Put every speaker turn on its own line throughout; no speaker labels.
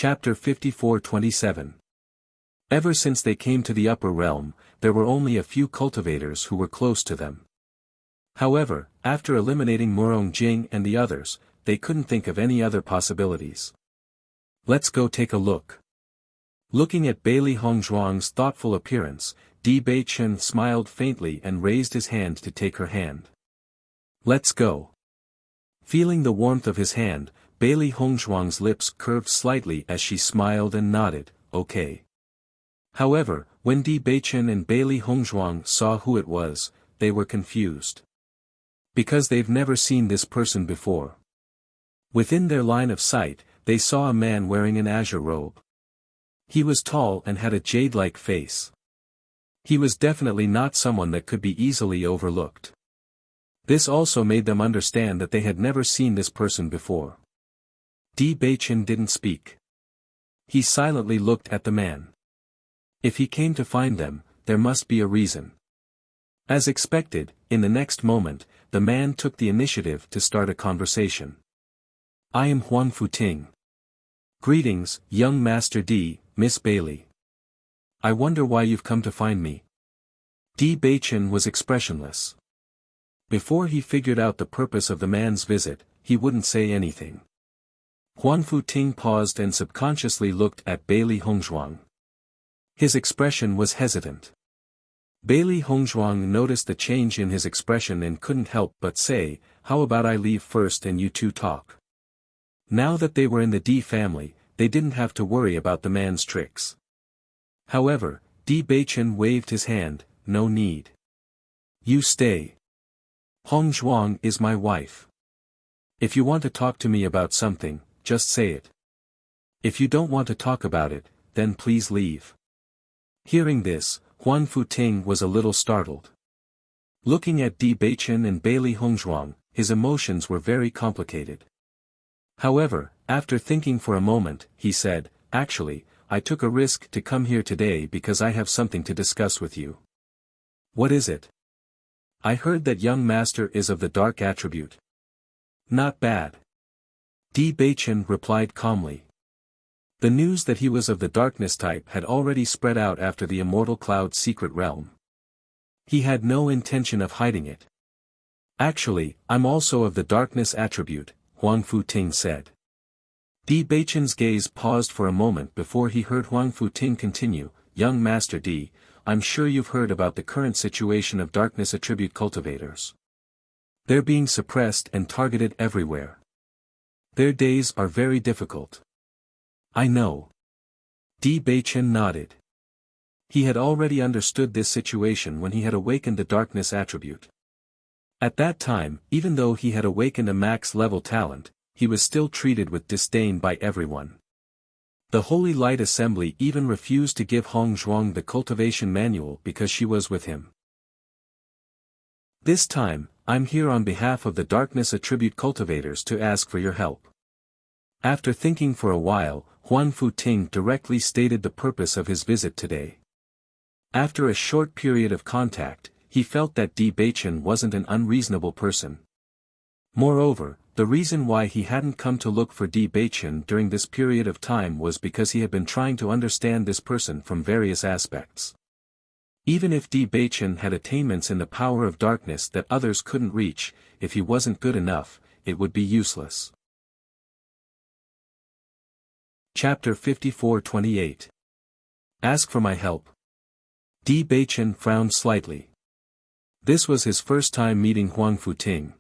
Chapter 54-27. Ever since they came to the upper realm, there were only a few cultivators who were close to them. However, after eliminating Murong Jing and the others, they couldn't think of any other possibilities. Let's go take a look. Looking at Bailey Hongzhuang's thoughtful appearance, Di Beichen smiled faintly and raised his hand to take her hand. Let's go. Feeling the warmth of his hand, Bailey Hongzhuang's lips curved slightly as she smiled and nodded, okay. However, when Di Beichen and Bailey Hongzhuang saw who it was, they were confused. Because they've never seen this person before. Within their line of sight, they saw a man wearing an azure robe. He was tall and had a jade-like face. He was definitely not someone that could be easily overlooked. This also made them understand that they had never seen this person before. Di Beichen didn't speak. He silently looked at the man. If he came to find them, there must be a reason. As expected, in the next moment, the man took the initiative to start a conversation. I am Huang Futing. Greetings, young Master Di, Miss Bailey. I wonder why you've come to find me. Di Beichen was expressionless. Before he figured out the purpose of the man's visit, he wouldn't say anything. Huang Futing paused and subconsciously looked at Bailey Hongzhuang. His expression was hesitant. Bailey Hongzhuang noticed the change in his expression and couldn't help but say, how about I leave first and you two talk. Now that they were in the Di family, they didn't have to worry about the man's tricks. However, Di Beichen waved his hand, no need. You stay. Hongzhuang is my wife. If you want to talk to me about something, just say it. If you don't want to talk about it, then please leave. Hearing this, Huang Futing was a little startled. Looking at Di Beichen and Bailey Hongzhuang, his emotions were very complicated. However, after thinking for a moment, he said, actually, I took a risk to come here today because I have something to discuss with you. What is it? I heard that young master is of the dark attribute. Not bad. Di Beichen replied calmly. The news that he was of the darkness type had already spread out after the Immortal Cloud's secret realm. He had no intention of hiding it. Actually, I'm also of the darkness attribute, Huang Futing said. Di Beichen's gaze paused for a moment before he heard Huang Futing continue, young Master Di, I'm sure you've heard about the current situation of darkness attribute cultivators. They're being suppressed and targeted everywhere. Their days are very difficult. I know. Di Beichen nodded. He had already understood this situation when he had awakened the darkness attribute. At that time, even though he had awakened a max-level talent, he was still treated with disdain by everyone. The Holy Light Assembly even refused to give Hongzhuang the cultivation manual because she was with him. This time, I'm here on behalf of the darkness attribute cultivators to ask for your help. After thinking for a while, Huang Futing directly stated the purpose of his visit today. After a short period of contact, he felt that Di Beichen wasn't an unreasonable person. Moreover, the reason why he hadn't come to look for Di Beichen during this period of time was because he had been trying to understand this person from various aspects. Even if Di Beichen had attainments in the power of darkness that others couldn't reach, if he wasn't good enough, it would be useless. Chapter 54-28. Ask for my help. Di Beichen frowned slightly. This was his first time meeting Huang Futing.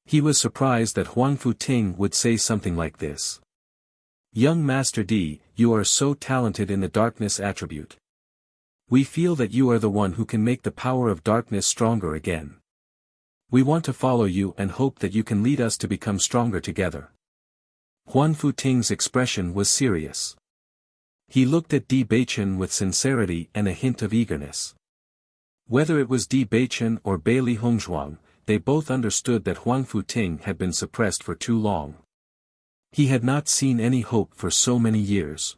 He was surprised that Huang Futing would say something like this. Young Master Di, you are so talented in the darkness attribute. We feel that you are the one who can make the power of darkness stronger again. We want to follow you and hope that you can lead us to become stronger together. Huang Futing's expression was serious. He looked at Di Beichen with sincerity and a hint of eagerness. Whether it was Di Beichen or Bailey Hongzhuang, they both understood that Huang Futing had been suppressed for too long. He had not seen any hope for so many years.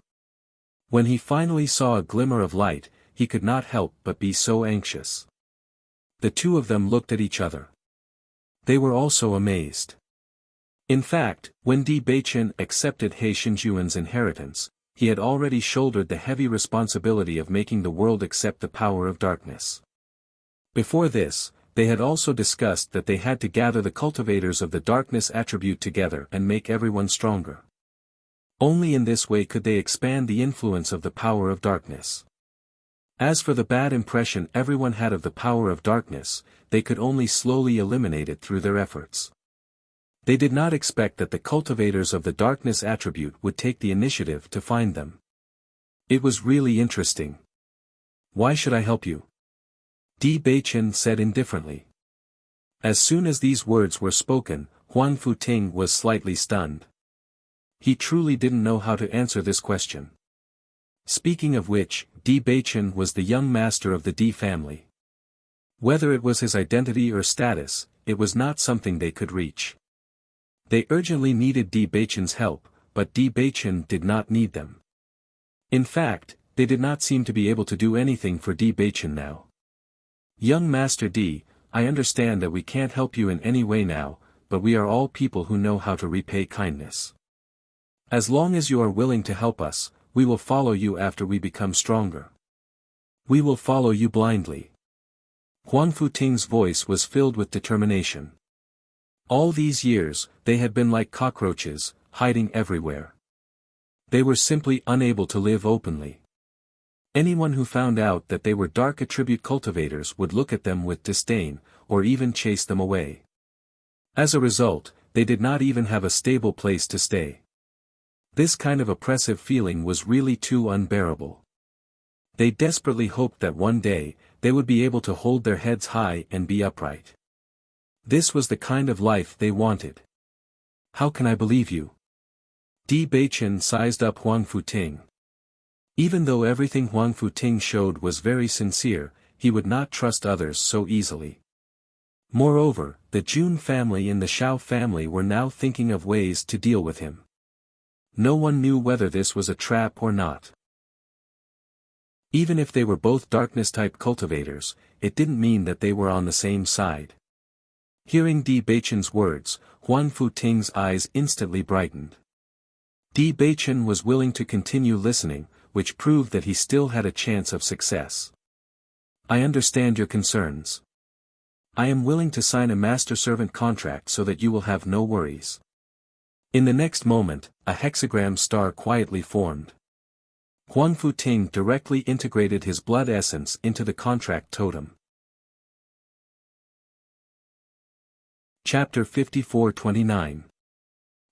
When he finally saw a glimmer of light, he could not help but be so anxious. The two of them looked at each other. They were also amazed. In fact, when Di Beichen accepted He Shinjuan's inheritance, he had already shouldered the heavy responsibility of making the world accept the power of darkness. Before this, they had also discussed that they had to gather the cultivators of the darkness attribute together and make everyone stronger. Only in this way could they expand the influence of the power of darkness. As for the bad impression everyone had of the power of darkness, they could only slowly eliminate it through their efforts. They did not expect that the cultivators of the darkness attribute would take the initiative to find them. It was really interesting. Why should I help you? Di Beichen said indifferently. As soon as these words were spoken, Huang Futing was slightly stunned. He truly didn't know how to answer this question. Speaking of which, Di Beichen was the young master of the Di family. Whether it was his identity or status, it was not something they could reach. They urgently needed Di Beichen's help, but Di Beichen did not need them. In fact, they did not seem to be able to do anything for Di Beichen now. Young Master Di, I understand that we can't help you in any way now, but we are all people who know how to repay kindness. As long as you are willing to help us, we will follow you after we become stronger. We will follow you blindly. Huang Futing's voice was filled with determination. All these years, they had been like cockroaches, hiding everywhere. They were simply unable to live openly. Anyone who found out that they were dark attribute cultivators would look at them with disdain, or even chase them away. As a result, they did not even have a stable place to stay. This kind of oppressive feeling was really too unbearable. They desperately hoped that one day, they would be able to hold their heads high and be upright. This was the kind of life they wanted. How can I believe you? Di Beichen sized up Huang Futing. Even though everything Huang Futing showed was very sincere, he would not trust others so easily. Moreover, the Jun family and the Shao family were now thinking of ways to deal with him. No one knew whether this was a trap or not. Even if they were both darkness-type cultivators, it didn't mean that they were on the same side. Hearing Di Beichen's words, Huang Futing's eyes instantly brightened. Di Beichen was willing to continue listening, which proved that he still had a chance of success. I understand your concerns. I am willing to sign a master-servant contract so that you will have no worries. In the next moment, a hexagram star quietly formed. Huang Futing directly integrated his blood essence into the contract totem. Chapter 54-29.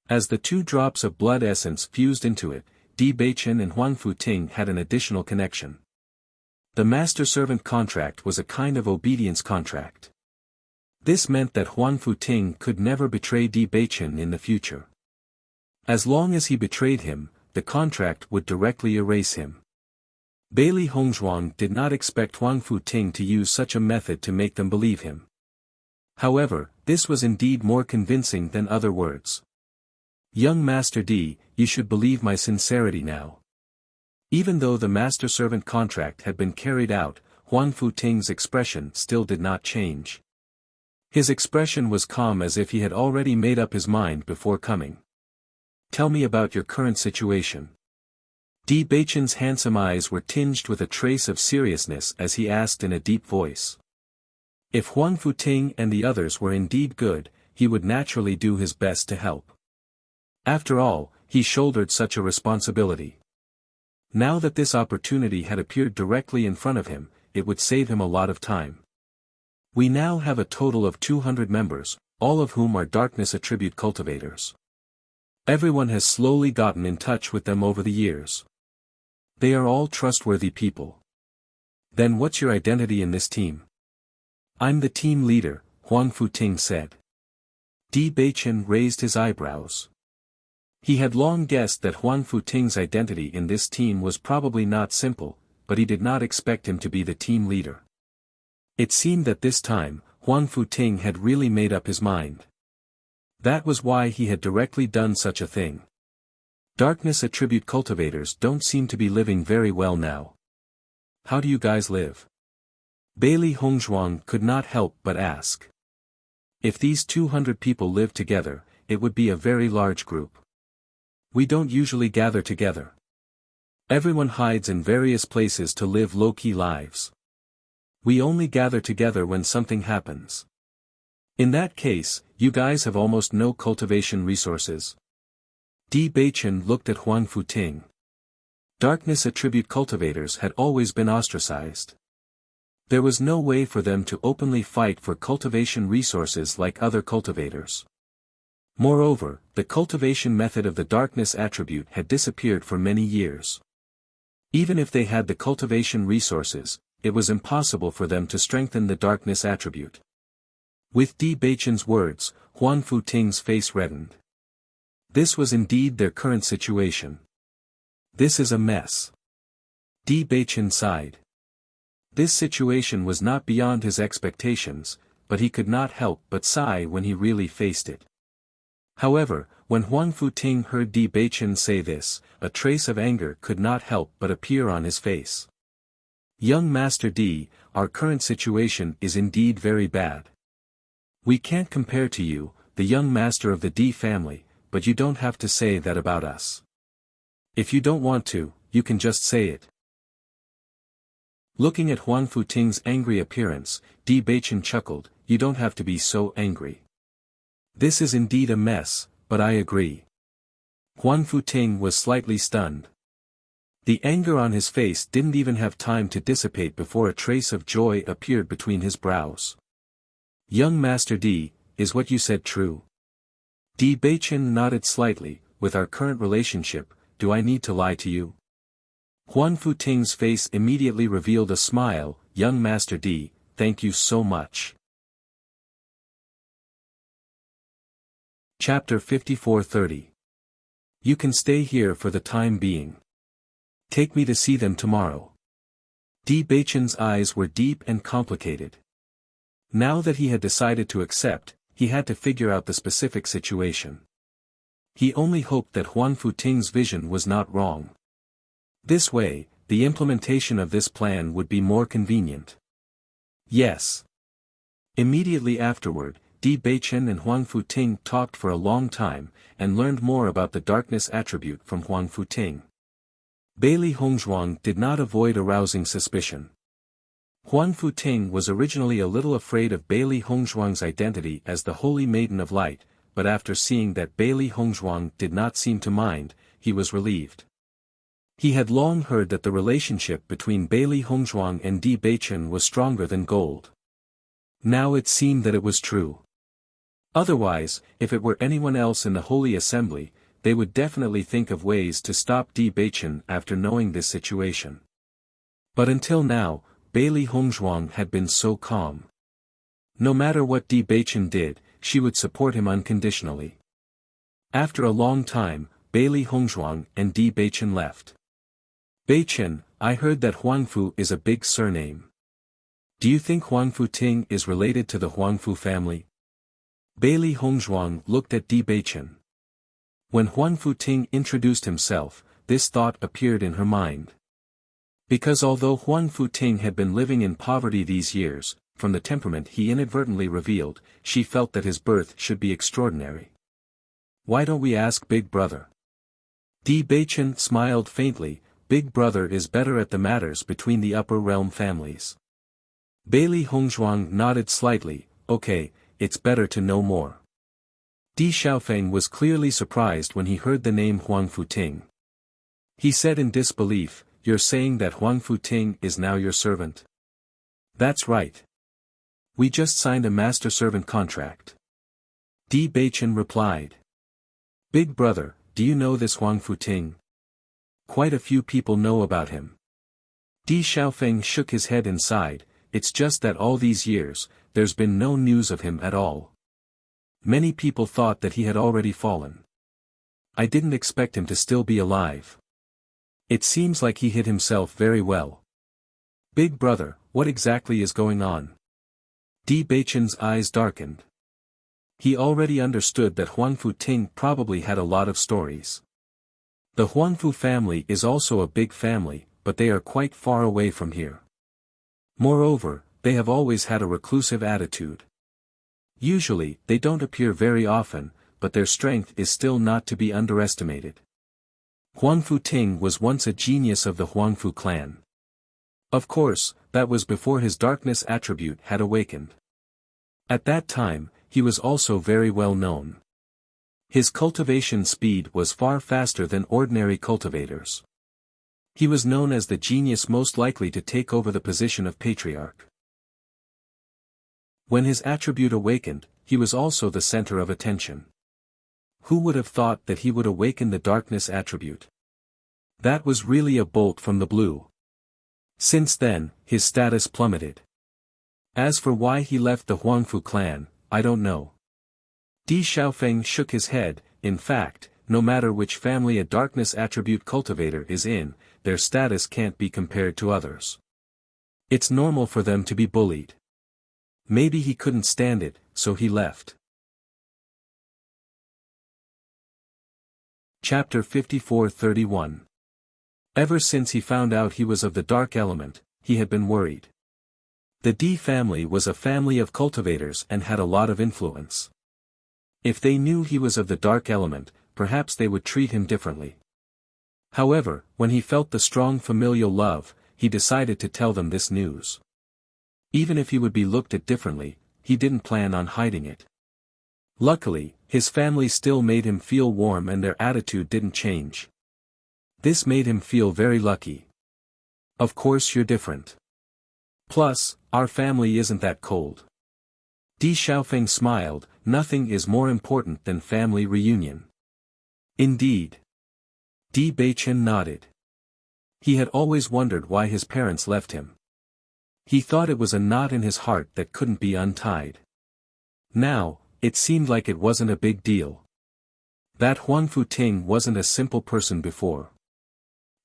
As the 2 drops of blood essence fused into it, Di Beichen and Huang Futing had an additional connection. The master-servant contract was a kind of obedience contract. This meant that Huang Futing could never betray Di Beichen in the future. As long as he betrayed him, the contract would directly erase him. Bailey Hongzhuang did not expect Huang Futing to use such a method to make them believe him. However, this was indeed more convincing than other words. Young Master Di, you should believe my sincerity now. Even though the master-servant contract had been carried out, Huang Futing's expression still did not change. His expression was calm as if he had already made up his mind before coming. Tell me about your current situation. Di Beichen's handsome eyes were tinged with a trace of seriousness as he asked in a deep voice. If Huang Futing and the others were indeed good, he would naturally do his best to help. After all, he shouldered such a responsibility. Now that this opportunity had appeared directly in front of him, it would save him a lot of time. We now have a total of 200 members, all of whom are darkness attribute cultivators. Everyone has slowly gotten in touch with them over the years. They are all trustworthy people. Then what's your identity in this team? I'm the team leader, Huang Futing said. Di Beichen raised his eyebrows. He had long guessed that Huang Futing's identity in this team was probably not simple, but he did not expect him to be the team leader. It seemed that this time, Huang Futing had really made up his mind. That was why he had directly done such a thing. Darkness attribute cultivators don't seem to be living very well now. How do you guys live? Bailey Hongzhuang could not help but ask. If these 200 people lived together, it would be a very large group. We don't usually gather together. Everyone hides in various places to live low-key lives. We only gather together when something happens. In that case, you guys have almost no cultivation resources. Di Beichen looked at Huang Futing. Darkness attribute cultivators had always been ostracized. There was no way for them to openly fight for cultivation resources like other cultivators. Moreover, the cultivation method of the darkness attribute had disappeared for many years. Even if they had the cultivation resources, it was impossible for them to strengthen the darkness attribute. With Di Beichen's words, Huang Futing's face reddened. This was indeed their current situation. This is a mess. Di Beichen sighed. This situation was not beyond his expectations, but he could not help but sigh when he really faced it. However, when Huang Futing heard Di Beichen say this, a trace of anger could not help but appear on his face. Young Master Di, our current situation is indeed very bad. We can't compare to you, the young master of the Di family, but you don't have to say that about us. If you don't want to, you can just say it. Looking at Huang Futing's angry appearance, Di Beichen chuckled, you don't have to be so angry. This is indeed a mess, but I agree. Huang Futing was slightly stunned. The anger on his face didn't even have time to dissipate before a trace of joy appeared between his brows. Young Master Di, is what you said true? Di Beichen nodded slightly, with our current relationship, do I need to lie to you? Huang Futing's face immediately revealed a smile, young Master Di, thank you so much. Chapter 54:30. You can stay here for the time being. Take me to see them tomorrow. Di Beichen's eyes were deep and complicated. Now that he had decided to accept, he had to figure out the specific situation. He only hoped that Huang Futing's vision was not wrong. This way, the implementation of this plan would be more convenient. Yes. Immediately afterward, Di Beichen and Huang Futing talked for a long time, and learned more about the darkness attribute from Huang Futing. Bailey Hongzhuang did not avoid arousing suspicion. Huang Futing was originally a little afraid of Bailey Hongzhuang's identity as the Holy Maiden of Light, but after seeing that Bailey Hongzhuang did not seem to mind, he was relieved. He had long heard that the relationship between Bailey Hongzhuang and Di Beichen was stronger than gold. Now it seemed that it was true. Otherwise, if it were anyone else in the Holy Assembly, they would definitely think of ways to stop Di Beichen after knowing this situation. But until now, Bailey Hongzhuang had been so calm. No matter what Di Beichen did, she would support him unconditionally. After a long time, Bailey Hongzhuang and Di Beichen left. Beichen, I heard that Huangfu is a big surname. Do you think Huang Futing is related to the Huangfu family? Bailey Hongzhuang looked at Di Beichen. When Huang Futing introduced himself, this thought appeared in her mind. Because although Huang Futing had been living in poverty these years, from the temperament he inadvertently revealed, she felt that his birth should be extraordinary. Why don't we ask Big Brother? Di Beichen smiled faintly, Big Brother is better at the matters between the upper realm families. Bailey Hongzhuang nodded slightly, okay, it's better to know more. Di Xiaofeng was clearly surprised when he heard the name Huang Futing. He said in disbelief, you're saying that Huang Futing is now your servant? That's right. We just signed a master-servant contract. Di Beichen replied. Big Brother, do you know this Huang Futing? Quite a few people know about him. Di Xiaofeng shook his head and sighed, it's just that all these years, there's been no news of him at all. Many people thought that he had already fallen. I didn't expect him to still be alive. It seems like he hid himself very well. Big Brother, what exactly is going on? Di Beichen's eyes darkened. He already understood that Huang Futing probably had a lot of stories. The Huangfu family is also a big family, but they are quite far away from here. Moreover, they have always had a reclusive attitude. Usually, they don't appear very often, but their strength is still not to be underestimated. Huangfu Ting was once a genius of the Huangfu clan. Of course, that was before his darkness attribute had awakened. At that time, he was also very well known. His cultivation speed was far faster than ordinary cultivators. He was known as the genius most likely to take over the position of patriarch. When his attribute awakened, he was also the center of attention. Who would have thought that he would awaken the darkness attribute? That was really a bolt from the blue. Since then, his status plummeted. As for why he left the Huangfu clan, I don't know. Di Xiaofeng shook his head. In fact, no matter which family a darkness attribute cultivator is in, their status can't be compared to others. It's normal for them to be bullied. Maybe he couldn't stand it, so he left. Chapter 54-31. Ever since he found out he was of the dark element, he had been worried. The Di family was a family of cultivators and had a lot of influence. If they knew he was of the dark element, perhaps they would treat him differently. However, when he felt the strong familial love, he decided to tell them this news. Even if he would be looked at differently, he didn't plan on hiding it. Luckily, his family still made him feel warm and their attitude didn't change. This made him feel very lucky. Of course you're different. Plus, our family isn't that cold. Di Xiaofeng smiled. Nothing is more important than family reunion. Indeed. Di Beichen nodded. He had always wondered why his parents left him. He thought it was a knot in his heart that couldn't be untied. Now, it seemed like it wasn't a big deal. That Huangfu Ting wasn't a simple person before.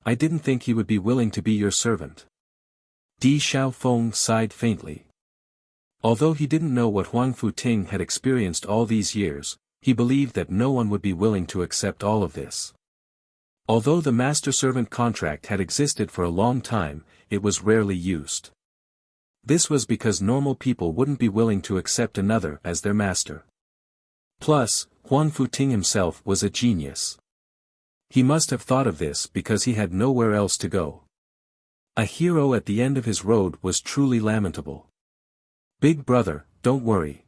I didn't think he would be willing to be your servant. Di Xiaofeng sighed faintly. Although he didn't know what Huangfu Ting had experienced all these years, he believed that no one would be willing to accept all of this. Although the master-servant contract had existed for a long time, it was rarely used. This was because normal people wouldn't be willing to accept another as their master. Plus, Huangfu Ting himself was a genius. He must have thought of this because he had nowhere else to go. A hero at the end of his road was truly lamentable. Big brother, don't worry.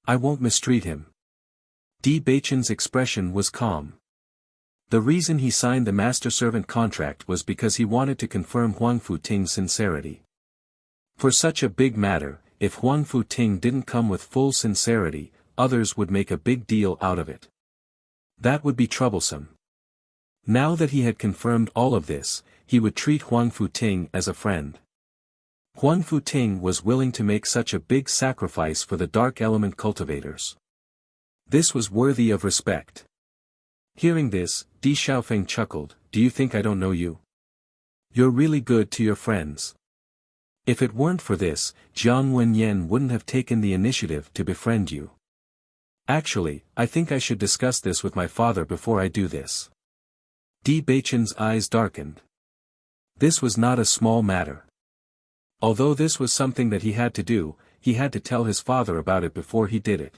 I won't mistreat him. Di Beichen's expression was calm. The reason he signed the master-servant contract was because he wanted to confirm Huangfu Ting's sincerity. For such a big matter, if Huangfu Ting didn't come with full sincerity, others would make a big deal out of it. That would be troublesome. Now that he had confirmed all of this, he would treat Huangfu Ting as a friend. Huangfu Ting was willing to make such a big sacrifice for the dark element cultivators. This was worthy of respect. Hearing this, Di Xiaofeng chuckled. Do you think I don't know you? You're really good to your friends. If it weren't for this, Jiang Wenyan wouldn't have taken the initiative to befriend you. Actually, I think I should discuss this with my father before I do this. Di Beichen's eyes darkened. This was not a small matter. Although this was something that he had to do, he had to tell his father about it before he did it.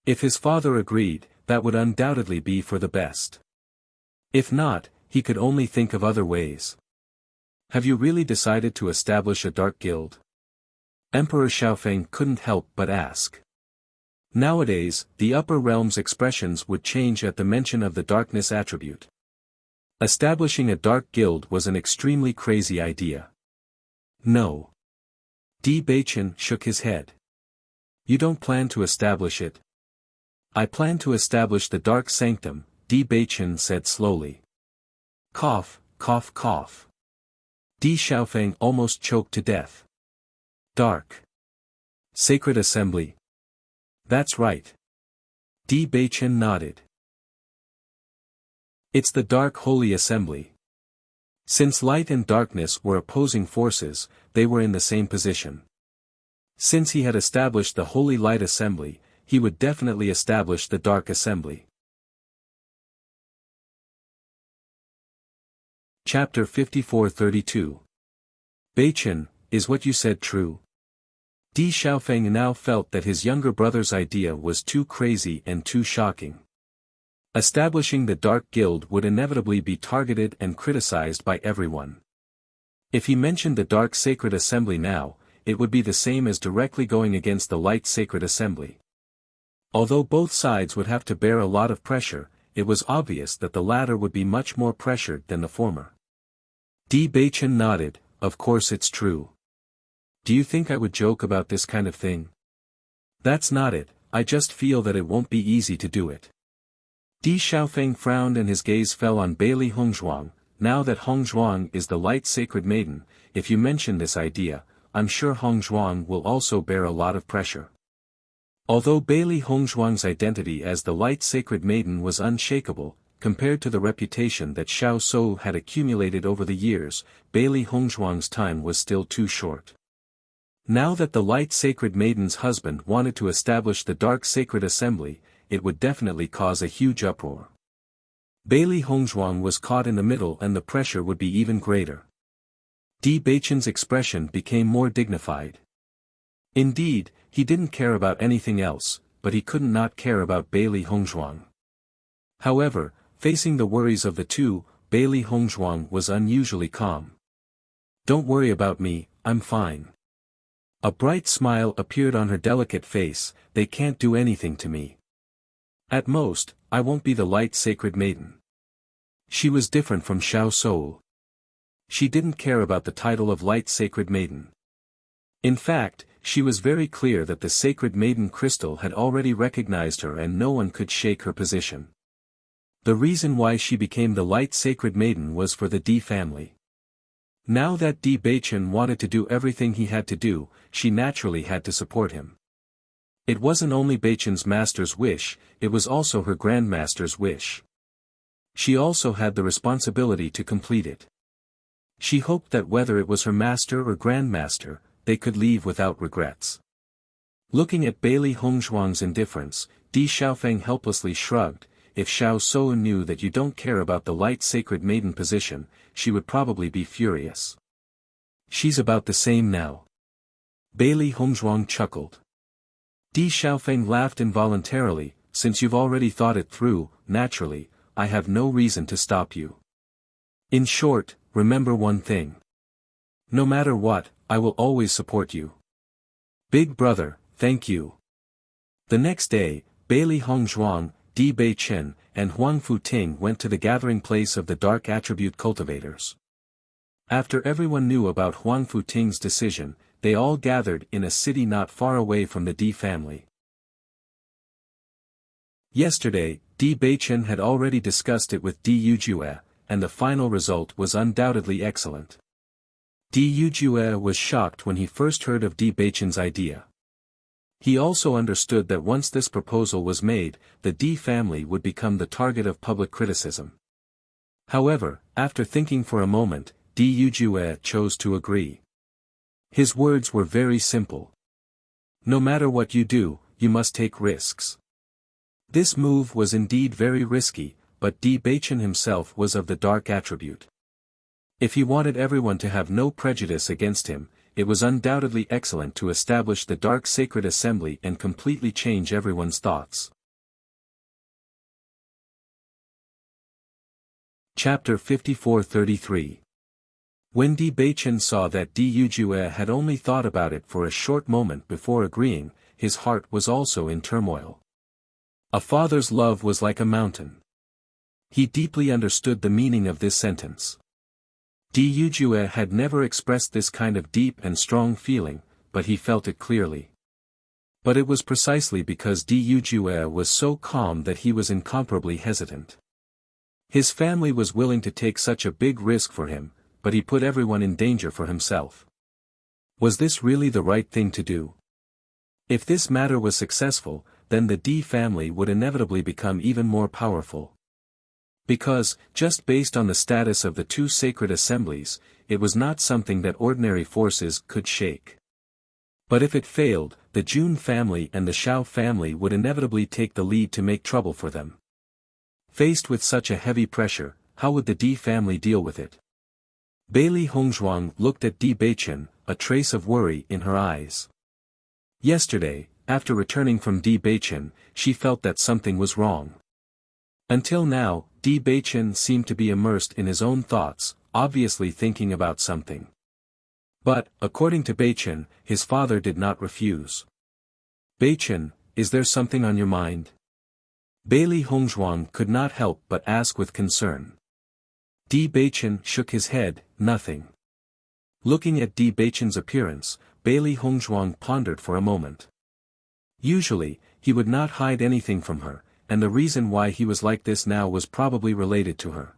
If his father agreed, that would undoubtedly be for the best. If not, he could only think of other ways. Have you really decided to establish a dark guild? Emperor Xiaofeng couldn't help but ask. Nowadays, the upper realm's expressions would change at the mention of the darkness attribute. Establishing a dark guild was an extremely crazy idea. No. Di Beichen shook his head. You don't plan to establish it? I plan to establish the Dark Sanctum, Di Beichen said slowly. Cough, cough, cough. Di Xiaofeng almost choked to death. Dark. Sacred Assembly. That's right. Di Beichen nodded. It's the Dark Holy Assembly. Since light and darkness were opposing forces, they were in the same position. Since he had established the Holy Light Assembly, he would definitely establish the Dark Assembly. Chapter 54-32. Beichen, is what you said true? Di Xiaofeng now felt that his younger brother's idea was too crazy and too shocking. Establishing the Dark Guild would inevitably be targeted and criticized by everyone. If he mentioned the Dark Sacred Assembly now, it would be the same as directly going against the Light Sacred Assembly. Although both sides would have to bear a lot of pressure, it was obvious that the latter would be much more pressured than the former. Di Beichen nodded, "Of course it's true. Do you think I would joke about this kind of thing? That's not it, I just feel that it won't be easy to do it." Di Xiaofeng frowned and his gaze fell on Bailey Hongzhuang. "Now that Hongzhuang is the Light Sacred Maiden, if you mention this idea, I'm sure Hongzhuang will also bear a lot of pressure." Although Bailey Hongzhuang's identity as the Light Sacred Maiden was unshakable, compared to the reputation that Xiao Shou had accumulated over the years, Bailey Hongzhuang's time was still too short. Now that the Light Sacred Maiden's husband wanted to establish the Dark Sacred Assembly, it would definitely cause a huge uproar. Bailey Hongzhuang was caught in the middle and the pressure would be even greater. Di Beichen's expression became more dignified. Indeed, he didn't care about anything else, but he couldn't not care about Bailey Hongzhuang. However, facing the worries of the two, Bailey Hongzhuang was unusually calm. "Don't worry about me, I'm fine." A bright smile appeared on her delicate face. "They can't do anything to me. At most, I won't be the Light Sacred Maiden." She was different from Xiao Shou. She didn't care about the title of Light Sacred Maiden. In fact, she was very clear that the Sacred Maiden Crystal had already recognized her and no one could shake her position. The reason why she became the Light Sacred Maiden was for the Di family. Now that Di Beichen wanted to do everything he had to do, she naturally had to support him. It wasn't only Beichen's master's wish, it was also her grandmaster's wish. She also had the responsibility to complete it. She hoped that whether it was her master or grandmaster, they could leave without regrets. Looking at Bailey Hongzhuang's indifference, Di Xiaofeng helplessly shrugged. "If Xiao Shou knew that you don't care about the Light Sacred Maiden position, she would probably be furious." "She's about the same now." Bailey Hongzhuang chuckled. Di Xiaofeng laughed involuntarily. "Since you've already thought it through, naturally, I have no reason to stop you. In short, remember one thing. No matter what, I will always support you." "Big brother, thank you." The next day, Bailey Hongzhuang, Di Beichen, and Huang Futing went to the gathering place of the Dark Attribute cultivators. After everyone knew about Huang Futing's decision, they all gathered in a city not far away from the Di family. Yesterday, Di Beichen had already discussed it with Di Yujue, and the final result was undoubtedly excellent. Di Yujue was shocked when he first heard of Di Beichen's idea. He also understood that once this proposal was made, the Di family would become the target of public criticism. However, after thinking for a moment, Di Yujue chose to agree. His words were very simple. "No matter what you do, you must take risks." This move was indeed very risky, but Di Beichen himself was of the Dark Attribute. If he wanted everyone to have no prejudice against him, it was undoubtedly excellent to establish the Dark Sacred Assembly and completely change everyone's thoughts. Chapter 54-33. When Di Beichen saw that Di Yujue had only thought about it for a short moment before agreeing, his heart was also in turmoil. A father's love was like a mountain. He deeply understood the meaning of this sentence. Di Yujue had never expressed this kind of deep and strong feeling, but he felt it clearly. But it was precisely because Di Yujue was so calm that he was incomparably hesitant. His family was willing to take such a big risk for him, but he put everyone in danger for himself. Was this really the right thing to do? If this matter was successful, then the Di family would inevitably become even more powerful. Because, just based on the status of the two sacred assemblies, it was not something that ordinary forces could shake. But if it failed, the Jun family and the Xiao family would inevitably take the lead to make trouble for them. Faced with such a heavy pressure, how would the Di family deal with it? Bailey Hongzhuang looked at Di Beichen, a trace of worry in her eyes. Yesterday, after returning from Di Baichen, she felt that something was wrong. Until now, Di Baichen seemed to be immersed in his own thoughts, obviously thinking about something. But, according to Baichen, his father did not refuse. "Baichen, is there something on your mind?" Bailey Hongzhuang could not help but ask with concern. Di Baichen shook his head, "Nothing." Looking at Di Baichen's appearance, Bailey Hongzhuang pondered for a moment. Usually, he would not hide anything from her, and the reason why he was like this now was probably related to her.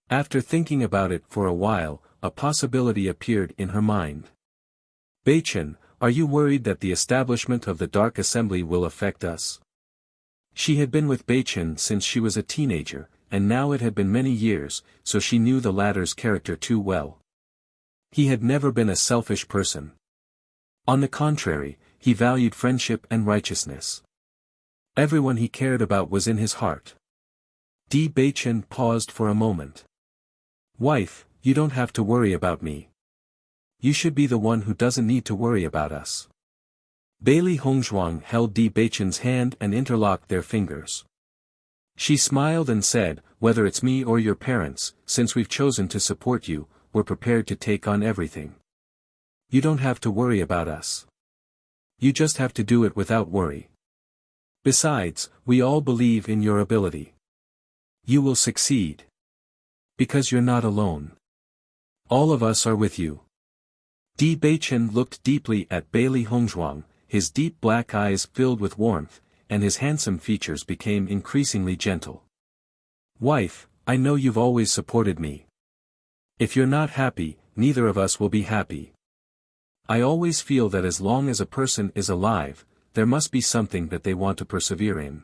After thinking about it for a while, a possibility appeared in her mind. "Baichen, are you worried that the establishment of the Dark Assembly will affect us?" She had been with Baichen since she was a teenager, and now it had been many years, so she knew the latter's character too well. He had never been a selfish person. On the contrary, he valued friendship and righteousness. Everyone he cared about was in his heart. Di Baichen paused for a moment. "Wife, you don't have to worry about me. You should be the one who doesn't need to worry about us." Bailey Hongzhuang held Di Baichen's hand and interlocked their fingers. She smiled and said, "Whether it's me or your parents, since we've chosen to support you, we're prepared to take on everything. You don't have to worry about us. You just have to do it without worry. Besides, we all believe in your ability. You will succeed. Because you're not alone. All of us are with you." Di Baichen looked deeply at Bailey Hongzhuang, his deep black eyes filled with warmth, and his handsome features became increasingly gentle. "Wife, I know you've always supported me. If you're not happy, neither of us will be happy. I always feel that as long as a person is alive, there must be something that they want to persevere in.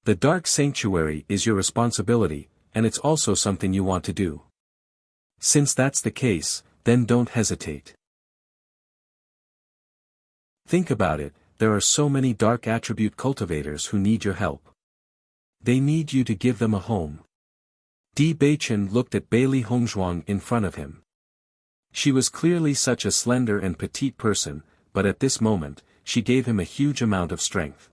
The Dark Sanctuary is your responsibility, and it's also something you want to do. Since that's the case, then don't hesitate. Think about it, there are so many dark attribute cultivators who need your help. They need you to give them a home." Di Baichen looked at Bailey Hongzhuang in front of him. She was clearly such a slender and petite person, but at this moment, she gave him a huge amount of strength.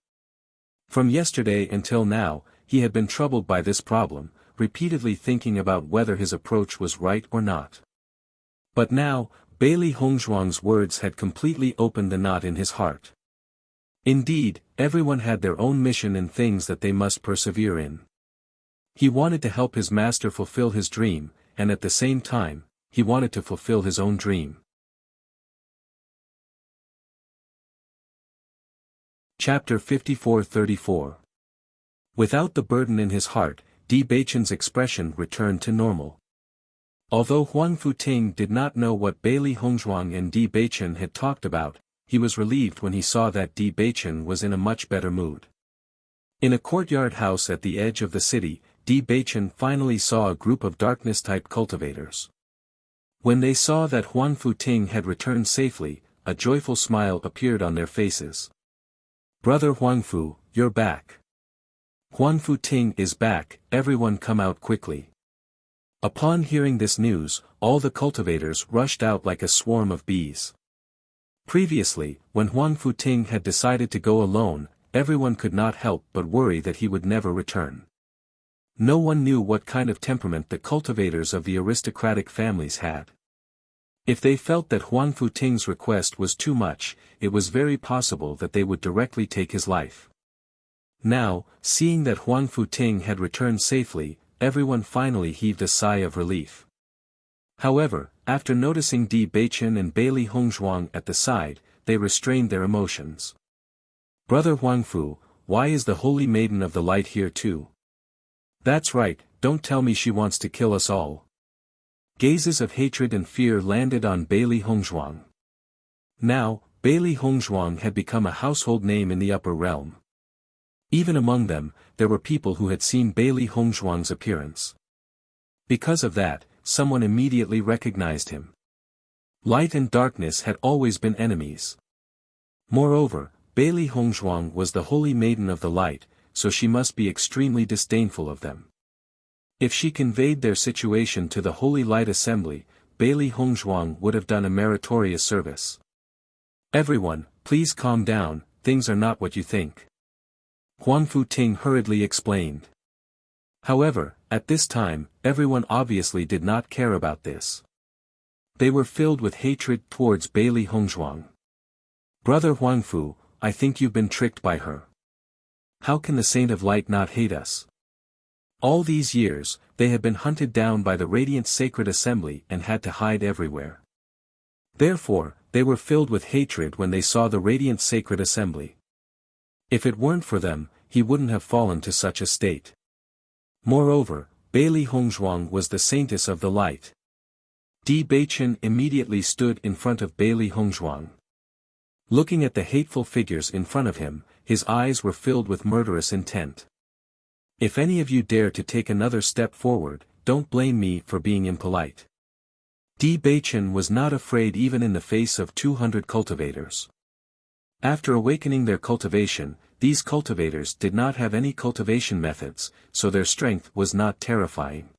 From yesterday until now, he had been troubled by this problem, repeatedly thinking about whether his approach was right or not. But now, Bailey Hongzhuang's words had completely opened the knot in his heart. Indeed, everyone had their own mission and things that they must persevere in. He wanted to help his master fulfill his dream, and at the same time, he wanted to fulfill his own dream. Chapter 54-34. Without the burden in his heart, Di Baichen's expression returned to normal. Although Huang Futing did not know what Bailey Hongzhuang and Di Baichen had talked about, he was relieved when he saw that Di Baichen was in a much better mood. In a courtyard house at the edge of the city, Di Baichen finally saw a group of darkness-type cultivators. When they saw that Huang Futing had returned safely, a joyful smile appeared on their faces. "Brother Huangfu, you're back. Huang Futing is back, everyone come out quickly." Upon hearing this news, all the cultivators rushed out like a swarm of bees. Previously, when Huang Futing had decided to go alone, everyone could not help but worry that he would never return. No one knew what kind of temperament the cultivators of the aristocratic families had. If they felt that Huang Futing's request was too much, it was very possible that they would directly take his life. Now, seeing that Huang Futing had returned safely, everyone finally heaved a sigh of relief. However, after noticing Di Baichen and Bailey Hongzhuang at the side, they restrained their emotions. "Brother Huangfu, why is the Holy Maiden of the Light here too?" "That's right, don't tell me she wants to kill us all." Gazes of hatred and fear landed on Bailey Hongzhuang. Now, Bailey Hongzhuang had become a household name in the upper realm. Even among them, there were people who had seen Bailey Hongzhuang's appearance. Because of that, someone immediately recognized him. Light and darkness had always been enemies. Moreover, Bailey Hongzhuang was the Holy Maiden of the Light, so she must be extremely disdainful of them. If she conveyed their situation to the Holy Light Assembly, Bailey Hongzhuang would have done a meritorious service. Everyone, please calm down, things are not what you think. Huang Futing hurriedly explained. However, at this time, everyone obviously did not care about this. They were filled with hatred towards Bailey Hongzhuang. Brother Huangfu, I think you've been tricked by her. How can the Saint of Light not hate us? All these years, they had been hunted down by the Radiant Sacred Assembly and had to hide everywhere. Therefore, they were filled with hatred when they saw the Radiant Sacred Assembly. If it weren't for them, he wouldn't have fallen to such a state. Moreover, Bailey Hongzhuang was the saintess of the light. Di Beichen immediately stood in front of Bailey Hongzhuang. Looking at the hateful figures in front of him, his eyes were filled with murderous intent. If any of you dare to take another step forward, don't blame me for being impolite. Di Beichen was not afraid even in the face of 200 cultivators. After awakening their cultivation, these cultivators did not have any cultivation methods, so their strength was not terrifying.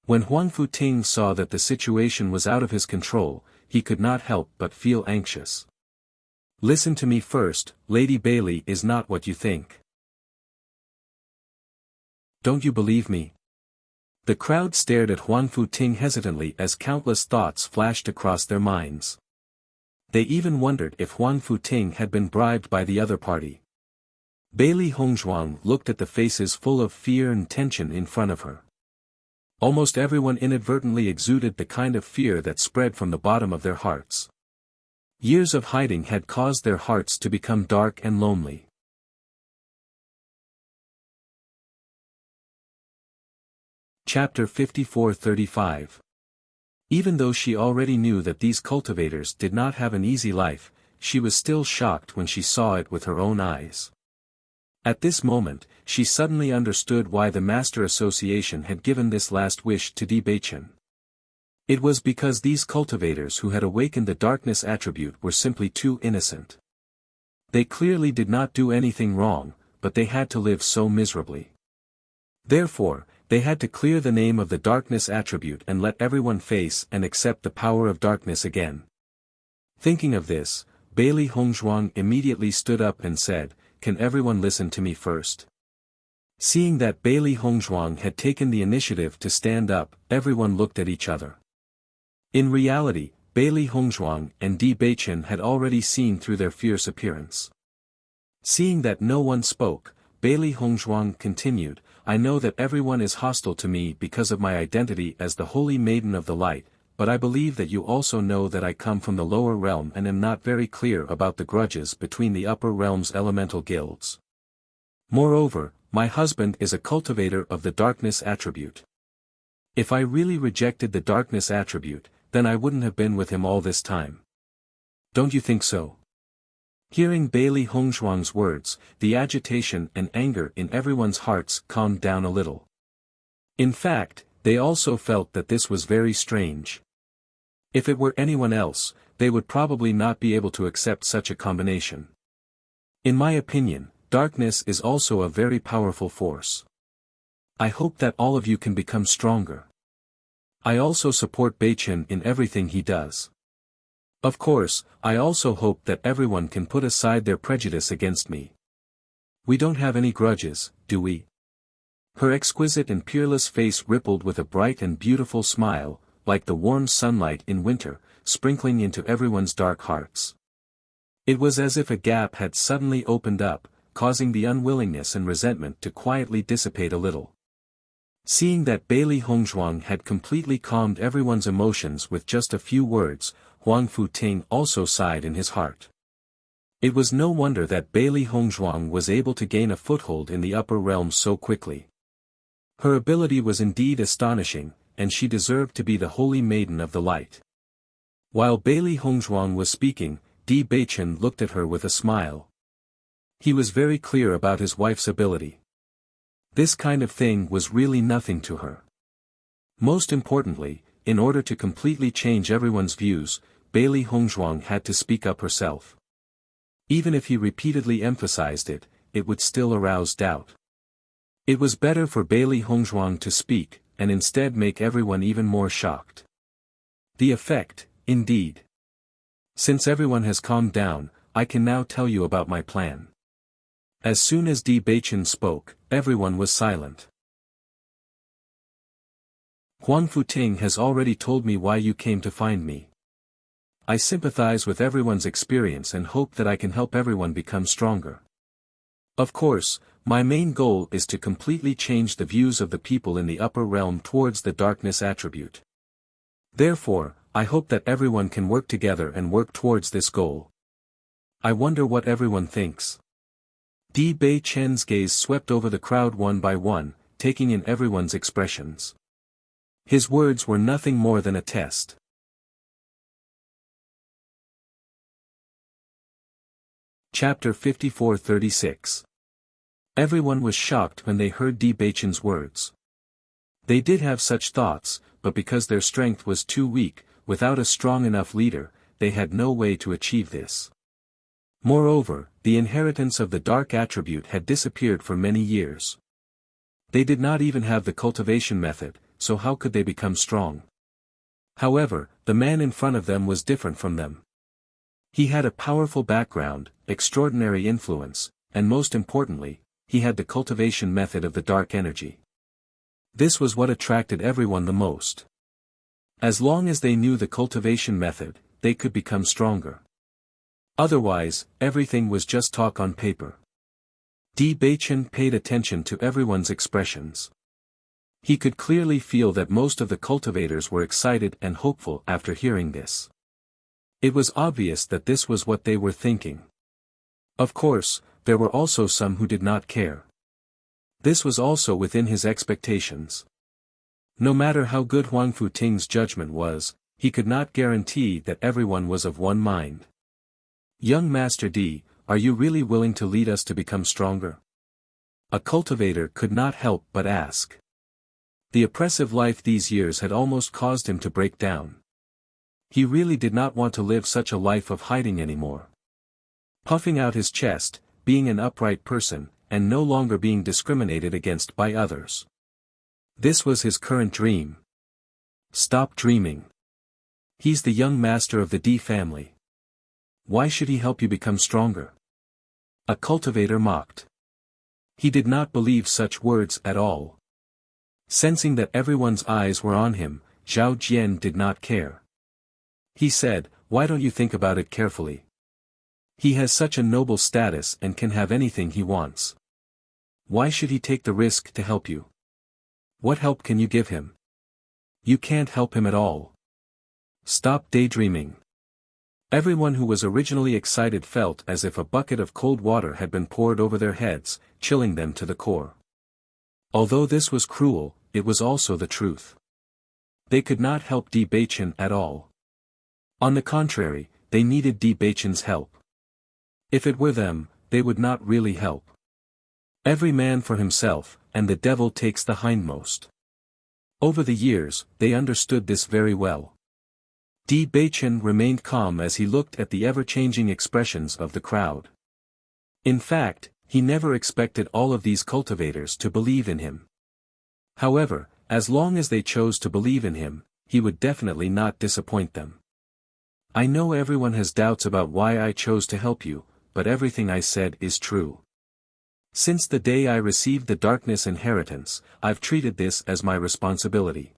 When Huang Futing saw that the situation was out of his control, he could not help but feel anxious. Listen to me first, Lady Bailey is not what you think. Don't you believe me? The crowd stared at Huang Futing hesitantly as countless thoughts flashed across their minds. They even wondered if Huang Futing had been bribed by the other party. Bailey Hongzhuang looked at the faces full of fear and tension in front of her. Almost everyone inadvertently exuded the kind of fear that spread from the bottom of their hearts. Years of hiding had caused their hearts to become dark and lonely. Chapter 54-35. Even though she already knew that these cultivators did not have an easy life, she was still shocked when she saw it with her own eyes. At this moment, she suddenly understood why the Master Association had given this last wish to Di Beichen. It was because these cultivators who had awakened the darkness attribute were simply too innocent. They clearly did not do anything wrong, but they had to live so miserably. Therefore, they had to clear the name of the darkness attribute and let everyone face and accept the power of darkness again. Thinking of this, Bailey Hongzhuang immediately stood up and said, "Can everyone listen to me first?" Seeing that Bailey Hongzhuang had taken the initiative to stand up, everyone looked at each other. In reality, Bailey Hongzhuang and Di Beichen had already seen through their fierce appearance. Seeing that no one spoke, Bailey Hongzhuang continued, "I know that everyone is hostile to me because of my identity as the Holy Maiden of the Light, but I believe that you also know that I come from the lower realm and am not very clear about the grudges between the upper realm's elemental guilds. Moreover, my husband is a cultivator of the darkness attribute. If I really rejected the darkness attribute, then I wouldn't have been with him all this time. Don't you think so?" Hearing Bailey Hongzhuang's words, the agitation and anger in everyone's hearts calmed down a little. In fact, they also felt that this was very strange. If it were anyone else, they would probably not be able to accept such a combination. In my opinion, darkness is also a very powerful force. I hope that all of you can become stronger. I also support Beichen in everything he does. Of course, I also hope that everyone can put aside their prejudice against me. We don't have any grudges, do we? Her exquisite and peerless face rippled with a bright and beautiful smile, like the warm sunlight in winter, sprinkling into everyone's dark hearts. It was as if a gap had suddenly opened up, causing the unwillingness and resentment to quietly dissipate a little. Seeing that Bailey Hongzhuang had completely calmed everyone's emotions with just a few words, Huang Futing also sighed in his heart. It was no wonder that Bailey Hongzhuang was able to gain a foothold in the upper realms so quickly. Her ability was indeed astonishing, and she deserved to be the Holy Maiden of the Light. While Bailey Hongzhuang was speaking, Di Beichen looked at her with a smile. He was very clear about his wife's ability. This kind of thing was really nothing to her. Most importantly, in order to completely change everyone's views, Bailey Hongzhuang had to speak up herself. Even if he repeatedly emphasized it, it would still arouse doubt. It was better for Bailey Hongzhuang to speak, and instead make everyone even more shocked. The effect, indeed. Since everyone has calmed down, I can now tell you about my plan. As soon as Di Baichen spoke, everyone was silent. Huang Futing has already told me why you came to find me. I sympathize with everyone's experience and hope that I can help everyone become stronger. Of course, my main goal is to completely change the views of the people in the upper realm towards the darkness attribute. Therefore, I hope that everyone can work together and work towards this goal. I wonder what everyone thinks. Di Baichen's gaze swept over the crowd one by one, taking in everyone's expressions. His words were nothing more than a test. Chapter 54-36. Everyone was shocked when they heard Di Baichen's words. They did have such thoughts, but because their strength was too weak, without a strong enough leader, they had no way to achieve this. Moreover, the inheritance of the dark attribute had disappeared for many years. They did not even have the cultivation method, so how could they become strong? However, the man in front of them was different from them. He had a powerful background, extraordinary influence, and most importantly, he had the cultivation method of the dark energy. This was what attracted everyone the most. As long as they knew the cultivation method, they could become stronger. Otherwise, everything was just talk on paper. Di Baichen paid attention to everyone's expressions. He could clearly feel that most of the cultivators were excited and hopeful after hearing this. It was obvious that this was what they were thinking. Of course, there were also some who did not care. This was also within his expectations. No matter how good Huang Futing's judgment was, he could not guarantee that everyone was of one mind. Young Master Di, are you really willing to lead us to become stronger? A cultivator could not help but ask. The oppressive life these years had almost caused him to break down. He really did not want to live such a life of hiding anymore. Puffing out his chest, being an upright person, and no longer being discriminated against by others. This was his current dream. Stop dreaming. He's the young master of the Di family. Why should he help you become stronger? A cultivator mocked. He did not believe such words at all. Sensing that everyone's eyes were on him, Zhao Jian did not care. He said, why don't you think about it carefully? He has such a noble status and can have anything he wants. Why should he take the risk to help you? What help can you give him? You can't help him at all. Stop daydreaming. Everyone who was originally excited felt as if a bucket of cold water had been poured over their heads, chilling them to the core. Although this was cruel, it was also the truth. They could not help Di Baichen at all. On the contrary, they needed Di Baichen's help. If it were them, they would not really help. Every man for himself, and the devil takes the hindmost. Over the years, they understood this very well. Di Baichen remained calm as he looked at the ever-changing expressions of the crowd. In fact, he never expected all of these cultivators to believe in him. However, as long as they chose to believe in him, he would definitely not disappoint them. I know everyone has doubts about why I chose to help you, but everything I said is true. Since the day I received the darkness inheritance, I've treated this as my responsibility.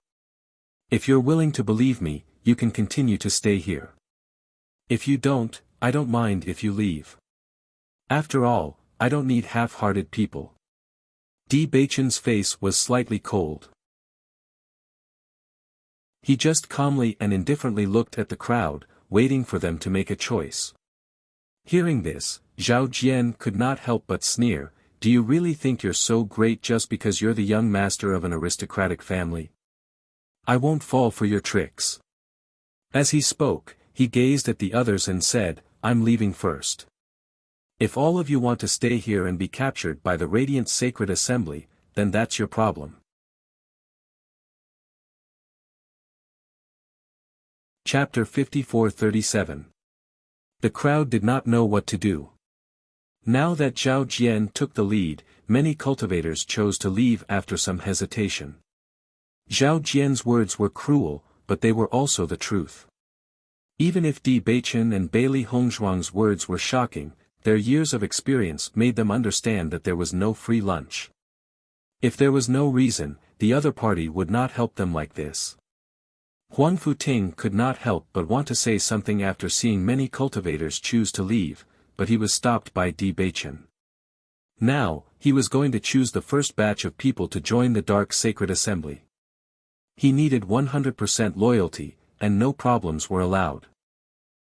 If you're willing to believe me, you can continue to stay here. If you don't, I don't mind if you leave. After all, I don't need half-hearted people. Di Baichen's face was slightly cold. He just calmly and indifferently looked at the crowd, waiting for them to make a choice. Hearing this, Zhao Jian could not help but sneer, do you really think you're so great just because you're the young master of an aristocratic family? I won't fall for your tricks. As he spoke, he gazed at the others and said, I'm leaving first. If all of you want to stay here and be captured by the Radiant Sacred Assembly, then that's your problem. Chapter 54-37. The crowd did not know what to do. Now that Zhao Jian took the lead, many cultivators chose to leave after some hesitation. Zhao Jian's words were cruel, but they were also the truth. Even if Di Beichen and Bailey Hongzhuang's words were shocking, their years of experience made them understand that there was no free lunch. If there was no reason, the other party would not help them like this. Huang Futing could not help but want to say something after seeing many cultivators choose to leave, but he was stopped by Di Beichen. Now, he was going to choose the first batch of people to join the Dark Sacred Assembly. He needed 100% loyalty, and no problems were allowed.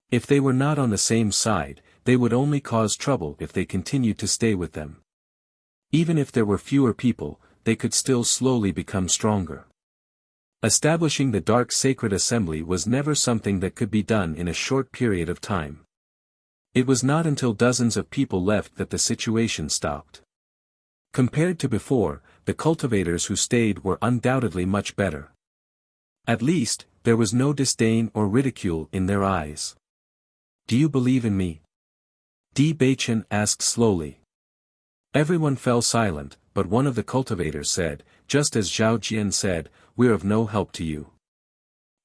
If they were not on the same side, they would only cause trouble if they continued to stay with them. Even if there were fewer people, they could still slowly become stronger. Establishing the Dark Sacred Assembly was never something that could be done in a short period of time. It was not until dozens of people left that the situation stopped. Compared to before, the cultivators who stayed were undoubtedly much better. At least, there was no disdain or ridicule in their eyes. "Do you believe in me?" Di Beichen asked slowly. Everyone fell silent, but one of the cultivators said, just as Zhao Jian said, "We're of no help to you.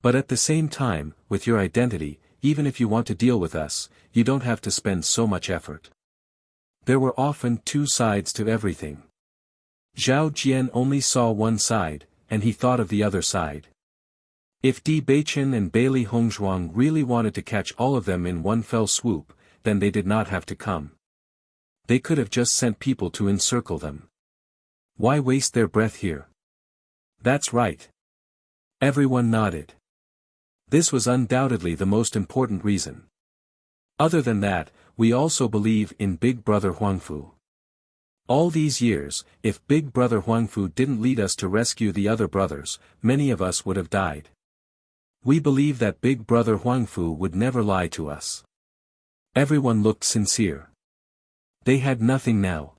But at the same time, with your identity, even if you want to deal with us, you don't have to spend so much effort." There were often two sides to everything. Zhao Jian only saw one side, and he thought of the other side. If Di Beichen and Bailey Hongzhuang really wanted to catch all of them in one fell swoop, then they did not have to come. They could have just sent people to encircle them. Why waste their breath here? That's right. Everyone nodded. This was undoubtedly the most important reason. Other than that, we also believe in Big Brother Huangfu. All these years, if Big Brother Huangfu didn't lead us to rescue the other brothers, many of us would have died. We believe that Big Brother Huangfu would never lie to us. Everyone looked sincere. They had nothing now.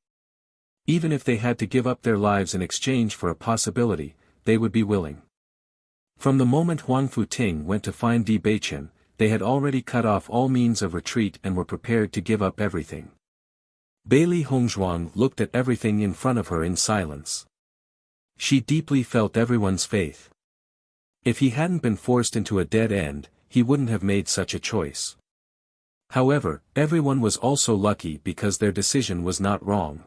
Even if they had to give up their lives in exchange for a possibility, they would be willing. From the moment Huang Futing went to find Di Beichen, they had already cut off all means of retreat and were prepared to give up everything. Bailey Hongzhuang looked at everything in front of her in silence. She deeply felt everyone's faith. If he hadn't been forced into a dead end, he wouldn't have made such a choice. However, everyone was also lucky because their decision was not wrong.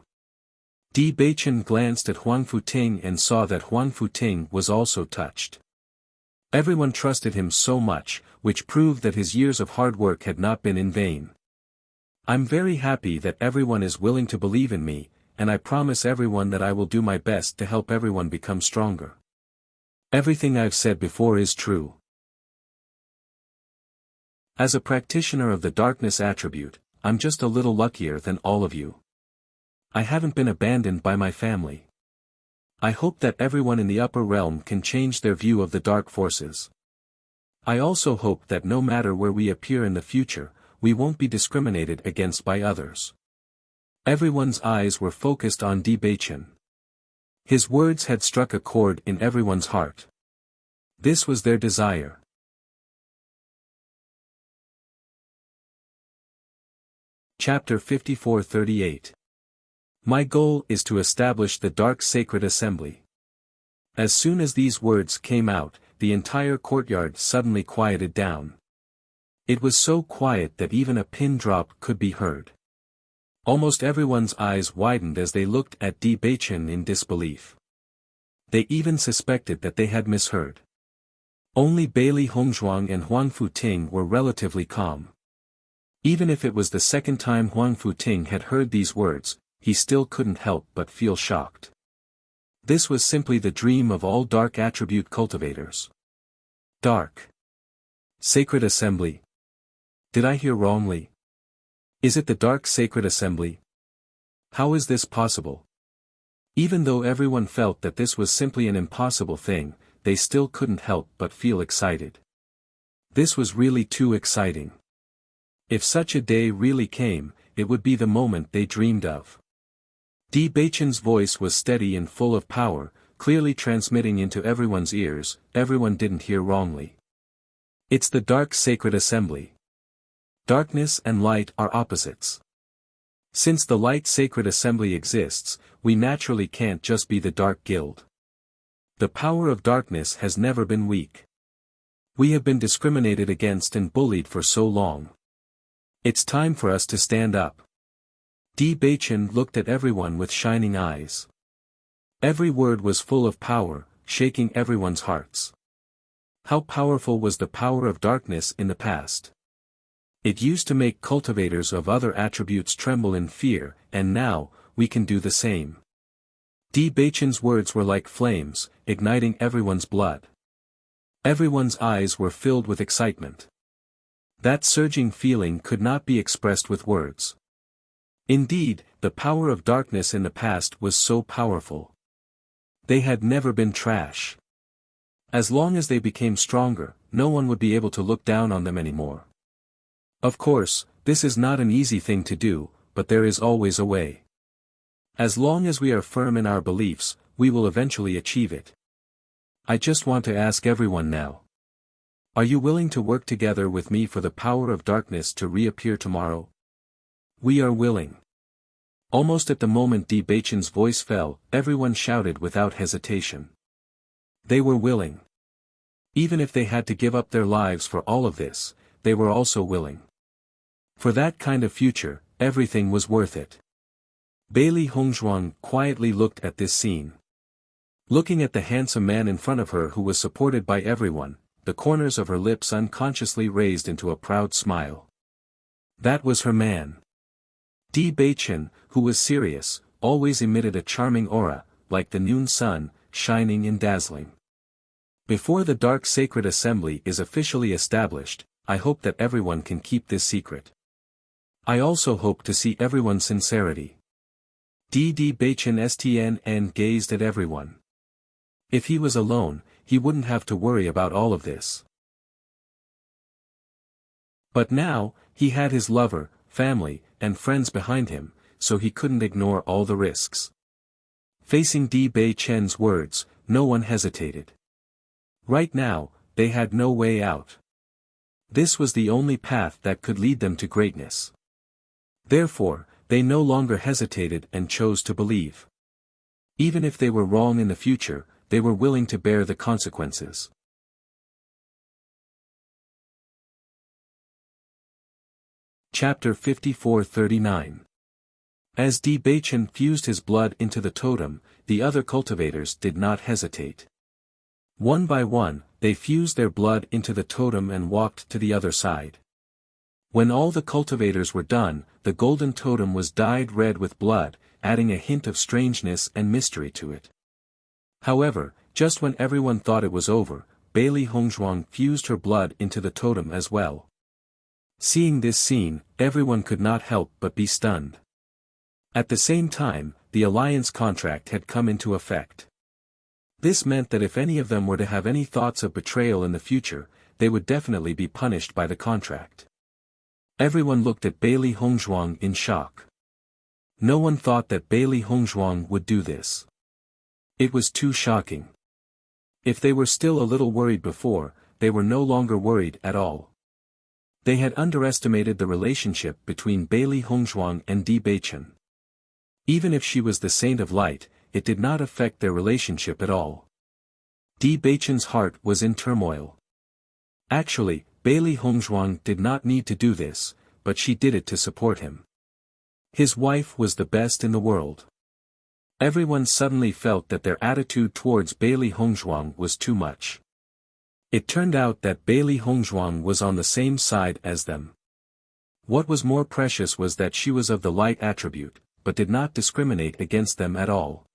Di Beichen glanced at Huang Futing and saw that Huang Futing was also touched. Everyone trusted him so much, which proved that his years of hard work had not been in vain. "I'm very happy that everyone is willing to believe in me, and I promise everyone that I will do my best to help everyone become stronger. Everything I've said before is true. As a practitioner of the darkness attribute, I'm just a little luckier than all of you. I haven't been abandoned by my family. I hope that everyone in the upper realm can change their view of the dark forces. I also hope that no matter where we appear in the future, we won't be discriminated against by others." Everyone's eyes were focused on Di Beichen. His words had struck a chord in everyone's heart. This was their desire. Chapter 54-38. My goal is to establish the Dark Sacred Assembly. As soon as these words came out, the entire courtyard suddenly quieted down. It was so quiet that even a pin drop could be heard. Almost everyone's eyes widened as they looked at Di Beichen in disbelief. They even suspected that they had misheard. Only Bailey Hongzhuang and Huang Futing were relatively calm. Even if it was the second time Huang Futing had heard these words, he still couldn't help but feel shocked. This was simply the dream of all dark attribute cultivators. Dark Sacred Assembly. Did I hear wrongly? Is it the Dark Sacred Assembly? How is this possible? Even though everyone felt that this was simply an impossible thing, they still couldn't help but feel excited. This was really too exciting. If such a day really came, it would be the moment they dreamed of. Di Beichen's voice was steady and full of power, clearly transmitting into everyone's ears. Everyone didn't hear wrongly. It's the Dark Sacred Assembly. Darkness and light are opposites. Since the Light Sacred Assembly exists, we naturally can't just be the Dark Guild. The power of darkness has never been weak. We have been discriminated against and bullied for so long. It's time for us to stand up. Di Beichen looked at everyone with shining eyes. Every word was full of power, shaking everyone's hearts. How powerful was the power of darkness in the past? It used to make cultivators of other attributes tremble in fear, and now, we can do the same. Di Beichen's words were like flames, igniting everyone's blood. Everyone's eyes were filled with excitement. That surging feeling could not be expressed with words. Indeed, the power of darkness in the past was so powerful. They had never been trash. As long as they became stronger, no one would be able to look down on them anymore. Of course, this is not an easy thing to do, but there is always a way. As long as we are firm in our beliefs, we will eventually achieve it. I just want to ask everyone now. Are you willing to work together with me for the power of darkness to reappear tomorrow? We are willing. Almost at the moment Di Beichen's voice fell, everyone shouted without hesitation. They were willing. Even if they had to give up their lives for all of this, they were also willing. For that kind of future, everything was worth it. Bailey Hongzhuang quietly looked at this scene. Looking at the handsome man in front of her who was supported by everyone, the corners of her lips unconsciously raised into a proud smile. That was her man. Di Beichen, who was serious, always emitted a charming aura, like the noon sun, shining and dazzling. Before the Dark Sacred Assembly is officially established, I hope that everyone can keep this secret. I also hope to see everyone's sincerity. Di Beichen Stnn gazed at everyone. If he was alone, he wouldn't have to worry about all of this. But now, he had his lover, family, and friends behind him, so he couldn't ignore all the risks. Facing Di Beichen's words, no one hesitated. Right now, they had no way out. This was the only path that could lead them to greatness. Therefore, they no longer hesitated and chose to believe. Even if they were wrong in the future, they were willing to bear the consequences. Chapter 54-39. As Di Beichen fused his blood into the totem, the other cultivators did not hesitate. One by one, they fused their blood into the totem and walked to the other side. When all the cultivators were done, the golden totem was dyed red with blood, adding a hint of strangeness and mystery to it. However, just when everyone thought it was over, Bailey Hongzhuang fused her blood into the totem as well. Seeing this scene, everyone could not help but be stunned. At the same time, the alliance contract had come into effect. This meant that if any of them were to have any thoughts of betrayal in the future, they would definitely be punished by the contract. Everyone looked at Bailey Hongzhuang in shock. No one thought that Bailey Hongzhuang would do this. It was too shocking. If they were still a little worried before, they were no longer worried at all. They had underestimated the relationship between Bailey Hongzhuang and Di Beichen. Even if she was the Saint of Light, it did not affect their relationship at all. Di Beichen's heart was in turmoil. Actually, Bailey Hongzhuang did not need to do this, but she did it to support him. His wife was the best in the world. Everyone suddenly felt that their attitude towards Bailey Hongzhuang was too much. It turned out that Bailey Hongzhuang was on the same side as them. What was more precious was that she was of the light attribute, but did not discriminate against them at all.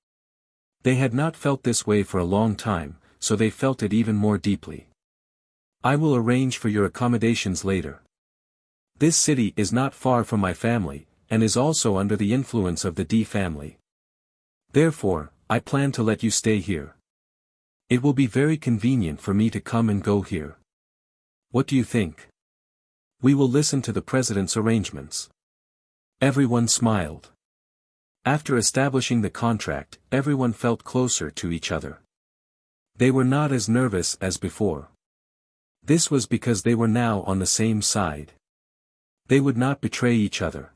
They had not felt this way for a long time, so they felt it even more deeply. I will arrange for your accommodations later. This city is not far from my family, and is also under the influence of the Di family. Therefore, I plan to let you stay here. It will be very convenient for me to come and go here. What do you think? We will listen to the president's arrangements. Everyone smiled. After establishing the contract, everyone felt closer to each other. They were not as nervous as before. This was because they were now on the same side. They would not betray each other.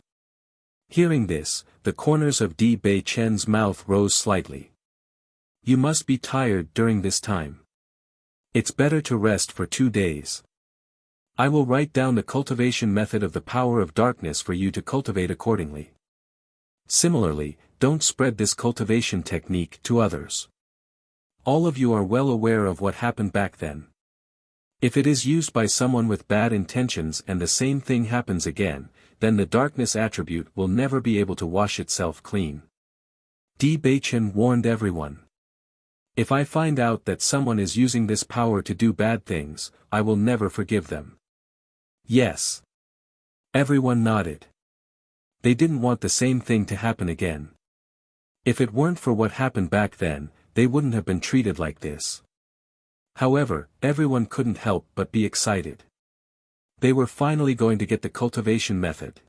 Hearing this, the corners of Di Beichen's mouth rose slightly. You must be tired during this time. It's better to rest for 2 days. I will write down the cultivation method of the power of darkness for you to cultivate accordingly. Similarly, don't spread this cultivation technique to others. All of you are well aware of what happened back then. If it is used by someone with bad intentions and the same thing happens again, then the darkness attribute will never be able to wash itself clean. Di Baichen warned everyone. If I find out that someone is using this power to do bad things, I will never forgive them. Yes. Everyone nodded. They didn't want the same thing to happen again. If it weren't for what happened back then, they wouldn't have been treated like this. However, everyone couldn't help but be excited. They were finally going to get the cultivation method.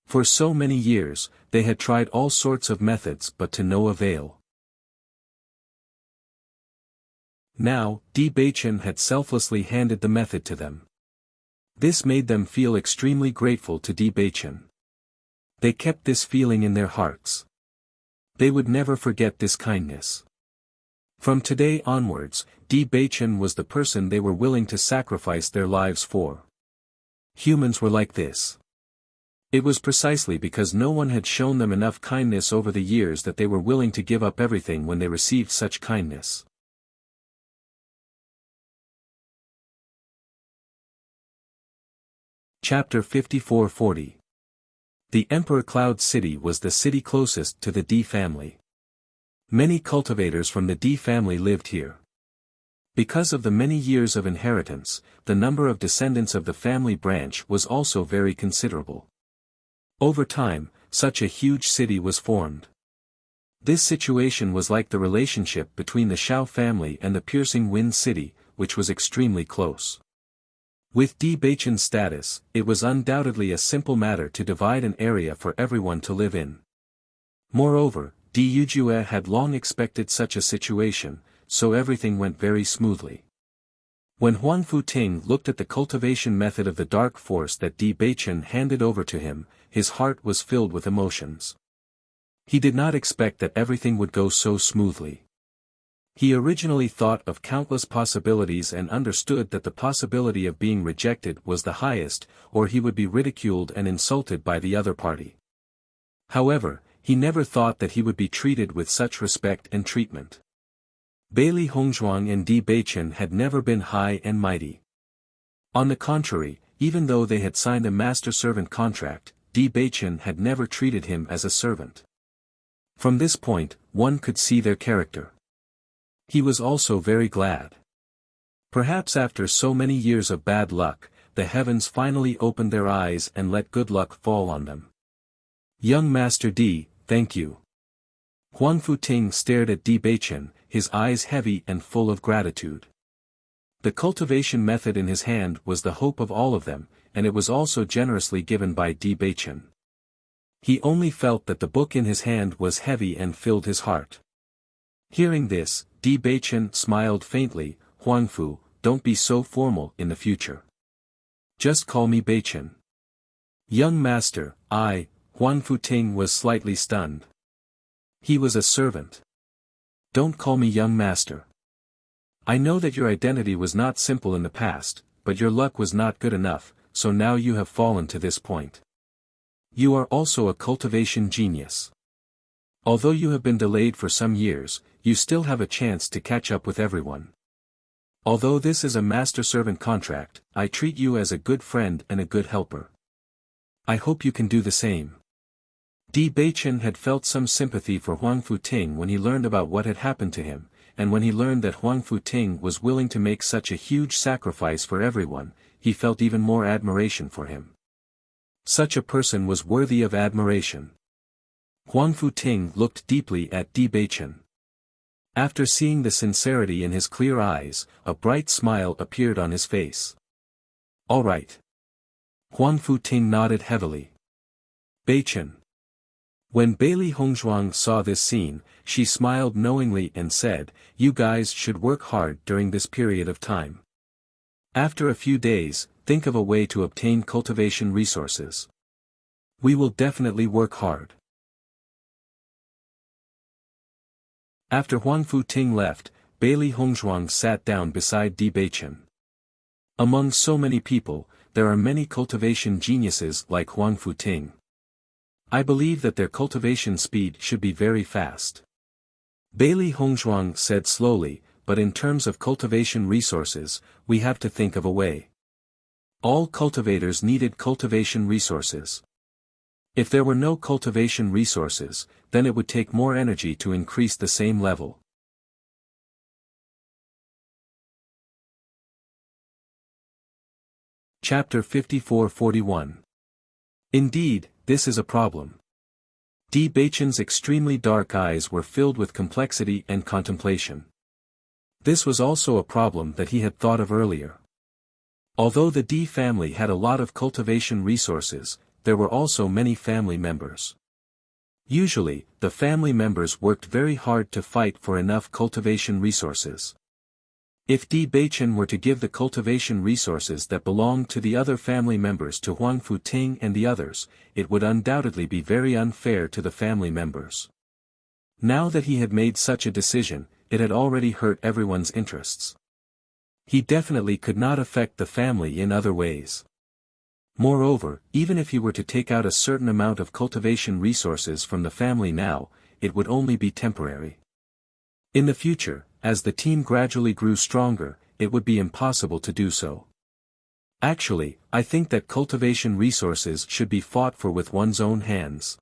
For so many years, they had tried all sorts of methods but to no avail. Now, Di Baichen had selflessly handed the method to them. This made them feel extremely grateful to Di Baichen. They kept this feeling in their hearts. They would never forget this kindness. From today onwards, Di Baichen was the person they were willing to sacrifice their lives for. Humans were like this. It was precisely because no one had shown them enough kindness over the years that they were willing to give up everything when they received such kindness. Chapter 54-40. The Emperor Cloud City was the city closest to the Di family. Many cultivators from the Di family lived here. Because of the many years of inheritance, the number of descendants of the family branch was also very considerable. Over time, such a huge city was formed. This situation was like the relationship between the Shao family and the Piercing Wind City, which was extremely close. With Di Baichen's status, it was undoubtedly a simple matter to divide an area for everyone to live in. Moreover, Di Yujue had long expected such a situation, so everything went very smoothly. When Huang Futing looked at the cultivation method of the dark force that Di Baichen handed over to him, his heart was filled with emotions. He did not expect that everything would go so smoothly. He originally thought of countless possibilities and understood that the possibility of being rejected was the highest, or he would be ridiculed and insulted by the other party. However, he never thought that he would be treated with such respect and treatment. Bailey Hongzhuang and Di Baichen had never been high and mighty. On the contrary, even though they had signed a master-servant contract, Di Baichen had never treated him as a servant. From this point, one could see their character. He was also very glad. Perhaps after so many years of bad luck, the heavens finally opened their eyes and let good luck fall on them. Young Master Di, thank you. Huang Futing stared at Di Baichen, his eyes heavy and full of gratitude. The cultivation method in his hand was the hope of all of them, and it was also generously given by Di Baichen. He only felt that the book in his hand was heavy and filled his heart. Hearing this, Di Baichen smiled faintly. Huangfu, don't be so formal in the future. Just call me Baichen. Young master, Huang Futing was slightly stunned. He was a servant. Don't call me young master. I know that your identity was not simple in the past, but your luck was not good enough, so now you have fallen to this point. You are also a cultivation genius. Although you have been delayed for some years, you still have a chance to catch up with everyone. Although this is a master-servant contract, I treat you as a good friend and a good helper. I hope you can do the same. Di Baichen had felt some sympathy for Huang Futing when he learned about what had happened to him, and when he learned that Huang Futing was willing to make such a huge sacrifice for everyone, he felt even more admiration for him. Such a person was worthy of admiration. Huang Futing looked deeply at Di Baichen. After seeing the sincerity in his clear eyes, a bright smile appeared on his face. All right. Huang Futing nodded heavily. Baichen. When Bailey Hongzhuang saw this scene, she smiled knowingly and said, you guys should work hard during this period of time. After a few days, think of a way to obtain cultivation resources. We will definitely work hard. After Huang Futing left, Bailey Hongzhuang sat down beside Di Beichen. Among so many people, there are many cultivation geniuses like Huang Futing. I believe that their cultivation speed should be very fast. Bailey Hongzhuang said slowly, but in terms of cultivation resources, we have to think of a way. All cultivators needed cultivation resources. If there were no cultivation resources, then it would take more energy to increase the same level. Chapter 54-41. Indeed, this is a problem. Di Beichen's extremely dark eyes were filled with complexity and contemplation. This was also a problem that he had thought of earlier. Although the Di family had a lot of cultivation resources, there were also many family members. Usually, the family members worked very hard to fight for enough cultivation resources. If Di Beichen were to give the cultivation resources that belonged to the other family members to Huang Futing and the others, it would undoubtedly be very unfair to the family members. Now that he had made such a decision, it had already hurt everyone's interests. He definitely could not affect the family in other ways. Moreover, even if he were to take out a certain amount of cultivation resources from the family now, it would only be temporary. In the future, as the team gradually grew stronger, it would be impossible to do so. Actually, I think that cultivation resources should be fought for with one's own hands.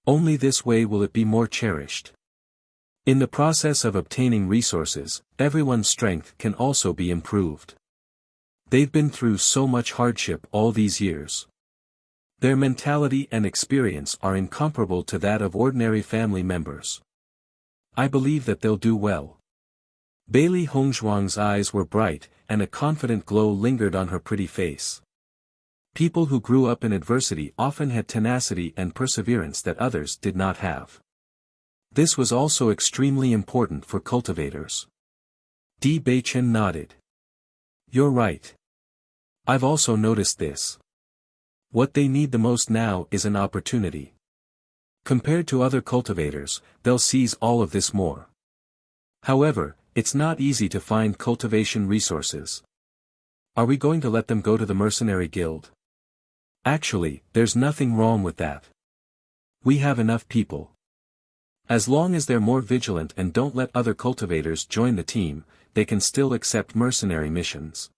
Only this way will it be more cherished. In the process of obtaining resources, everyone's strength can also be improved. They've been through so much hardship all these years. Their mentality and experience are incomparable to that of ordinary family members. I believe that they'll do well. Bailey Hongzhuang's eyes were bright, and a confident glow lingered on her pretty face. People who grew up in adversity often had tenacity and perseverance that others did not have. This was also extremely important for cultivators. Di Beichen nodded. You're right. I've also noticed this. What they need the most now is an opportunity. Compared to other cultivators, they'll seize all of this more. However, it's not easy to find cultivation resources. Are we going to let them go to the mercenary guild? Actually, there's nothing wrong with that. We have enough people. As long as they're more vigilant and don't let other cultivators join the team, they can still accept mercenary missions.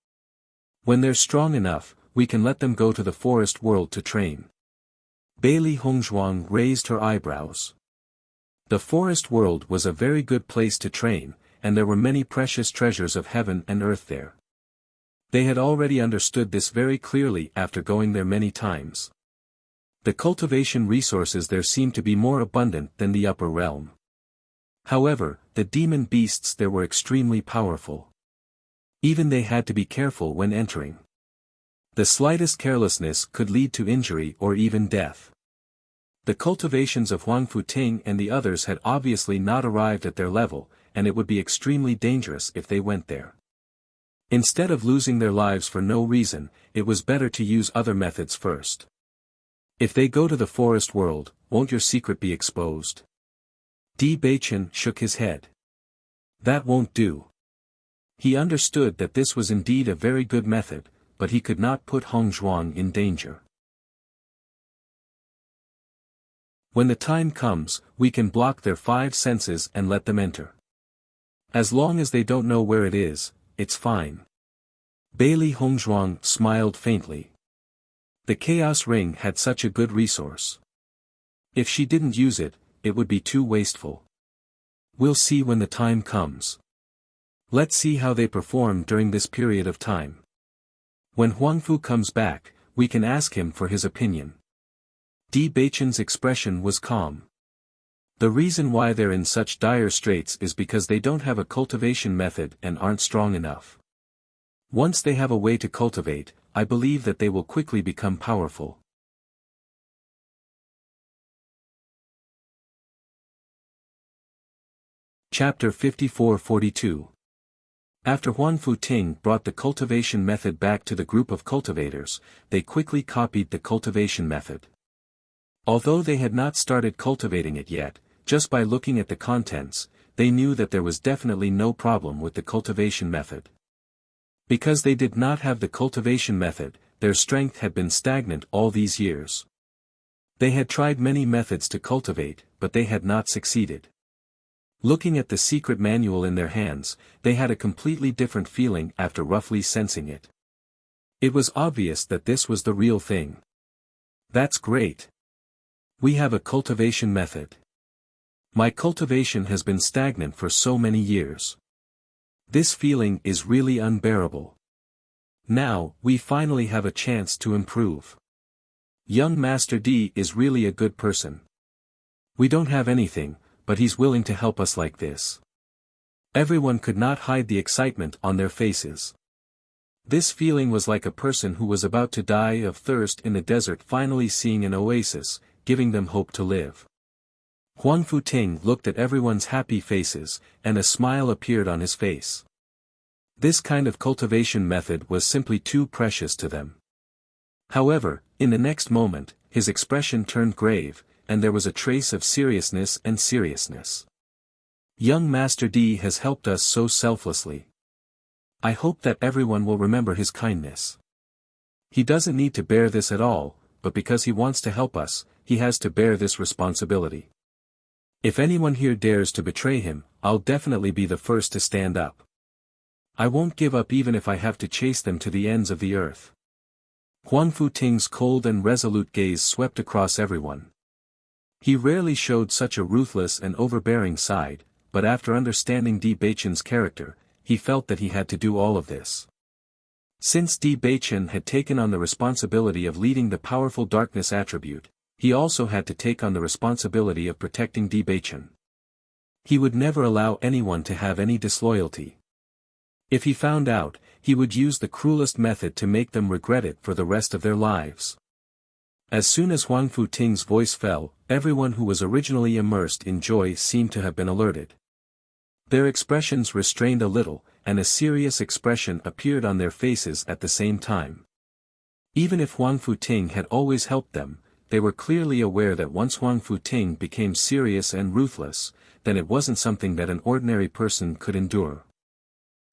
When they're strong enough, we can let them go to the forest world to train. Bailey Hongzhuang raised her eyebrows. The forest world was a very good place to train, and there were many precious treasures of heaven and earth there. They had already understood this very clearly after going there many times. The cultivation resources there seemed to be more abundant than the upper realm. However, the demon beasts there were extremely powerful. Even they had to be careful when entering. The slightest carelessness could lead to injury or even death. The cultivations of Huang Futing and the others had obviously not arrived at their level, and it would be extremely dangerous if they went there. Instead of losing their lives for no reason, it was better to use other methods first. If they go to the forest world, won't your secret be exposed? Di Beichen shook his head. That won't do. He understood that this was indeed a very good method, but he could not put Hongzhuang in danger. When the time comes, we can block their 5 senses and let them enter. As long as they don't know where it is, it's fine. Bailey Hongzhuang smiled faintly. The Chaos Ring had such a good resource. If she didn't use it, it would be too wasteful. We'll see when the time comes. Let's see how they perform during this period of time. When Huangfu comes back, we can ask him for his opinion. Di Beichen's expression was calm. The reason why they're in such dire straits is because they don't have a cultivation method and aren't strong enough. Once they have a way to cultivate, I believe that they will quickly become powerful. Chapter 54-42. After Huang Futing brought the cultivation method back to the group of cultivators, they quickly copied the cultivation method. Although they had not started cultivating it yet, just by looking at the contents, they knew that there was definitely no problem with the cultivation method. Because they did not have the cultivation method, their strength had been stagnant all these years. They had tried many methods to cultivate, but they had not succeeded. Looking at the secret manual in their hands, they had a completely different feeling after roughly sensing it. It was obvious that this was the real thing. That's great. We have a cultivation method. My cultivation has been stagnant for so many years. This feeling is really unbearable. Now, we finally have a chance to improve. Young Master D is really a good person. We don't have anything, but he's willing to help us like this. Everyone could not hide the excitement on their faces. This feeling was like a person who was about to die of thirst in the desert finally seeing an oasis, giving them hope to live. Huang Futing looked at everyone's happy faces, and a smile appeared on his face. This kind of cultivation method was simply too precious to them. However, in the next moment, his expression turned grave, and there was a trace of seriousness. Young Master D has helped us so selflessly. I hope that everyone will remember his kindness. He doesn't need to bear this at all, but because he wants to help us, he has to bear this responsibility. If anyone here dares to betray him, I'll definitely be the first to stand up. I won't give up even if I have to chase them to the ends of the earth. Huang Futing's cold and resolute gaze swept across everyone. He rarely showed such a ruthless and overbearing side, but after understanding Di Baiqian's character, he felt that he had to do all of this. Since Di Baiqian had taken on the responsibility of leading the powerful darkness attribute, he also had to take on the responsibility of protecting Di Baiqian. He would never allow anyone to have any disloyalty. If he found out, he would use the cruelest method to make them regret it for the rest of their lives. As soon as Huang Futing's voice fell, everyone who was originally immersed in joy seemed to have been alerted. Their expressions restrained a little, and a serious expression appeared on their faces at the same time. Even if Huang Futing had always helped them, they were clearly aware that once Huang Futing became serious and ruthless, then it wasn't something that an ordinary person could endure.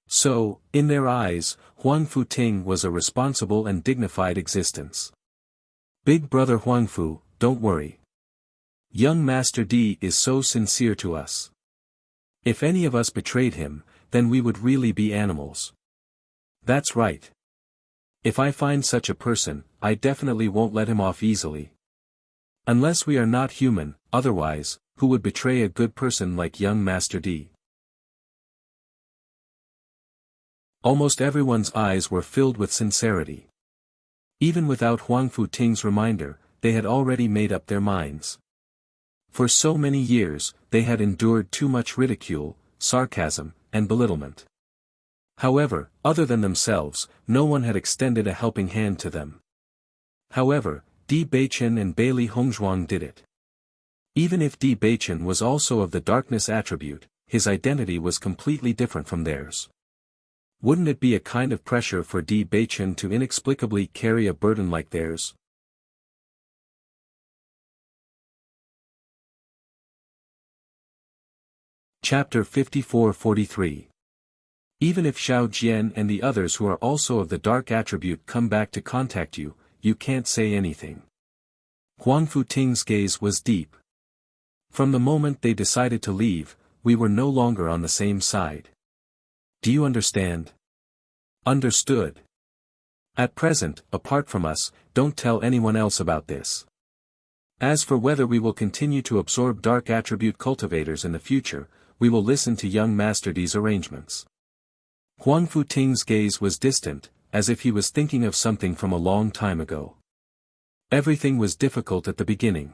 So, in their eyes, Huang Futing was a responsible and dignified existence. Big brother Huangfu, don't worry. Young Master D is so sincere to us. If any of us betrayed him, then we would really be animals. That's right. If I find such a person, I definitely won't let him off easily. Unless we are not human, otherwise, who would betray a good person like young Master D? Almost everyone's eyes were filled with sincerity. Even without Huang Futing's reminder, they had already made up their minds. For so many years, they had endured too much ridicule, sarcasm, and belittlement. However, other than themselves, no one had extended a helping hand to them. However, Di Baiqian and Bailey Hongzhuang did it. Even if Di Baiqian was also of the darkness attribute, his identity was completely different from theirs. Wouldn't it be a kind of pressure for Di Baiqian to inexplicably carry a burden like theirs? Chapter 54-43. Even if Xiao Jian and the others who are also of the dark attribute come back to contact you, you can't say anything. Huang Futing's gaze was deep. From the moment they decided to leave, we were no longer on the same side. Do you understand? Understood. At present, apart from us, don't tell anyone else about this. As for whether we will continue to absorb dark attribute cultivators in the future, we will listen to young Master D's arrangements. Huang Futing's gaze was distant, as if he was thinking of something from a long time ago. Everything was difficult at the beginning.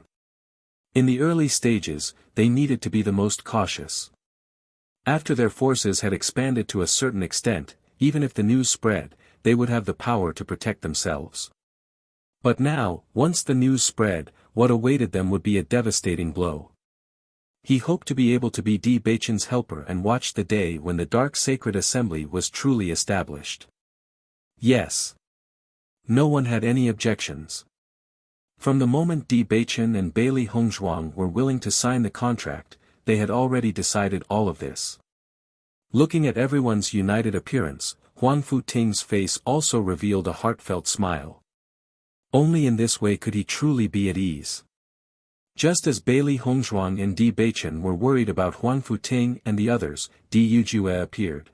In the early stages, they needed to be the most cautious. After their forces had expanded to a certain extent, even if the news spread, they would have the power to protect themselves. But now, once the news spread, what awaited them would be a devastating blow. He hoped to be able to be Di Baiqian's helper and watch the day when the Dark Sacred Assembly was truly established. Yes. No one had any objections. From the moment Di Baiqian and Bailey Hongzhuang were willing to sign the contract, they had already decided all of this. Looking at everyone's united appearance, Huang Futing's face also revealed a heartfelt smile. Only in this way could he truly be at ease. Just as Bailey Hongzhuang and Di Beichen were worried about Huang Futing and the others, Di Yujue appeared.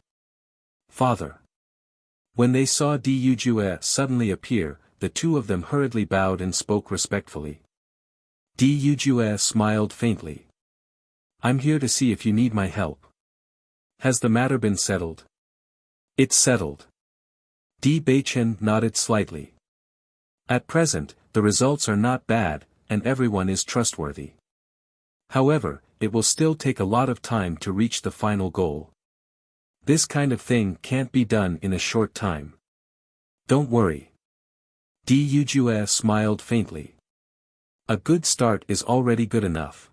Father. When they saw Di Yujue suddenly appear, the two of them hurriedly bowed and spoke respectfully. Di Yujue smiled faintly. I'm here to see if you need my help. Has the matter been settled? It's settled. Di Beichen nodded slightly. At present, the results are not bad, and everyone is trustworthy. However, it will still take a lot of time to reach the final goal. This kind of thing can't be done in a short time. Don't worry. Di Yujue smiled faintly. A good start is already good enough.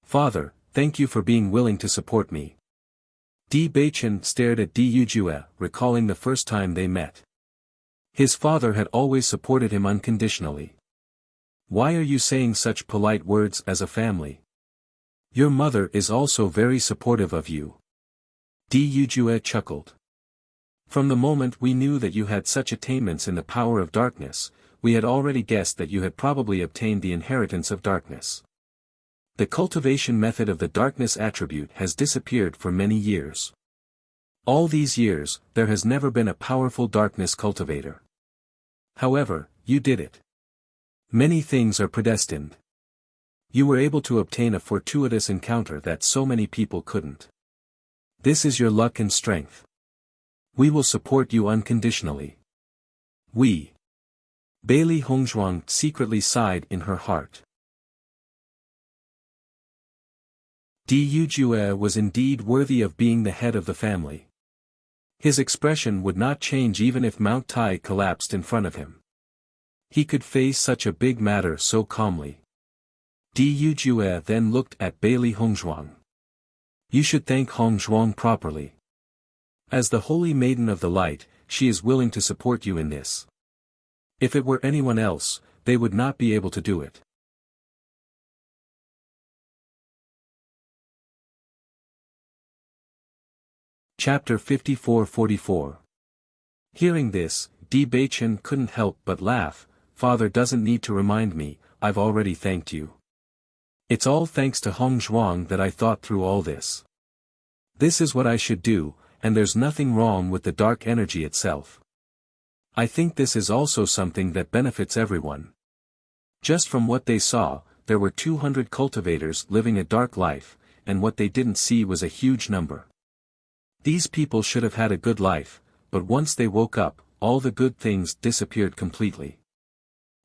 Father, thank you for being willing to support me. Di Beichen stared at Di Yujue, recalling the first time they met. His father had always supported him unconditionally. Why are you saying such polite words as a family? Your mother is also very supportive of you. Di Yujue chuckled. From the moment we knew that you had such attainments in the power of darkness, we had already guessed that you had probably obtained the inheritance of darkness. The cultivation method of the darkness attribute has disappeared for many years. All these years, there has never been a powerful darkness cultivator. However, you did it. Many things are predestined. You were able to obtain a fortuitous encounter that so many people couldn't. This is your luck and strength. We will support you unconditionally. We. Bailey Hongzhuang secretly sighed in her heart. Di Yujue was indeed worthy of being the head of the family. His expression would not change even if Mount Tai collapsed in front of him. He could face such a big matter so calmly. Di Yujue then looked at Bailey Hongzhuang. You should thank Hongzhuang properly. As the holy maiden of the light, she is willing to support you in this. If it were anyone else, they would not be able to do it. Chapter 54-44. Hearing this, Di Beichen couldn't help but laugh. Father doesn't need to remind me, I've already thanked you. It's all thanks to Hongzhuang that I thought through all this. This is what I should do, and there's nothing wrong with the dark energy itself. I think this is also something that benefits everyone. Just from what they saw, there were 200 cultivators living a dark life, and what they didn't see was a huge number. These people should have had a good life, but once they woke up, all the good things disappeared completely.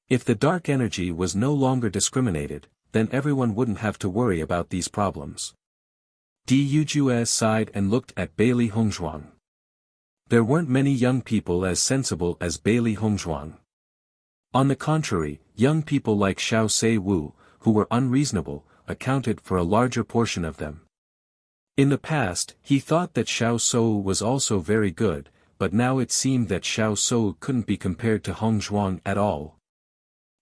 If the dark energy was no longer discriminated, then everyone wouldn't have to worry about these problems. Di Yujue sighed and looked at Bailey Hongzhuang. There weren't many young people as sensible as Bailey Hongzhuang. On the contrary, young people like Xiao Se Wu, who were unreasonable, accounted for a larger portion of them. In the past, he thought that Xiao Shou was also very good, but now it seemed that Xiao Shou couldn't be compared to Hongzhuang at all.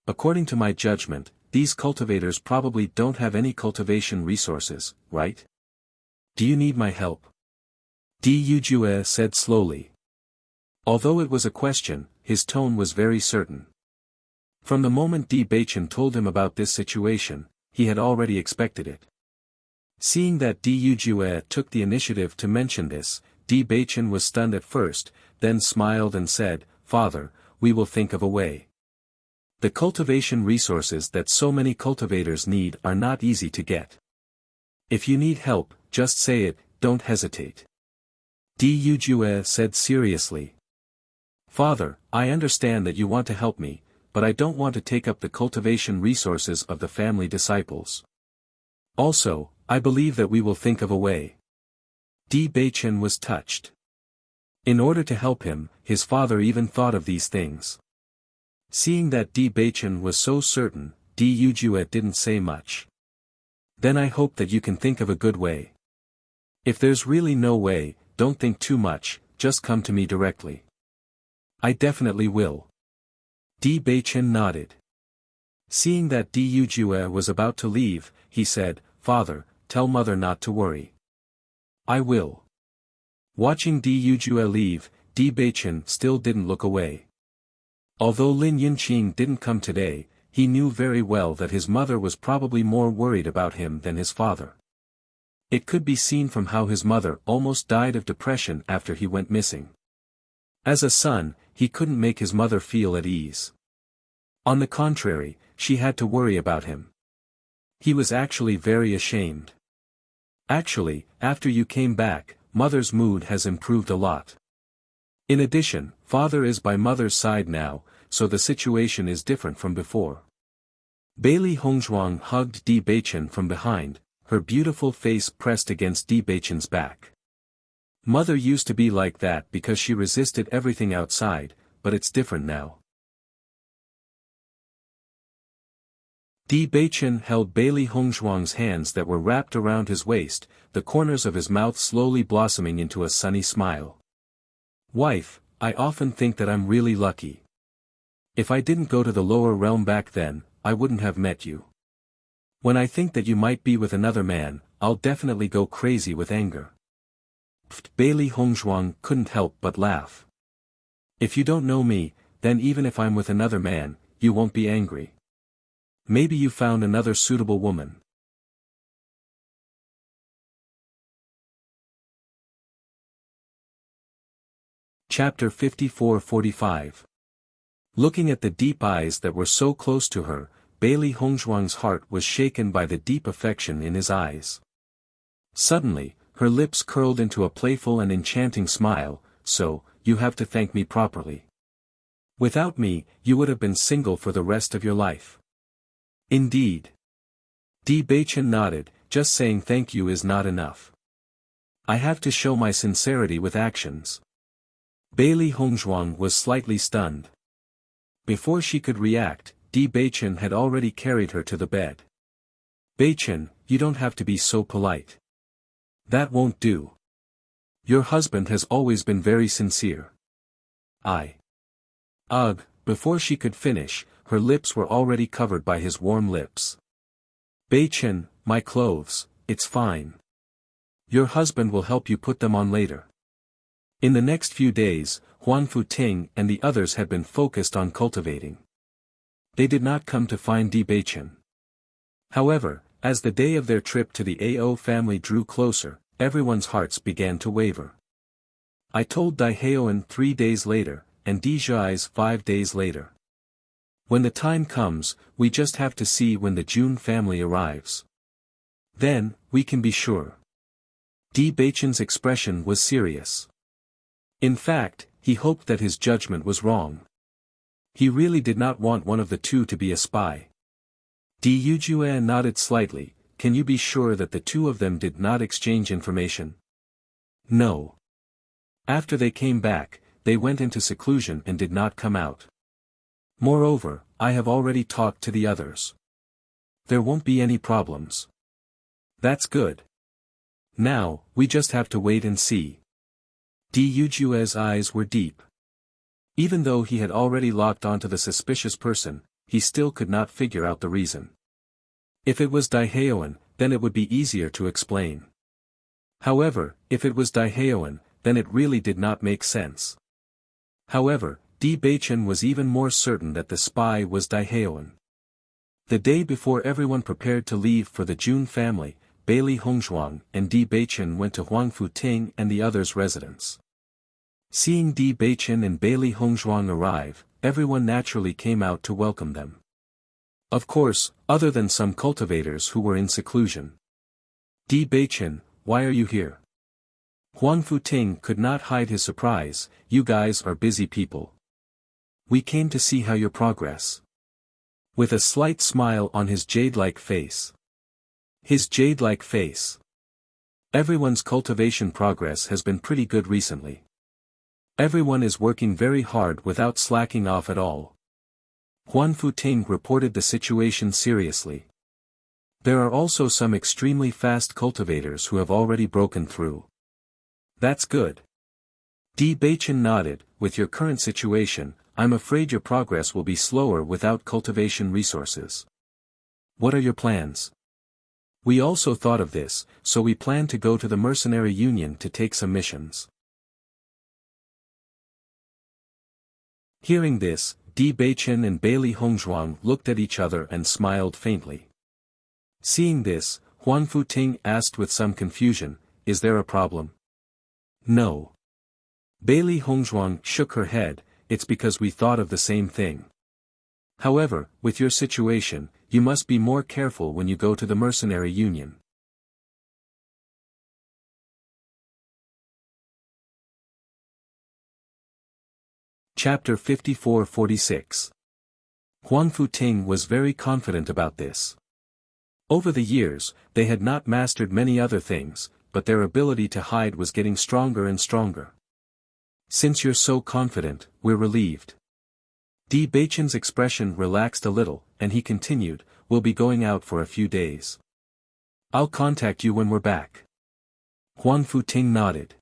According to my judgment, these cultivators probably don't have any cultivation resources, right? Do you need my help? Di Yujue said slowly. Although it was a question, his tone was very certain. From the moment Di Beichen told him about this situation, he had already expected it. Seeing that Di Yujue took the initiative to mention this, Di Beichen was stunned at first, then smiled and said, Father, we will think of a way. The cultivation resources that so many cultivators need are not easy to get. If you need help, just say it, don't hesitate. Di Yujue said seriously. Father, I understand that you want to help me, but I don't want to take up the cultivation resources of the family disciples. Also, I believe that we will think of a way. Di Beichen was touched. In order to help him, his father even thought of these things. Seeing that Di Beichen was so certain, Di Yujue didn't say much. Then I hope that you can think of a good way. If there's really no way, don't think too much, just come to me directly. I definitely will. Di Beichen nodded. Seeing that Di Yujue was about to leave, he said, Father, tell mother not to worry. I will. Watching Di Yujue leave, Di Beichen still didn't look away. Although Lin Yunqing didn't come today, he knew very well that his mother was probably more worried about him than his father. It could be seen from how his mother almost died of depression after he went missing. As a son, he couldn't make his mother feel at ease. On the contrary, she had to worry about him. He was actually very ashamed. Actually, after you came back, mother's mood has improved a lot. In addition, father is by mother's side now, so the situation is different from before. Bailey Hongzhuang hugged Di Beichen from behind, her beautiful face pressed against Di Beichen's back. Mother used to be like that because she resisted everything outside, but it's different now. Di Beichen held Bailey Hongzhuang's hands that were wrapped around his waist, the corners of his mouth slowly blossoming into a sunny smile. Wife, I often think that I'm really lucky. If I didn't go to the lower realm back then, I wouldn't have met you. When I think that you might be with another man, I'll definitely go crazy with anger. Bailey Hongzhuang couldn't help but laugh. If you don't know me, then even if I'm with another man, you won't be angry. Maybe you found another suitable woman. Chapter 54-45. Looking at the deep eyes that were so close to her, Bailey Hongzhuang's heart was shaken by the deep affection in his eyes. Suddenly, her lips curled into a playful and enchanting smile, so, you have to thank me properly. Without me, you would have been single for the rest of your life. Indeed. Di Beichen nodded, just saying thank you is not enough. I have to show my sincerity with actions. Bailey Hongzhuang was slightly stunned. Before she could react, Di Beichen had already carried her to the bed. Beichen, you don't have to be so polite. That won't do. Your husband has always been very sincere. Ugh, before she could finish, her lips were already covered by his warm lips. Beichen, my clothes, it's fine. Your husband will help you put them on later. In the next few days, Huan Futing and the others had been focused on cultivating. They did not come to find Di Beichen. However, as the day of their trip to the AO family drew closer, everyone's hearts began to waver. I told Dai Heoan 3 days later, and Di Zhai's 5 days later. When the time comes, we just have to see when the Jun family arrives. Then, we can be sure. Di Beichen's expression was serious. In fact, he hoped that his judgment was wrong. He really did not want one of the two to be a spy. Di Yujue nodded slightly. Can you be sure that the two of them did not exchange information? No. After they came back, they went into seclusion and did not come out. Moreover, I have already talked to the others. There won't be any problems. That's good. Now, we just have to wait and see. Di Yujue's eyes were deep. Even though he had already locked onto the suspicious person, he still could not figure out the reason. If it was Dai Heoan, then it would be easier to explain. However, if it was Dai Heoan, then it really did not make sense. However, Di Beichen was even more certain that the spy was Dai Heoan. The day before everyone prepared to leave for the Jun family, Bailey Hongzhuang and Di Beichen went to Huang Futing and the others' residence. Seeing Di Beichen and Bailey Hongzhuang arrive, everyone naturally came out to welcome them. Of course, other than some cultivators who were in seclusion. Di Beichen, why are you here? Huang Futing could not hide his surprise. You guys are busy people. We came to see how your progress. With a slight smile on his jade-like face. His jade-like face. Everyone's cultivation progress has been pretty good recently. Everyone is working very hard without slacking off at all. Huan Futing reported the situation seriously. There are also some extremely fast cultivators who have already broken through. That's good. Di Beichen nodded. With your current situation, I'm afraid your progress will be slower without cultivation resources. What are your plans? We also thought of this, so we planned to go to the mercenary union to take some missions. Hearing this, Di Beichen and Bailey Hongzhuang looked at each other and smiled faintly. Seeing this, Huang Futing asked with some confusion, "Is there a problem?" "No." Bailey Hongzhuang shook her head, "It's because we thought of the same thing. However, with your situation, you must be more careful when you go to the mercenary union." Chapter 54-46. Huang Futing was very confident about this. Over the years, they had not mastered many other things, but their ability to hide was getting stronger and stronger. "Since you're so confident, we're relieved." Di Beichen's expression relaxed a little, and he continued, "We'll be going out for a few days. I'll contact you when we're back." Huang Futing nodded.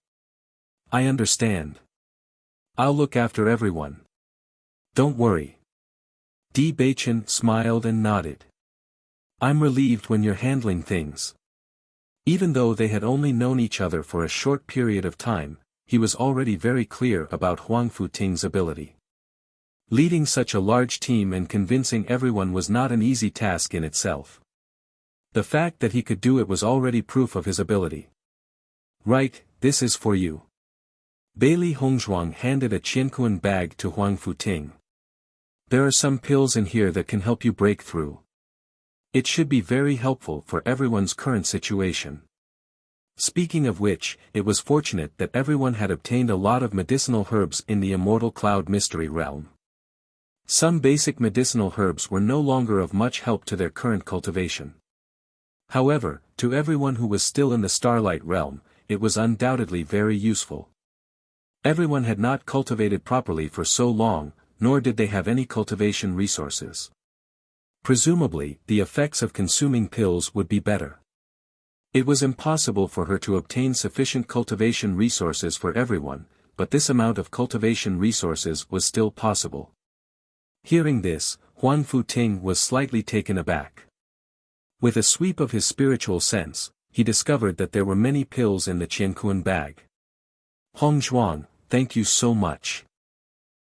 "I understand. I'll look after everyone. Don't worry." Di Beichen smiled and nodded. "I'm relieved when you're handling things." Even though they had only known each other for a short period of time, he was already very clear about Huang Futing's ability. Leading such a large team and convincing everyone was not an easy task in itself. The fact that he could do it was already proof of his ability. "Right, this is for you." Bailey Hongzhuang handed a Qianquan bag to Huang Futing. "There are some pills in here that can help you break through. It should be very helpful for everyone's current situation." Speaking of which, it was fortunate that everyone had obtained a lot of medicinal herbs in the Immortal Cloud Mystery Realm. Some basic medicinal herbs were no longer of much help to their current cultivation. However, to everyone who was still in the Starlight Realm, it was undoubtedly very useful. Everyone had not cultivated properly for so long, nor did they have any cultivation resources. Presumably, the effects of consuming pills would be better. It was impossible for her to obtain sufficient cultivation resources for everyone, but this amount of cultivation resources was still possible. Hearing this, Huang Futing was slightly taken aback. With a sweep of his spiritual sense, he discovered that there were many pills in the Qianquan bag. "Hongzhuang, thank you so much.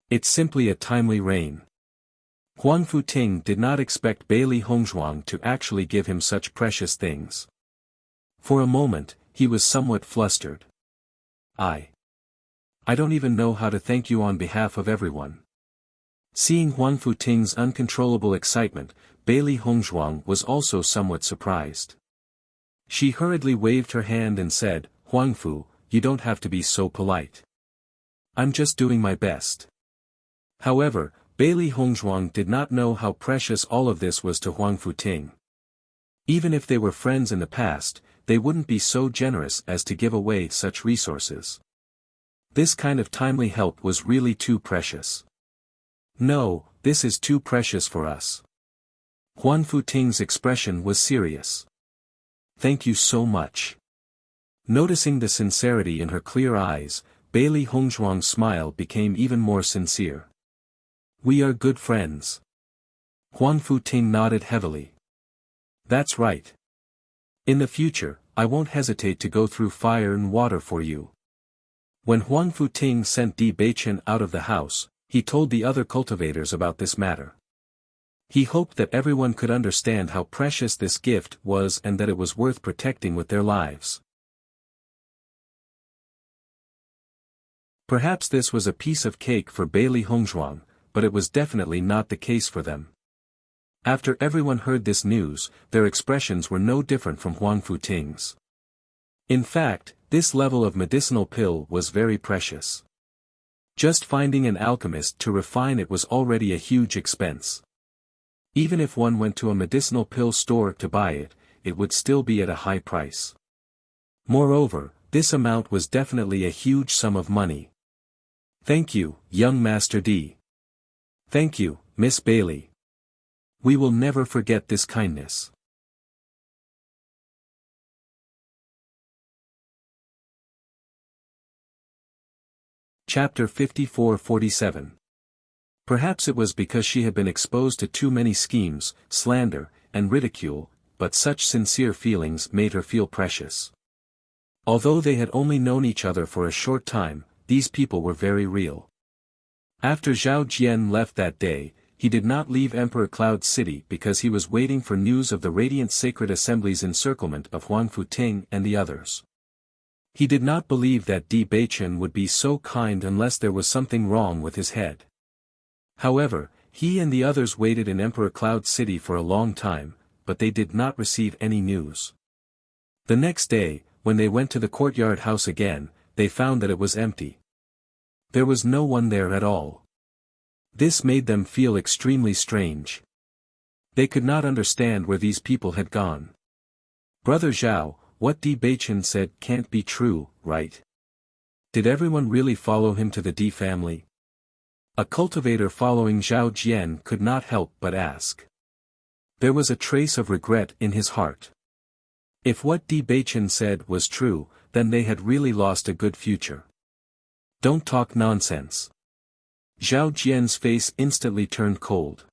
It's simply a timely rain." Huang Futing did not expect Bailey Hongzhuang to actually give him such precious things. For a moment, he was somewhat flustered. I don't even know how to thank you on behalf of everyone." Seeing Huang Futing's uncontrollable excitement, Bailey Hongzhuang was also somewhat surprised. She hurriedly waved her hand and said, "Huang Fu, you don't have to be so polite. I'm just doing my best." However, Bailey Hongzhuang did not know how precious all of this was to Huang Futing. Even if they were friends in the past, they wouldn't be so generous as to give away such resources. This kind of timely help was really too precious. "No, this is too precious for us." Huang Futing's expression was serious. "Thank you so much." Noticing the sincerity in her clear eyes, Bailey Hongzhuang's smile became even more sincere. "We are good friends." Huang Futing nodded heavily. "That's right. In the future, I won't hesitate to go through fire and water for you." When Huang Futing sent Di Beichen out of the house, he told the other cultivators about this matter. He hoped that everyone could understand how precious this gift was and that it was worth protecting with their lives. Perhaps this was a piece of cake for Bailey Hongzhuang, but it was definitely not the case for them. After everyone heard this news, their expressions were no different from Huang Futing's. In fact, this level of medicinal pill was very precious. Just finding an alchemist to refine it was already a huge expense. Even if one went to a medicinal pill store to buy it, it would still be at a high price. Moreover, this amount was definitely a huge sum of money. "Thank you, young Master D. Thank you, Miss Bailey. We will never forget this kindness." Chapter 54-47. Perhaps it was because she had been exposed to too many schemes, slander, and ridicule, but such sincere feelings made her feel precious. Although they had only known each other for a short time, these people were very real. After Zhao Jian left that day, he did not leave Emperor Cloud City because he was waiting for news of the Radiant Sacred Assembly's encirclement of Huang Futing and the others. He did not believe that Di Beichen would be so kind unless there was something wrong with his head. However, he and the others waited in Emperor Cloud City for a long time, but they did not receive any news. The next day, when they went to the courtyard house again, they found that it was empty. There was no one there at all. This made them feel extremely strange. They could not understand where these people had gone. Brother Zhao, what Di Beichen said can't be true, right? Did everyone really follow him to the Di family? A cultivator following Zhao Jian could not help but ask. There was a trace of regret in his heart. If what Di Beichen said was true, then they had really lost a good future. Don't talk nonsense. Zhao Jian's face instantly turned cold.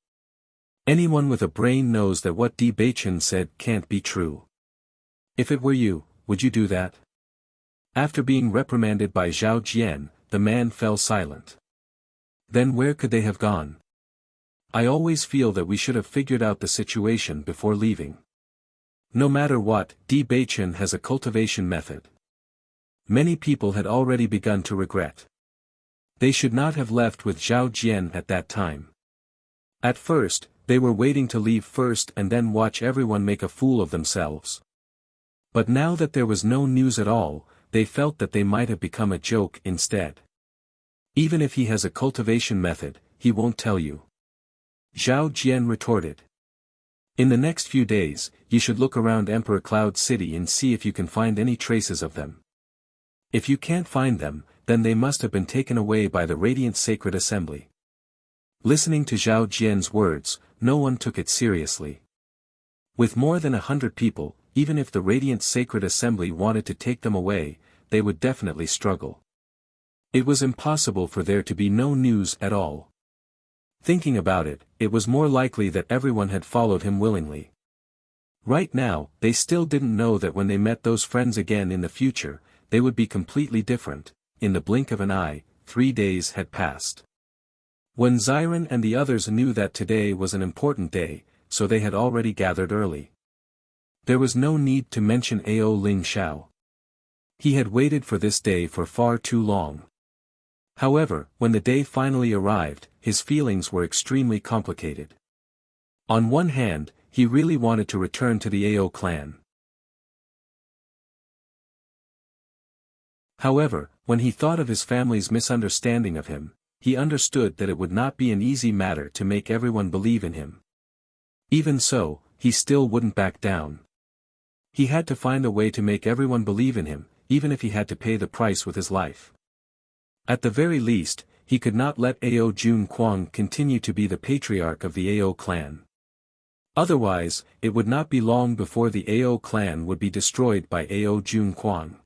Anyone with a brain knows that what Di Beichen said can't be true. If it were you, would you do that? After being reprimanded by Zhao Jian, the man fell silent. Then where could they have gone? I always feel that we should have figured out the situation before leaving. No matter what, Di Beichen has a cultivation method. Many people had already begun to regret. They should not have left with Zhao Jian at that time. At first, they were waiting to leave first and then watch everyone make a fool of themselves. But now that there was no news at all, they felt that they might have become a joke instead. Even if he has a cultivation method, he won't tell you. Zhao Jian retorted. In the next few days, you should look around Emperor Cloud City and see if you can find any traces of them. If you can't find them, then they must have been taken away by the Radiant Sacred Assembly. Listening to Zhao Jian's words, no one took it seriously. With more than 100 people, even if the Radiant Sacred Assembly wanted to take them away, they would definitely struggle. It was impossible for there to be no news at all. Thinking about it, it was more likely that everyone had followed him willingly. Right now, they still didn't know that when they met those friends again in the future, they would be completely different. In the blink of an eye, 3 days had passed. When Xiren and the others knew that today was an important day, so they had already gathered early. There was no need to mention Ao Ling Xiao. He had waited for this day for far too long. However, when the day finally arrived, his feelings were extremely complicated. On one hand, he really wanted to return to the Ao clan. However, when he thought of his family's misunderstanding of him, he understood that it would not be an easy matter to make everyone believe in him. Even so, he still wouldn't back down. He had to find a way to make everyone believe in him, even if he had to pay the price with his life. At the very least, he could not let Ao Jun Kuang continue to be the patriarch of the Ao clan. Otherwise, it would not be long before the Ao clan would be destroyed by Ao Jun Kuang.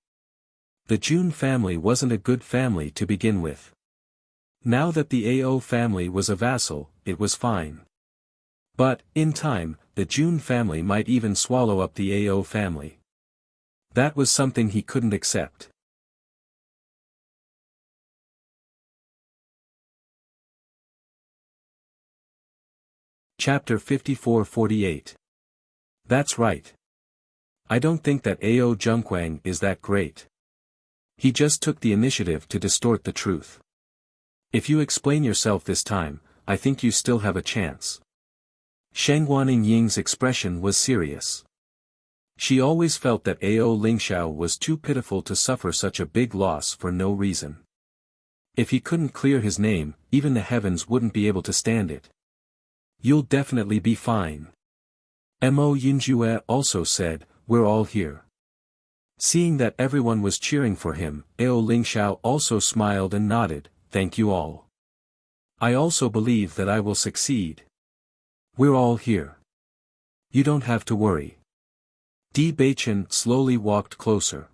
The Jun family wasn't a good family to begin with. Now that the Ao family was a vassal, it was fine. But, in time, the Jun family might even swallow up the Ao family. That was something he couldn't accept. Chapter 54-48. That's right. I don't think that Ao Junquang is that great. He just took the initiative to distort the truth. If you explain yourself this time, I think you still have a chance. Sheng Guaningying's expression was serious. She always felt that Ao Lingxiao was too pitiful to suffer such a big loss for no reason. If he couldn't clear his name, even the heavens wouldn't be able to stand it. You'll definitely be fine. Mo Yinjue also said, we're all here. Seeing that everyone was cheering for him, Ao Lingxiao also smiled and nodded, thank you all. I also believe that I will succeed. We're all here. You don't have to worry. Di Beichen slowly walked closer.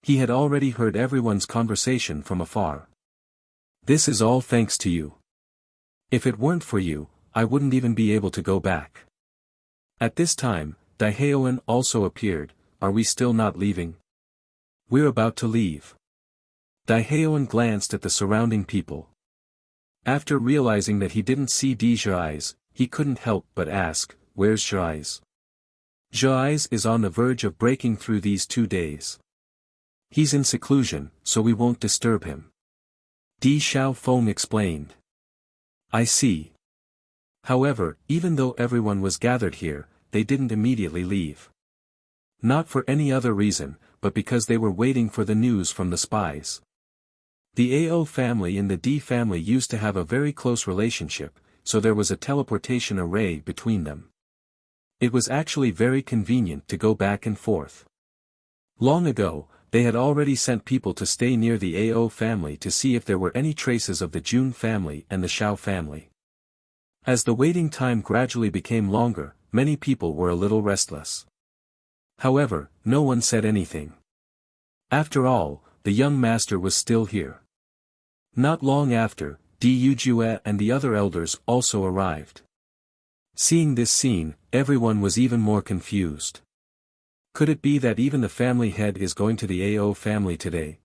He had already heard everyone's conversation from afar. This is all thanks to you. If it weren't for you, I wouldn't even be able to go back. At this time, Daiheoan also appeared. Are we still not leaving? We're about to leave. Daiheoan glanced at the surrounding people. After realizing that he didn't see Zhai's, he couldn't help but ask, where's Zhai's? Zhai's is on the verge of breaking through these 2 days. He's in seclusion, so we won't disturb him. Di Xiaofeng explained. I see. However, even though everyone was gathered here, they didn't immediately leave. Not for any other reason, but because they were waiting for the news from the spies. The AO family and the D family used to have a very close relationship, so there was a teleportation array between them. It was actually very convenient to go back and forth. Long ago, they had already sent people to stay near the AO family to see if there were any traces of the Jun family and the Xiao family. As the waiting time gradually became longer, many people were a little restless. However, no one said anything. After all, the young master was still here. Not long after, Di Yujue and the other elders also arrived. Seeing this scene, everyone was even more confused. Could it be that even the family head is going to the AO family today?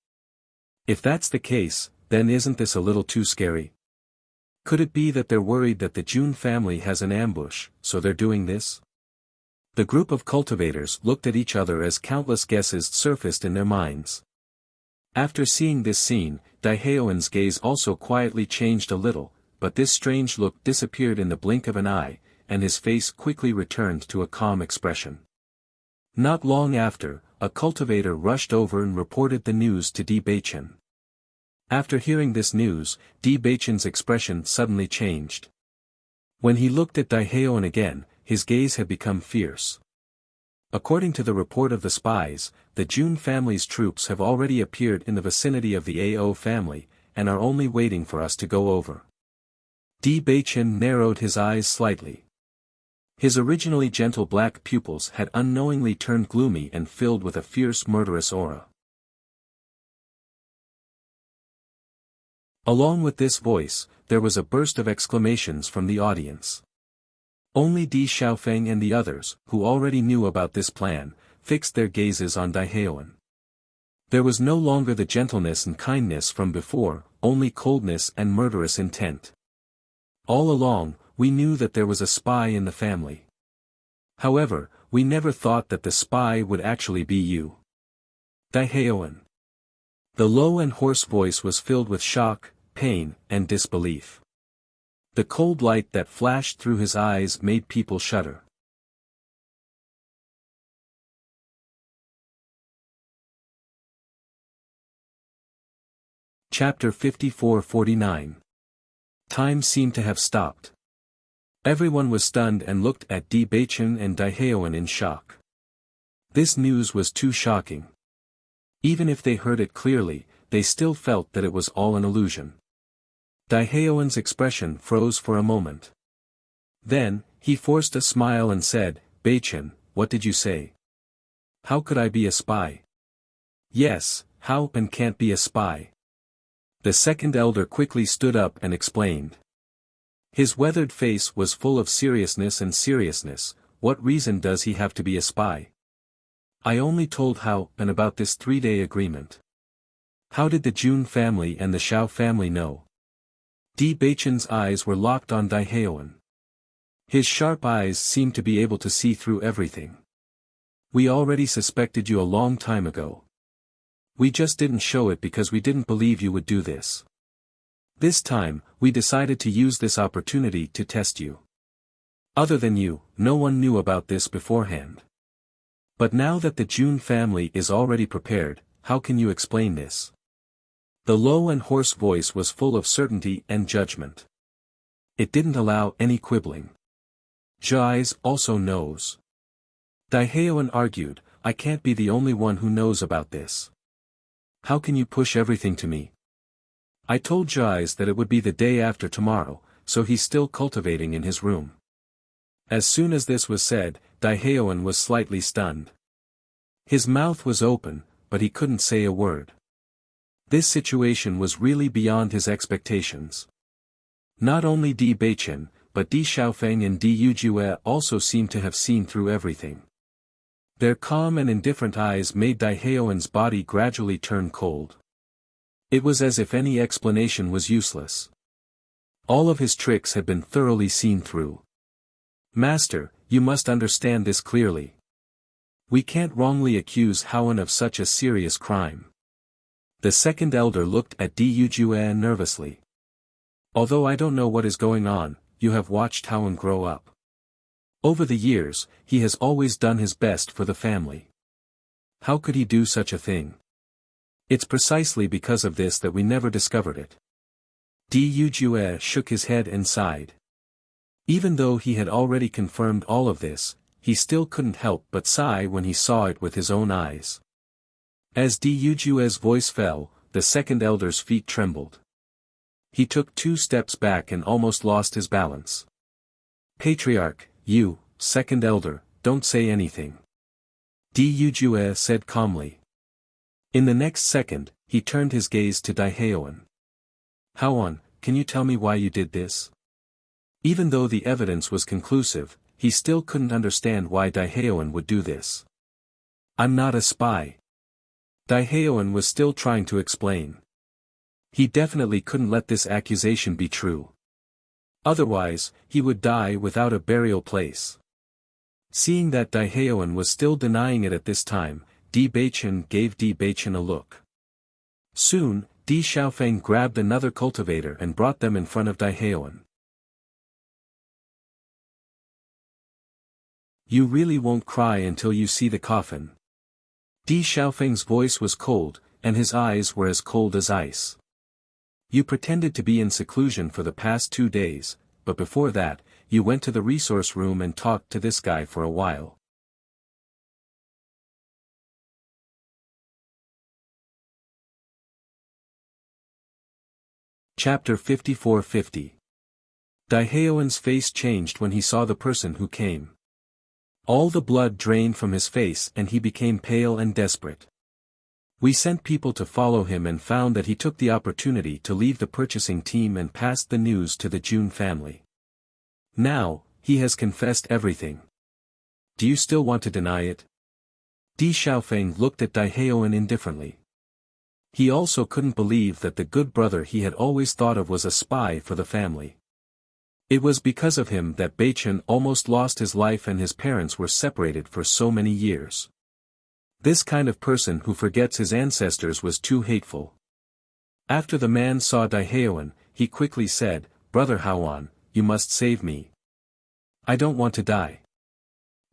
If that's the case, then isn't this a little too scary? Could it be that they're worried that the Jun family has an ambush, so they're doing this? The group of cultivators looked at each other as countless guesses surfaced in their minds. After seeing this scene, Daiheoan's gaze also quietly changed a little, but this strange look disappeared in the blink of an eye, and his face quickly returned to a calm expression. Not long after, a cultivator rushed over and reported the news to Di Beichen. After hearing this news, Di Beichen's expression suddenly changed. When he looked at Daiheoan again, his gaze had become fierce. According to the report of the spies, the Jun family's troops have already appeared in the vicinity of the AO family, and are only waiting for us to go over. Di Beichen narrowed his eyes slightly. His originally gentle black pupils had unknowingly turned gloomy and filled with a fierce murderous aura. Along with this voice, there was a burst of exclamations from the audience. Only Di Xiaofeng and the others, who already knew about this plan, fixed their gazes on Daiheoan. There was no longer the gentleness and kindness from before, only coldness and murderous intent. All along, we knew that there was a spy in the family. However, we never thought that the spy would actually be you. Daiheoan. The low and hoarse voice was filled with shock, pain, and disbelief. The cold light that flashed through his eyes made people shudder. Chapter 54-49. Time seemed to have stopped. Everyone was stunned and looked at Di Beichen and Daiheoan in shock. This news was too shocking. Even if they heard it clearly, they still felt that it was all an illusion. Daiheoan's expression froze for a moment. Then, he forced a smile and said, Beichen, what did you say? How could I be a spy? Yes, how and can't be a spy? The second elder quickly stood up and explained. His weathered face was full of seriousness. What reason does he have to be a spy? I only told how and about this 3-day agreement. How did the Jun family and the Xiao family know? Di Beichen's eyes were locked on Daiheoan. His sharp eyes seemed to be able to see through everything. We already suspected you a long time ago. We just didn't show it because we didn't believe you would do this. This time, we decided to use this opportunity to test you. Other than you, no one knew about this beforehand. But now that the Jun family is already prepared, how can you explain this? The low and hoarse voice was full of certainty and judgment. It didn't allow any quibbling. Zhai's also knows. Daiheoan argued, I can't be the only one who knows about this. How can you push everything to me? I told Zhai's that it would be the day after tomorrow, so he's still cultivating in his room. As soon as this was said, Daiheoan was slightly stunned. His mouth was open, but he couldn't say a word. This situation was really beyond his expectations. Not only Di Beichen, but Di Xiaofeng and Di Yujue also seemed to have seen through everything. Their calm and indifferent eyes made Daehaeon's body gradually turn cold. It was as if any explanation was useless. All of his tricks had been thoroughly seen through. Master, you must understand this clearly. We can't wrongly accuse Haon of such a serious crime. The second elder looked at Dujue nervously. Although I don't know what is going on, you have watched Haon grow up. Over the years, he has always done his best for the family. How could he do such a thing? It's precisely because of this that we never discovered it. Dujue shook his head and sighed. Even though he had already confirmed all of this, he still couldn't help but sigh when he saw it with his own eyes. As Dujue's voice fell, the second elder's feet trembled. He took 2 steps back and almost lost his balance. Patriarch, you, second elder, don't say anything. Dujue said calmly. In the next second, he turned his gaze to Daehaeon. Haon, can you tell me why you did this? Even though the evidence was conclusive, he still couldn't understand why Daehaeon would do this. I'm not a spy. Daehaeon was still trying to explain. He definitely couldn't let this accusation be true. Otherwise, he would die without a burial place. Seeing that Daehaeon was still denying it at this time, Di Baichen gave Di Baichen a look. Soon, Di Xiaofeng grabbed another cultivator and brought them in front of Daehaeon. You really won't cry until you see the coffin. Di Xiaofeng's voice was cold, and his eyes were as cold as ice. You pretended to be in seclusion for the past 2 days, but before that, you went to the resource room and talked to this guy for a while. Chapter 5450. Daehaeon's face changed when he saw the person who came. All the blood drained from his face and he became pale and desperate. We sent people to follow him and found that he took the opportunity to leave the purchasing team and passed the news to the Jun family. Now, he has confessed everything. Do you still want to deny it? Di Xiaofeng looked at Daehaeon indifferently. He also couldn't believe that the good brother he had always thought of was a spy for the family. It was because of him that Baichen almost lost his life and his parents were separated for so many years. This kind of person who forgets his ancestors was too hateful. After the man saw Daehaeon, he quickly said, Brother Haon, you must save me. I don't want to die.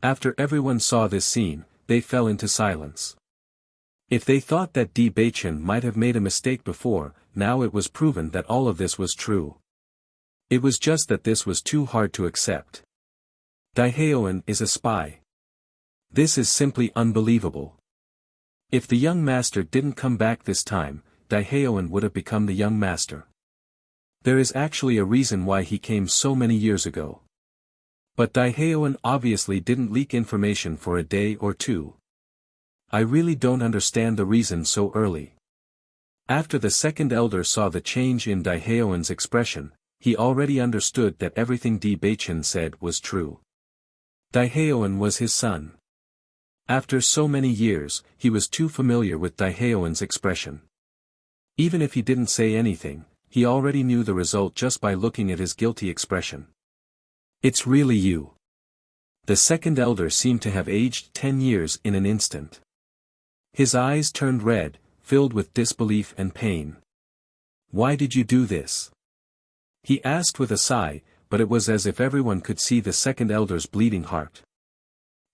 After everyone saw this scene, they fell into silence. If they thought that Di Baichen might have made a mistake before, now it was proven that all of this was true. It was just that this was too hard to accept. Daehaeon is a spy. This is simply unbelievable. If the young master didn't come back this time, Daehaeon would have become the young master. There is actually a reason why he came so many years ago. But Daehaeon obviously didn't leak information for a day or 2. I really don't understand the reason so early. After the second elder saw the change in Daehaeon's expression, he already understood that everything Di Baichen said was true. Daehaeon was his son. After so many years, he was too familiar with Daehaeon's expression. Even if he didn't say anything, he already knew the result just by looking at his guilty expression. It's really you. The second elder seemed to have aged 10 years in an instant. His eyes turned red, filled with disbelief and pain. Why did you do this? He asked with a sigh, but it was as if everyone could see the second elder's bleeding heart.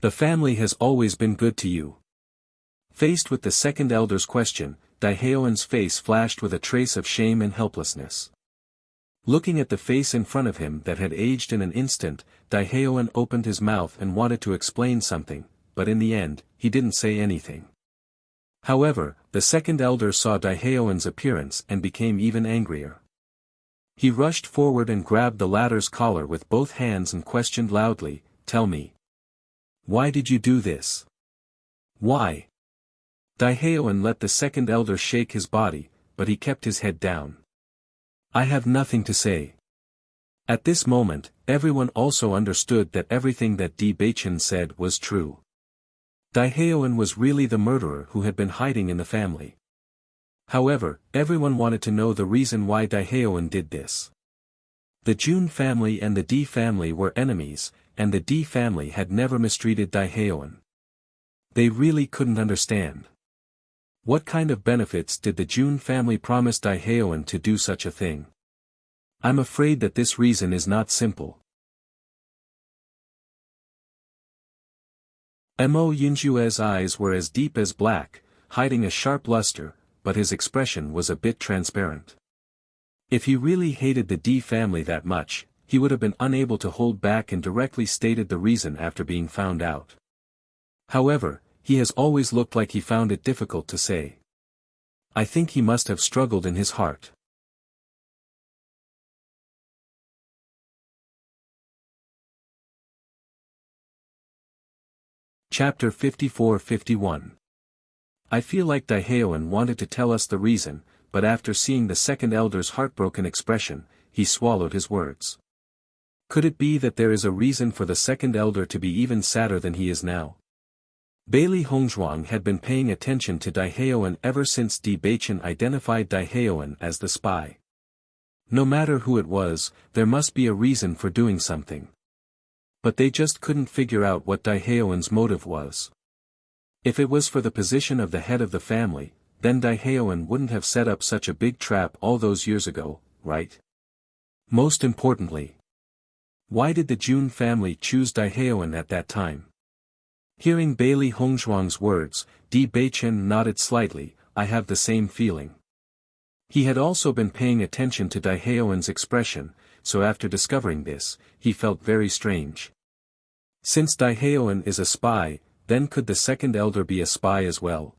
The family has always been good to you. Faced with the second elder's question, Daehaeon's face flashed with a trace of shame and helplessness. Looking at the face in front of him that had aged in an instant, Daehaeon opened his mouth and wanted to explain something, but in the end, he didn't say anything. However, the second elder saw Daehaeon's appearance and became even angrier. He rushed forward and grabbed the latter's collar with both hands and questioned loudly, Tell me. Why did you do this? Why? Daehaeon let the second elder shake his body, but he kept his head down. I have nothing to say. At this moment, everyone also understood that everything that Di Baichen said was true. Daehaeon was really the murderer who had been hiding in the family. However, everyone wanted to know the reason why Daehaeon did this. The Jun family and the D family were enemies, and the D family had never mistreated Daehaeon. They really couldn't understand. What kind of benefits did the Jun family promise Daehaeon to do such a thing? I'm afraid that this reason is not simple. Mo Yinjue's eyes were as deep as black, hiding a sharp luster, but his expression was a bit transparent. If he really hated the D family that much, he would have been unable to hold back and directly stated the reason after being found out. However, he has always looked like he found it difficult to say. I think he must have struggled in his heart. Chapter 54-51. I feel like Daehaeon wanted to tell us the reason, but after seeing the second elder's heartbroken expression, he swallowed his words. Could it be that there is a reason for the second elder to be even sadder than he is now? Bailey Hongzhuang had been paying attention to Daehaeon ever since Di Baichen identified Daehaeon as the spy. No matter who it was, there must be a reason for doing something. But they just couldn't figure out what Daehaeon's motive was. If it was for the position of the head of the family, then Daehaeon wouldn't have set up such a big trap all those years ago, right? Most importantly, why did the Jun family choose Daehaeon at that time? Hearing Bailey Hongzhuang's words, Di Baichen nodded slightly. I have the same feeling. He had also been paying attention to Daehaeon's expression, so after discovering this, he felt very strange. Since Daehaeon is a spy, then could the second elder be a spy as well?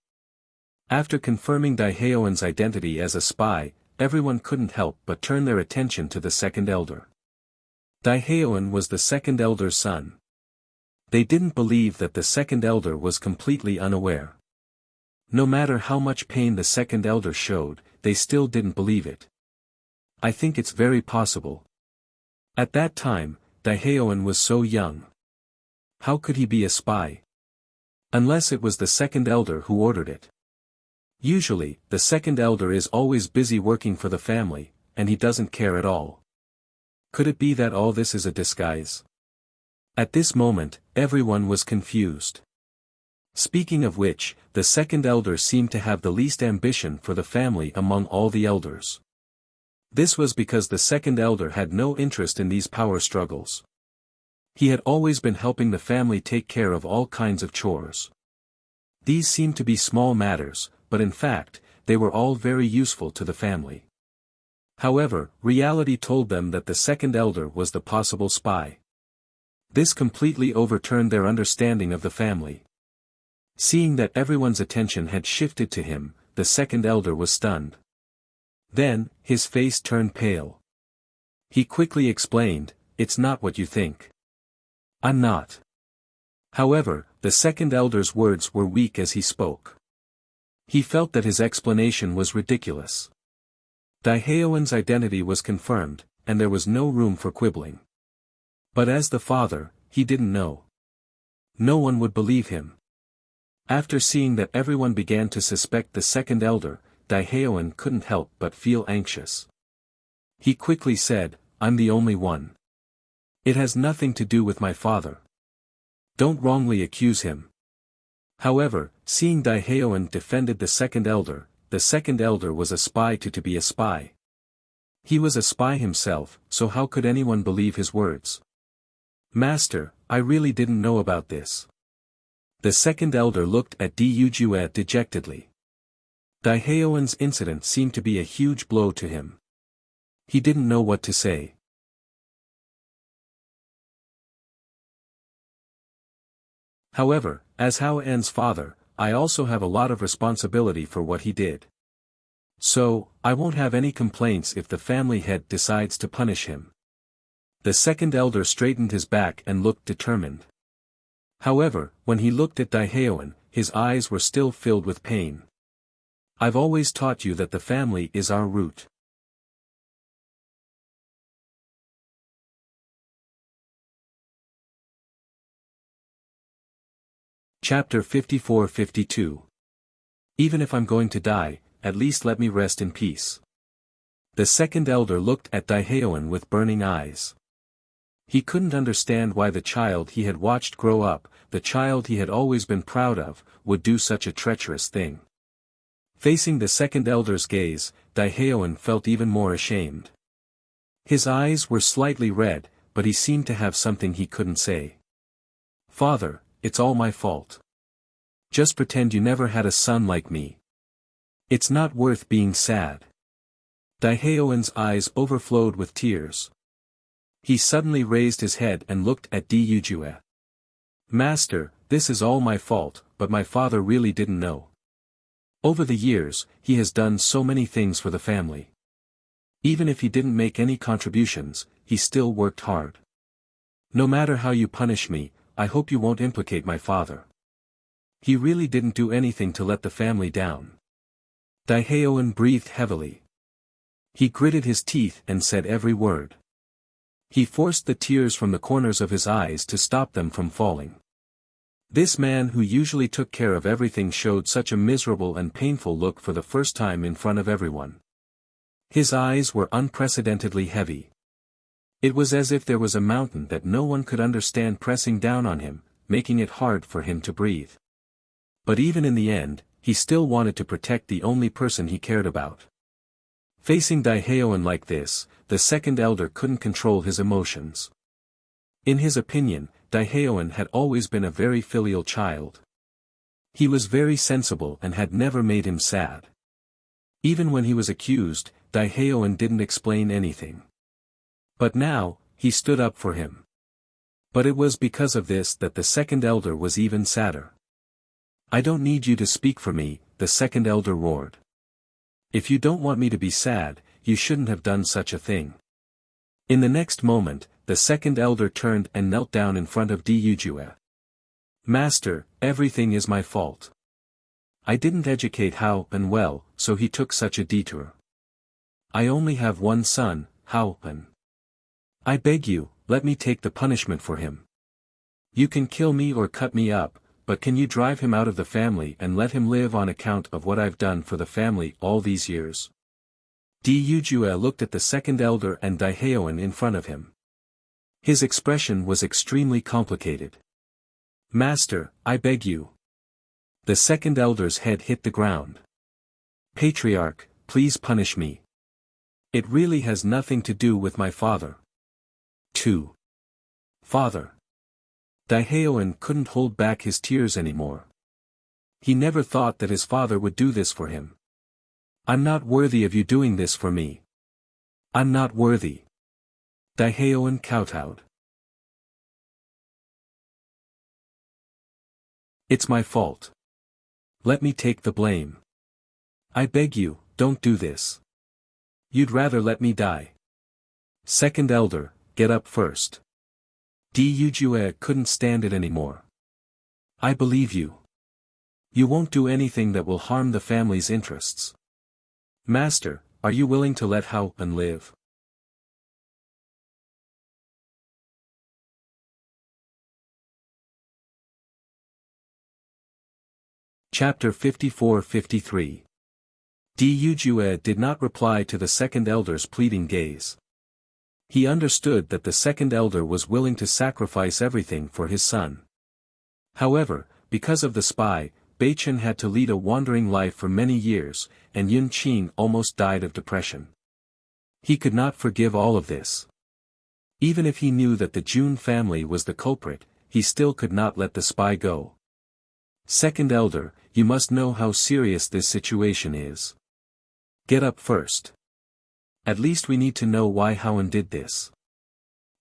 After confirming Daehaeon's identity as a spy, everyone couldn't help but turn their attention to the second elder. Daehaeon was the second elder's son. They didn't believe that the second elder was completely unaware. No matter how much pain the second elder showed, they still didn't believe it. I think it's very possible. At that time, Daehaeon was so young. How could he be a spy? Unless it was the second elder who ordered it. Usually, the second elder is always busy working for the family, and he doesn't care at all. Could it be that all this is a disguise? At this moment, everyone was confused. Speaking of which, the second elder seemed to have the least ambition for the family among all the elders. This was because the second elder had no interest in these power struggles. He had always been helping the family take care of all kinds of chores. These seemed to be small matters, but in fact, they were all very useful to the family. However, reality told them that the second elder was the possible spy. This completely overturned their understanding of the family. Seeing that everyone's attention had shifted to him, the second elder was stunned. Then, his face turned pale. He quickly explained, "It's not what you think. I'm not." However, the second elder's words were weak as he spoke. He felt that his explanation was ridiculous. Daehaeon's identity was confirmed, and there was no room for quibbling. But as the father, he didn't know. No one would believe him. After seeing that everyone began to suspect the second elder, Daehaeon couldn't help but feel anxious. He quickly said, "I'm the only one. It has nothing to do with my father. Don't wrongly accuse him." However, seeing Daehaeon defended the second elder was a spy to be a spy. He was a spy himself, so how could anyone believe his words? "Master, I really didn't know about this." The second elder looked at Di Yujue dejectedly. Daehaeon's incident seemed to be a huge blow to him. He didn't know what to say. However, as Hao En's father, I also have a lot of responsibility for what he did. So, I won't have any complaints if the family head decides to punish him. The second elder straightened his back and looked determined. However, when he looked at Daehaeon, his eyes were still filled with pain. "I've always taught you that the family is our root. Chapter 54-52. Even if I'm going to die, at least let me rest in peace. The second elder looked at Daehaeon with burning eyes. He couldn't understand why the child he had watched grow up, the child he had always been proud of, would do such a treacherous thing. Facing the second elder's gaze, Daehaeon felt even more ashamed. His eyes were slightly red, but he seemed to have something he couldn't say. "Father, it's all my fault. Just pretend you never had a son like me. It's not worth being sad." Daehaeon's eyes overflowed with tears. He suddenly raised his head and looked at Ryujue. "Master, this is all my fault, but my father really didn't know. Over the years, he has done so many things for the family. Even if he didn't make any contributions, he still worked hard. No matter how you punish me, I hope you won't implicate my father. He really didn't do anything to let the family down." Daehaeon breathed heavily. He gritted his teeth and said every word. He forced the tears from the corners of his eyes to stop them from falling. This man who usually took care of everything showed such a miserable and painful look for the first time in front of everyone. His eyes were unprecedentedly heavy. It was as if there was a mountain that no one could understand pressing down on him, making it hard for him to breathe. But even in the end, he still wanted to protect the only person he cared about. Facing Daehaeon like this, the second elder couldn't control his emotions. In his opinion, Daehaeon had always been a very filial child. He was very sensible and had never made him sad. Even when he was accused, Daehaeon didn't explain anything. But now, he stood up for him. But it was because of this that the second elder was even sadder. "I don't need you to speak for me," the second elder roared. "If you don't want me to be sad, you shouldn't have done such a thing." In the next moment, the second elder turned and knelt down in front of Ryujue. "Master, everything is my fault. I didn't educate Hao-en well, so he took such a detour. I only have one son, Hao-en. I beg you, let me take the punishment for him. You can kill me or cut me up, but can you drive him out of the family and let him live on account of what I've done for the family all these years?" Ryujue looked at the second elder and Daehaeon in front of him. His expression was extremely complicated. "Master, I beg you." The second elder's head hit the ground. "Patriarch, please punish me. It really has nothing to do with my father." 2. Father. Daehaeon couldn't hold back his tears anymore. He never thought that his father would do this for him. "I'm not worthy of you doing this for me. I'm not worthy." Daehaeon kowtowed. "It's my fault. Let me take the blame. I beg you, don't do this. You'd rather let me die." "Second elder, get up first." Ryujue couldn't stand it anymore. "I believe you. You won't do anything that will harm the family's interests. Master, are you willing to let Hao-en live?" Chapter 54-53. Ryujue did not reply to the second elder's pleading gaze. He understood that the second elder was willing to sacrifice everything for his son. However, because of the spy, Beichen had to lead a wandering life for many years, and Yun Qin almost died of depression. He could not forgive all of this. Even if he knew that the Jun family was the culprit, he still could not let the spy go. "Second elder, you must know how serious this situation is. Get up first. At least we need to know why Hao-en did this."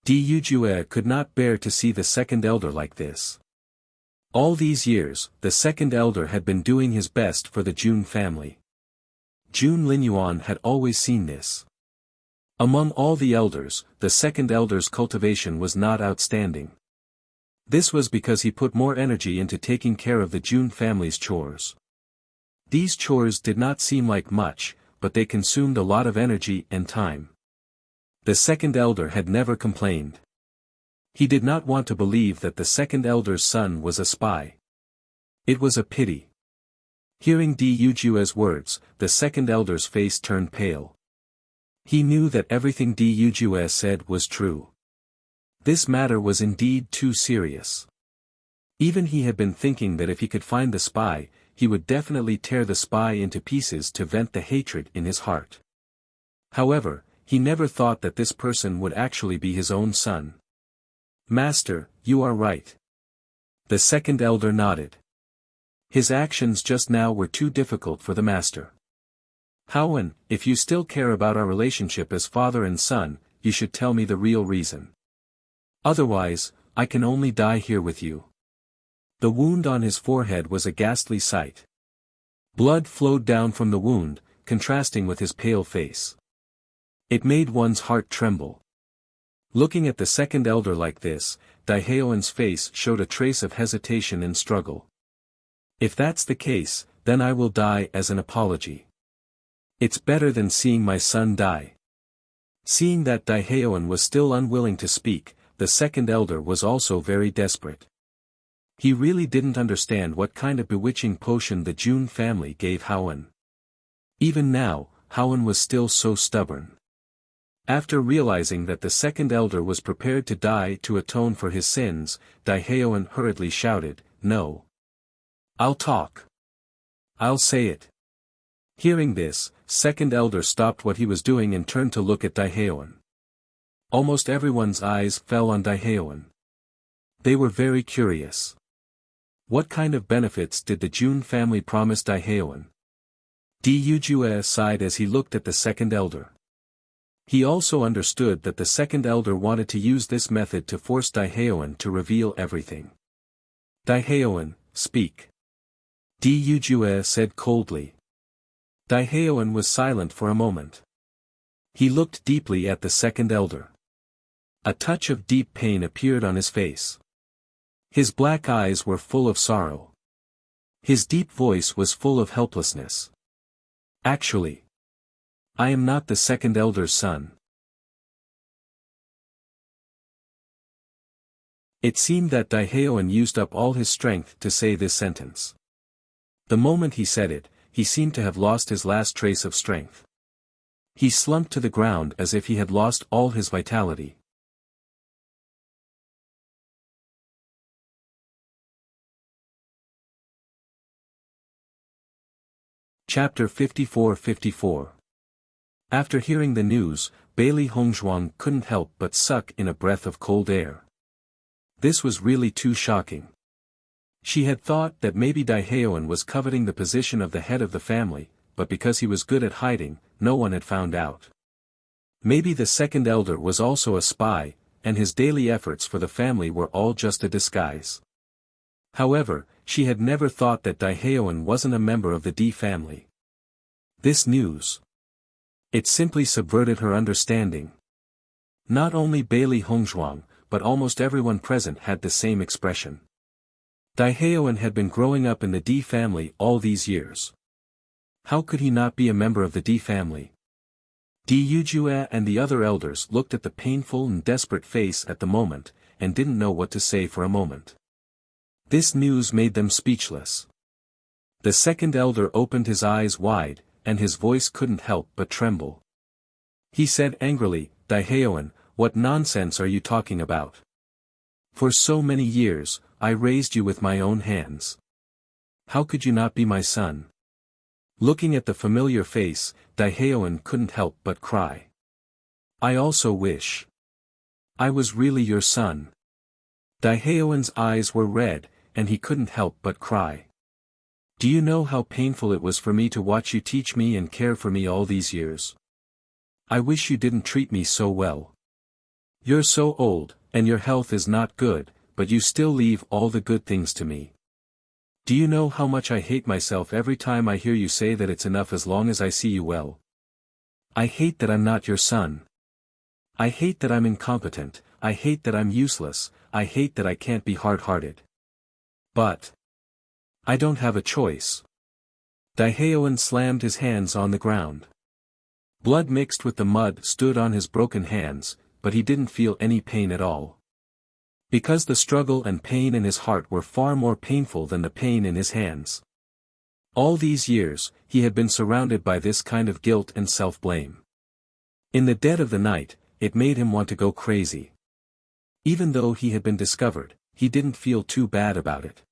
Ryujue could not bear to see the second elder like this. All these years, the second elder had been doing his best for the Jun family. Jun Linyuan had always seen this. Among all the elders, the second elder's cultivation was not outstanding. This was because he put more energy into taking care of the Jun family's chores. These chores did not seem like much, but they consumed a lot of energy and time. The second elder had never complained. He did not want to believe that the second elder's son was a spy. It was a pity. Hearing Dujue's words, the second elder's face turned pale. He knew that everything Dujue said was true. This matter was indeed too serious. Even he had been thinking that if he could find the spy, he would definitely tear the spy into pieces to vent the hatred in his heart. However, he never thought that this person would actually be his own son. Master, you are right. The second elder nodded. His actions just now were too difficult for the master. Howen, if you still care about our relationship as father and son, you should tell me the real reason. Otherwise, I can only die here with you. The wound on his forehead was a ghastly sight. Blood flowed down from the wound, contrasting with his pale face. It made one's heart tremble. Looking at the second elder like this, Daiheoen's face showed a trace of hesitation and struggle. If that's the case, then I will die as an apology. It's better than seeing my son die. Seeing that Daiheoen was still unwilling to speak, the second elder was also very desperate. He really didn't understand what kind of bewitching potion the Jun family gave Howen. Even now, Howen was still so stubborn. After realizing that the second elder was prepared to die to atone for his sins, Daiheoen hurriedly shouted, "No. I'll talk. I'll say it." Hearing this, second elder stopped what he was doing and turned to look at Daiheoen. Almost everyone's eyes fell on Daiheoen. They were very curious. What kind of benefits did the Jun family promise Daiheoen? Dujue sighed as he looked at the second elder. He also understood that the second elder wanted to use this method to force Daiheoen to reveal everything. "Daiheoen, speak." Dujue said coldly. Daiheoen was silent for a moment. He looked deeply at the second elder. A touch of deep pain appeared on his face. His black eyes were full of sorrow. His deep voice was full of helplessness. "Actually, I am not the second elder's son." It seemed that Daiheoen used up all his strength to say this sentence. The moment he said it, he seemed to have lost his last trace of strength. He slumped to the ground as if he had lost all his vitality. Chapter 54-54. After hearing the news, Bailey Hongzhuang couldn't help but suck in a breath of cold air. This was really too shocking. She had thought that maybe Daiheoen was coveting the position of the head of the family, but because he was good at hiding, no one had found out. Maybe the second elder was also a spy, and his daily efforts for the family were all just a disguise. However, she had never thought that Daiheoen wasn't a member of the D family. This news. It simply subverted her understanding. Not only Bailey Hongzhuang, but almost everyone present had the same expression. Daiheoen had been growing up in the D family all these years. How could he not be a member of the D family? Dujue and the other elders looked at the painful and desperate face at the moment, and didn't know what to say for a moment. This news made them speechless. The second elder opened his eyes wide, and his voice couldn't help but tremble. He said angrily, "Daiheoen, what nonsense are you talking about? For so many years, I raised you with my own hands. How could you not be my son?" Looking at the familiar face, Daiheoen couldn't help but cry. "I also wish I was really your son." Daiheoen's eyes were red, and he couldn't help but cry. "Do you know how painful it was for me to watch you teach me and care for me all these years? I wish you didn't treat me so well. You're so old, and your health is not good, but you still leave all the good things to me. Do you know how much I hate myself every time I hear you say that it's enough as long as I see you well? I hate that I'm not your son. I hate that I'm incompetent, I hate that I'm useless, I hate that I can't be hard-hearted. But I don't have a choice." Daiheoen slammed his hands on the ground. Blood mixed with the mud stood on his broken hands, but he didn't feel any pain at all. Because the struggle and pain in his heart were far more painful than the pain in his hands. All these years, he had been surrounded by this kind of guilt and self-blame. In the dead of the night, it made him want to go crazy. Even though he had been discovered, he didn't feel too bad about it.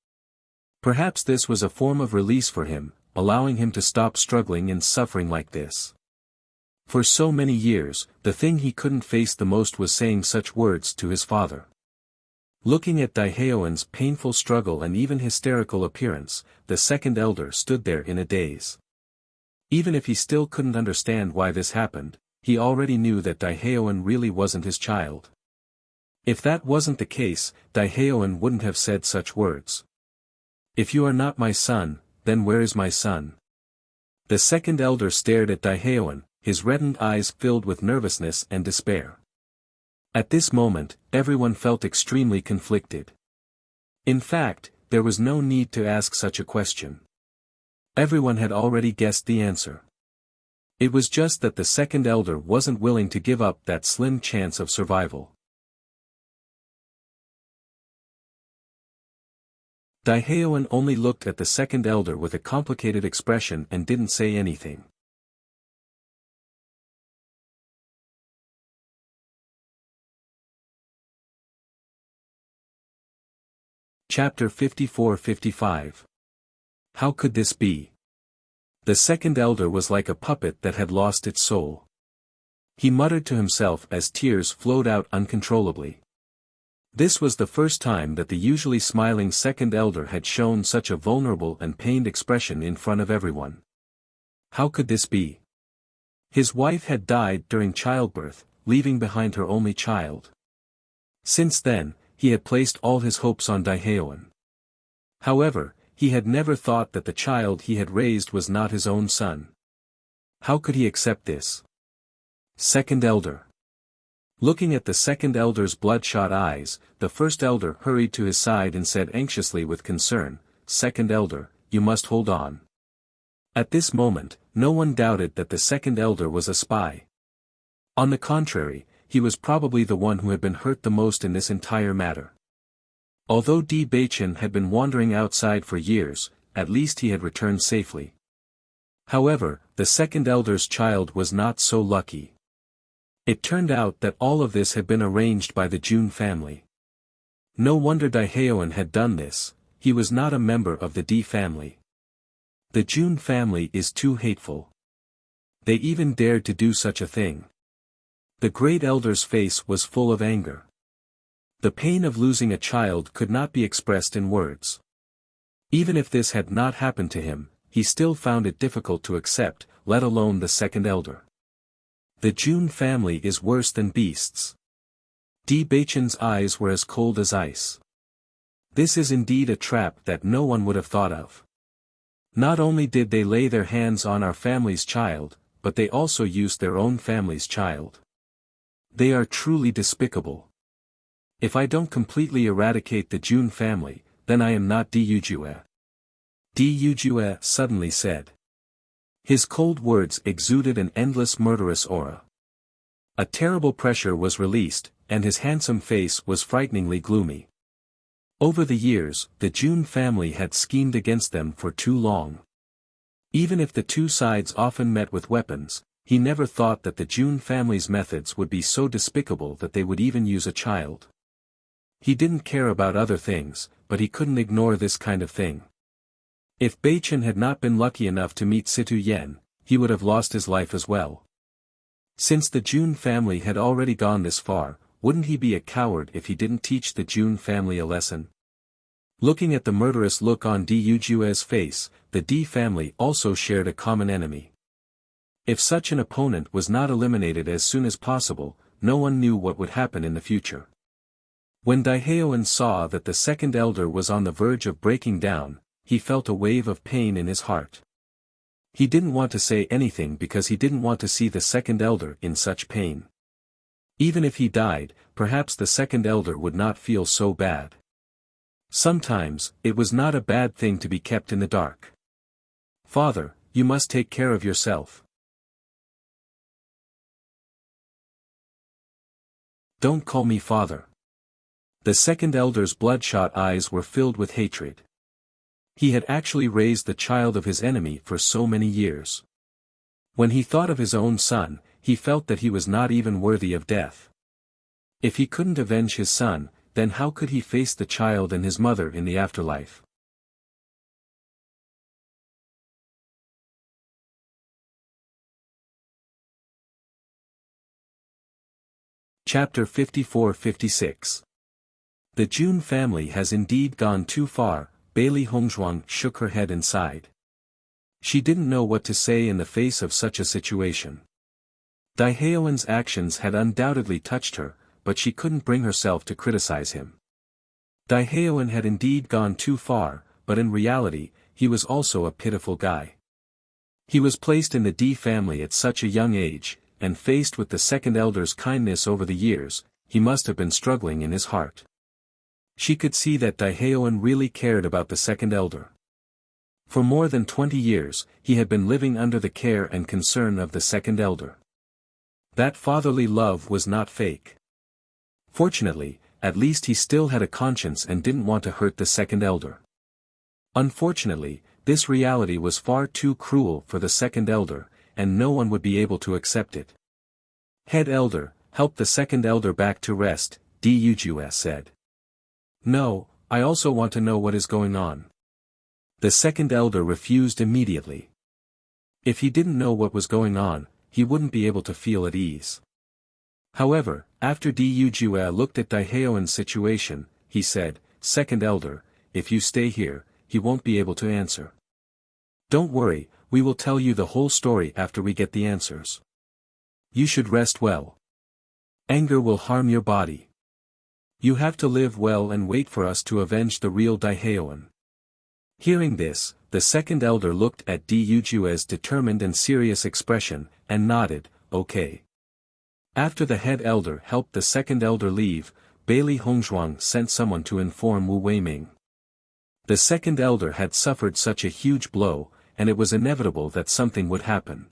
Perhaps this was a form of release for him, allowing him to stop struggling and suffering like this. For so many years, the thing he couldn't face the most was saying such words to his father. Looking at Daehaeon's painful struggle and even hysterical appearance, the second elder stood there in a daze. Even if he still couldn't understand why this happened, he already knew that Daehaeon really wasn't his child. If that wasn't the case, Daehaeon wouldn't have said such words. If you are not my son, then where is my son? The second elder stared at Daehaeon, his reddened eyes filled with nervousness and despair. At this moment, everyone felt extremely conflicted. In fact, there was no need to ask such a question. Everyone had already guessed the answer. It was just that the second elder wasn't willing to give up that slim chance of survival. Daehaeon only looked at the second elder with a complicated expression and didn't say anything. Chapter 54-55. How could this be? The second elder was like a puppet that had lost its soul. He muttered to himself as tears flowed out uncontrollably. This was the first time that the usually smiling second elder had shown such a vulnerable and pained expression in front of everyone. How could this be? His wife had died during childbirth, leaving behind her only child. Since then, he had placed all his hopes on Daehaeon. However, he had never thought that the child he had raised was not his own son. How could he accept this? Second elder. Looking at the second elder's bloodshot eyes, the first elder hurried to his side and said anxiously with concern, "Second elder, you must hold on." At this moment, no one doubted that the second elder was a spy. On the contrary, he was probably the one who had been hurt the most in this entire matter. Although Di Baichen had been wandering outside for years, at least he had returned safely. However, the second elder's child was not so lucky. It turned out that all of this had been arranged by the Jun family. No wonder Daehaeon had done this, he was not a member of the Di family. The Jun family is too hateful. They even dared to do such a thing. The great elder's face was full of anger. The pain of losing a child could not be expressed in words. Even if this had not happened to him, he still found it difficult to accept, let alone the second elder. The Jun family is worse than beasts. Di Baichen's eyes were as cold as ice. This is indeed a trap that no one would have thought of. Not only did they lay their hands on our family's child, but they also used their own family's child. They are truly despicable. If I don't completely eradicate the Jun family, then I am not Di Yujue. Di Yujue suddenly said. His cold words exuded an endless murderous aura. A terrible pressure was released, and his handsome face was frighteningly gloomy. Over the years, the Jun family had schemed against them for too long. Even if the two sides often met with weapons, he never thought that the Jun family's methods would be so despicable that they would even use a child. He didn't care about other things, but he couldn't ignore this kind of thing. If Baichen had not been lucky enough to meet Situ Yen, he would have lost his life as well. Since the Jun family had already gone this far, wouldn't he be a coward if he didn't teach the Jun family a lesson? Looking at the murderous look on Di Yujue's face, the Di family also shared a common enemy. If such an opponent was not eliminated as soon as possible, no one knew what would happen in the future. When Daehaeon saw that the second elder was on the verge of breaking down, he felt a wave of pain in his heart. He didn't want to say anything because he didn't want to see the second elder in such pain. Even if he died, perhaps the second elder would not feel so bad. Sometimes, it was not a bad thing to be kept in the dark. Father, you must take care of yourself. Don't call me father. The second elder's bloodshot eyes were filled with hatred. He had actually raised the child of his enemy for so many years. When he thought of his own son, he felt that he was not even worthy of death. If he couldn't avenge his son, then how could he face the child and his mother in the afterlife? Chapter 54-56. The Jun family has indeed gone too far. Bailey Hongzhuang shook her head and sighed. She didn't know what to say in the face of such a situation. Daiheowen's actions had undoubtedly touched her, but she couldn't bring herself to criticize him. Daiheowen had indeed gone too far, but in reality, he was also a pitiful guy. He was placed in the D family at such a young age, and faced with the second elder's kindness over the years, he must have been struggling in his heart. She could see that Daiheowen really cared about the second elder. For more than 20 years, he had been living under the care and concern of the second elder. That fatherly love was not fake. Fortunately, at least he still had a conscience and didn't want to hurt the second elder. Unfortunately, this reality was far too cruel for the second elder, and no one would be able to accept it. Head elder, help the second elder back to rest, Dujue said. No, I also want to know what is going on. The second elder refused immediately. If he didn't know what was going on, he wouldn't be able to feel at ease. However, after Dujue looked at Daiheowen's situation, he said, Second elder, if you stay here, he won't be able to answer. Don't worry, we will tell you the whole story after we get the answers. You should rest well. Anger will harm your body. You have to live well and wait for us to avenge the real Daiheowen. Hearing this, the second elder looked at Dujue's determined and serious expression, and nodded, okay. After the head elder helped the second elder leave, Bailey Hongzhuang sent someone to inform Wu Weiming. The second elder had suffered such a huge blow, and it was inevitable that something would happen.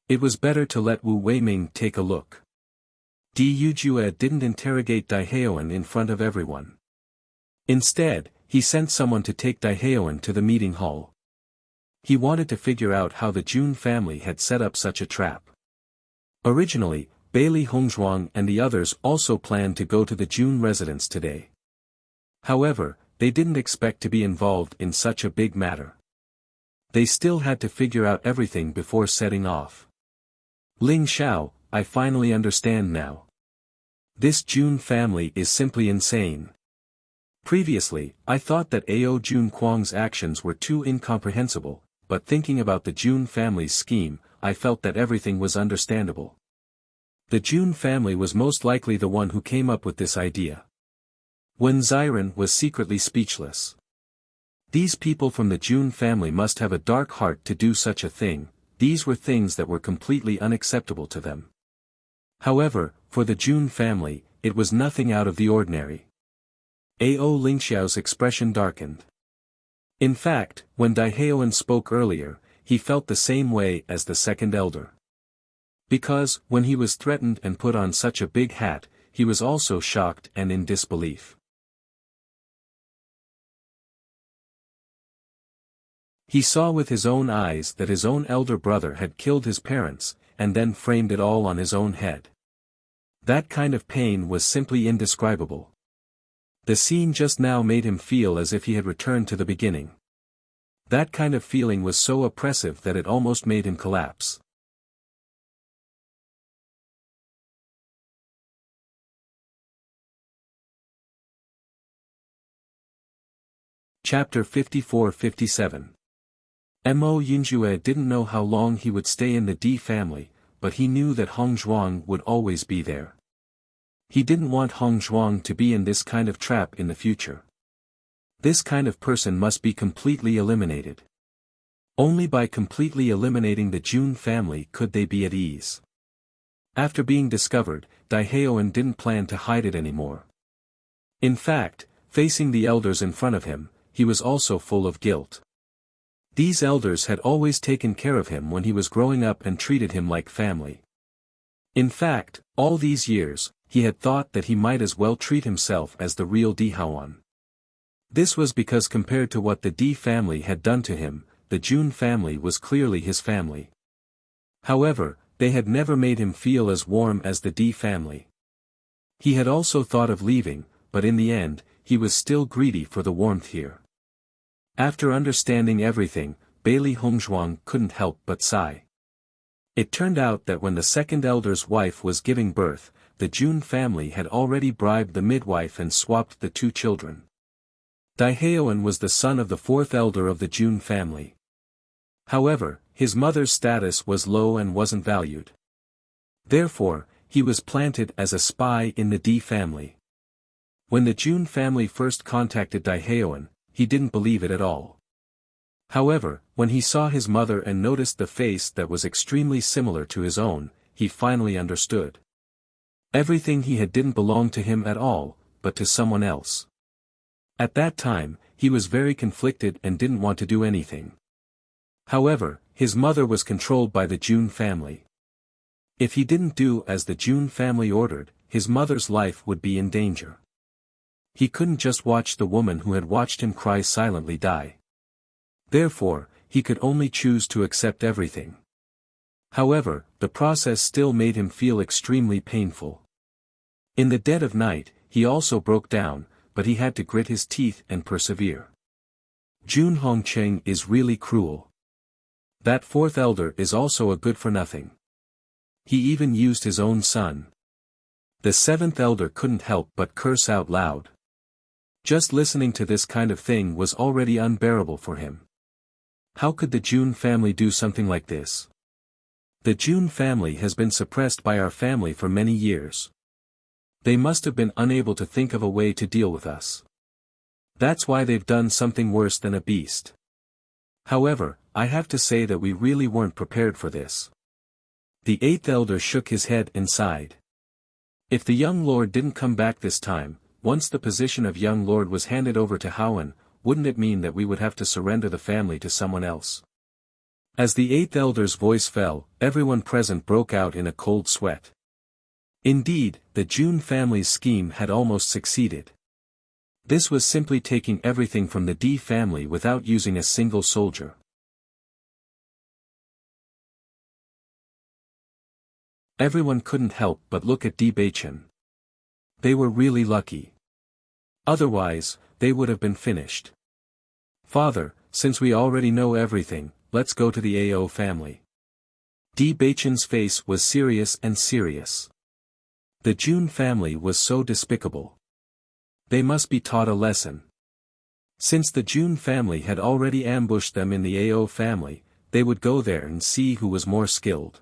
It was better to let Wu Weiming take a look. Dujue didn't interrogate Daiheowen in front of everyone. Instead, he sent someone to take Daiheowen to the meeting hall. He wanted to figure out how the Jun family had set up such a trap. Originally, Bailey Hongzhuang and the others also planned to go to the Jun residence today. However, they didn't expect to be involved in such a big matter. They still had to figure out everything before setting off. Ling Xiao, I finally understand now. This Jun family is simply insane. Previously, I thought that Ao Jun Kuang's actions were too incomprehensible, but thinking about the Jun family's scheme, I felt that everything was understandable. The Jun family was most likely the one who came up with this idea. Wen Xiren was secretly speechless. These people from the Jun family must have a dark heart to do such a thing. These were things that were completely unacceptable to them. However, for the Jun family, it was nothing out of the ordinary. Ao Lingxiao's expression darkened. In fact, when Daiheowen spoke earlier, he felt the same way as the second elder. Because, when he was threatened and put on such a big hat, he was also shocked and in disbelief. He saw with his own eyes that his own elder brother had killed his parents, and then framed it all on his own head. That kind of pain was simply indescribable. The scene just now made him feel as if he had returned to the beginning. That kind of feeling was so oppressive that it almost made him collapse. Chapter 54-57. Mo Yunjue didn't know how long he would stay in the D family, but he knew that Hong Zhuang would always be there. He didn't want Hong Zhuang to be in this kind of trap in the future. This kind of person must be completely eliminated. Only by completely eliminating the Jun family could they be at ease. After being discovered, Daiheowen didn't plan to hide it anymore. In fact, facing the elders in front of him, he was also full of guilt. These elders had always taken care of him when he was growing up and treated him like family. In fact, all these years, he had thought that he might as well treat himself as the real Di Haoan. This was because compared to what the Di family had done to him, the Jun family was clearly his family. However, they had never made him feel as warm as the Di family. He had also thought of leaving, but in the end, he was still greedy for the warmth here. After understanding everything, Bailey Hongzhuang couldn't help but sigh. It turned out that when the second elder's wife was giving birth, the Jun family had already bribed the midwife and swapped the two children. Di Haoan was the son of the fourth elder of the Jun family. However, his mother's status was low and wasn't valued. Therefore, he was planted as a spy in the Di family. When the Jun family first contacted Di Haoan, he didn't believe it at all. However, when he saw his mother and noticed the face that was extremely similar to his own, he finally understood. Everything he had didn't belong to him at all, but to someone else. At that time, he was very conflicted and didn't want to do anything. However, his mother was controlled by the Jun family. If he didn't do as the Jun family ordered, his mother's life would be in danger. He couldn't just watch the woman who had watched him cry silently die. Therefore, he could only choose to accept everything. However, the process still made him feel extremely painful. In the dead of night, he also broke down, but he had to grit his teeth and persevere. Jun Hongcheng is really cruel. That fourth elder is also a good-for-nothing. He even used his own son. The seventh elder couldn't help but curse out loud. Just listening to this kind of thing was already unbearable for him. How could the Jun family do something like this? The Jun family has been suppressed by our family for many years. They must have been unable to think of a way to deal with us. That's why they've done something worse than a beast. However, I have to say that we really weren't prepared for this. The eighth elder shook his head and sighed. If the young lord didn't come back this time, once the position of young lord was handed over to Haoan, wouldn't it mean that we would have to surrender the family to someone else? As the eighth elder's voice fell, everyone present broke out in a cold sweat. Indeed, the Jun family's scheme had almost succeeded. This was simply taking everything from the Di family without using a single soldier. Everyone couldn't help but look at Di Beichen. They were really lucky. Otherwise, they would have been finished. Father, since we already know everything, let's go to the AO family. Di Beichen's face was serious and serious. The Jun family was so despicable. They must be taught a lesson. Since the Jun family had already ambushed them in the AO family, they would go there and see who was more skilled.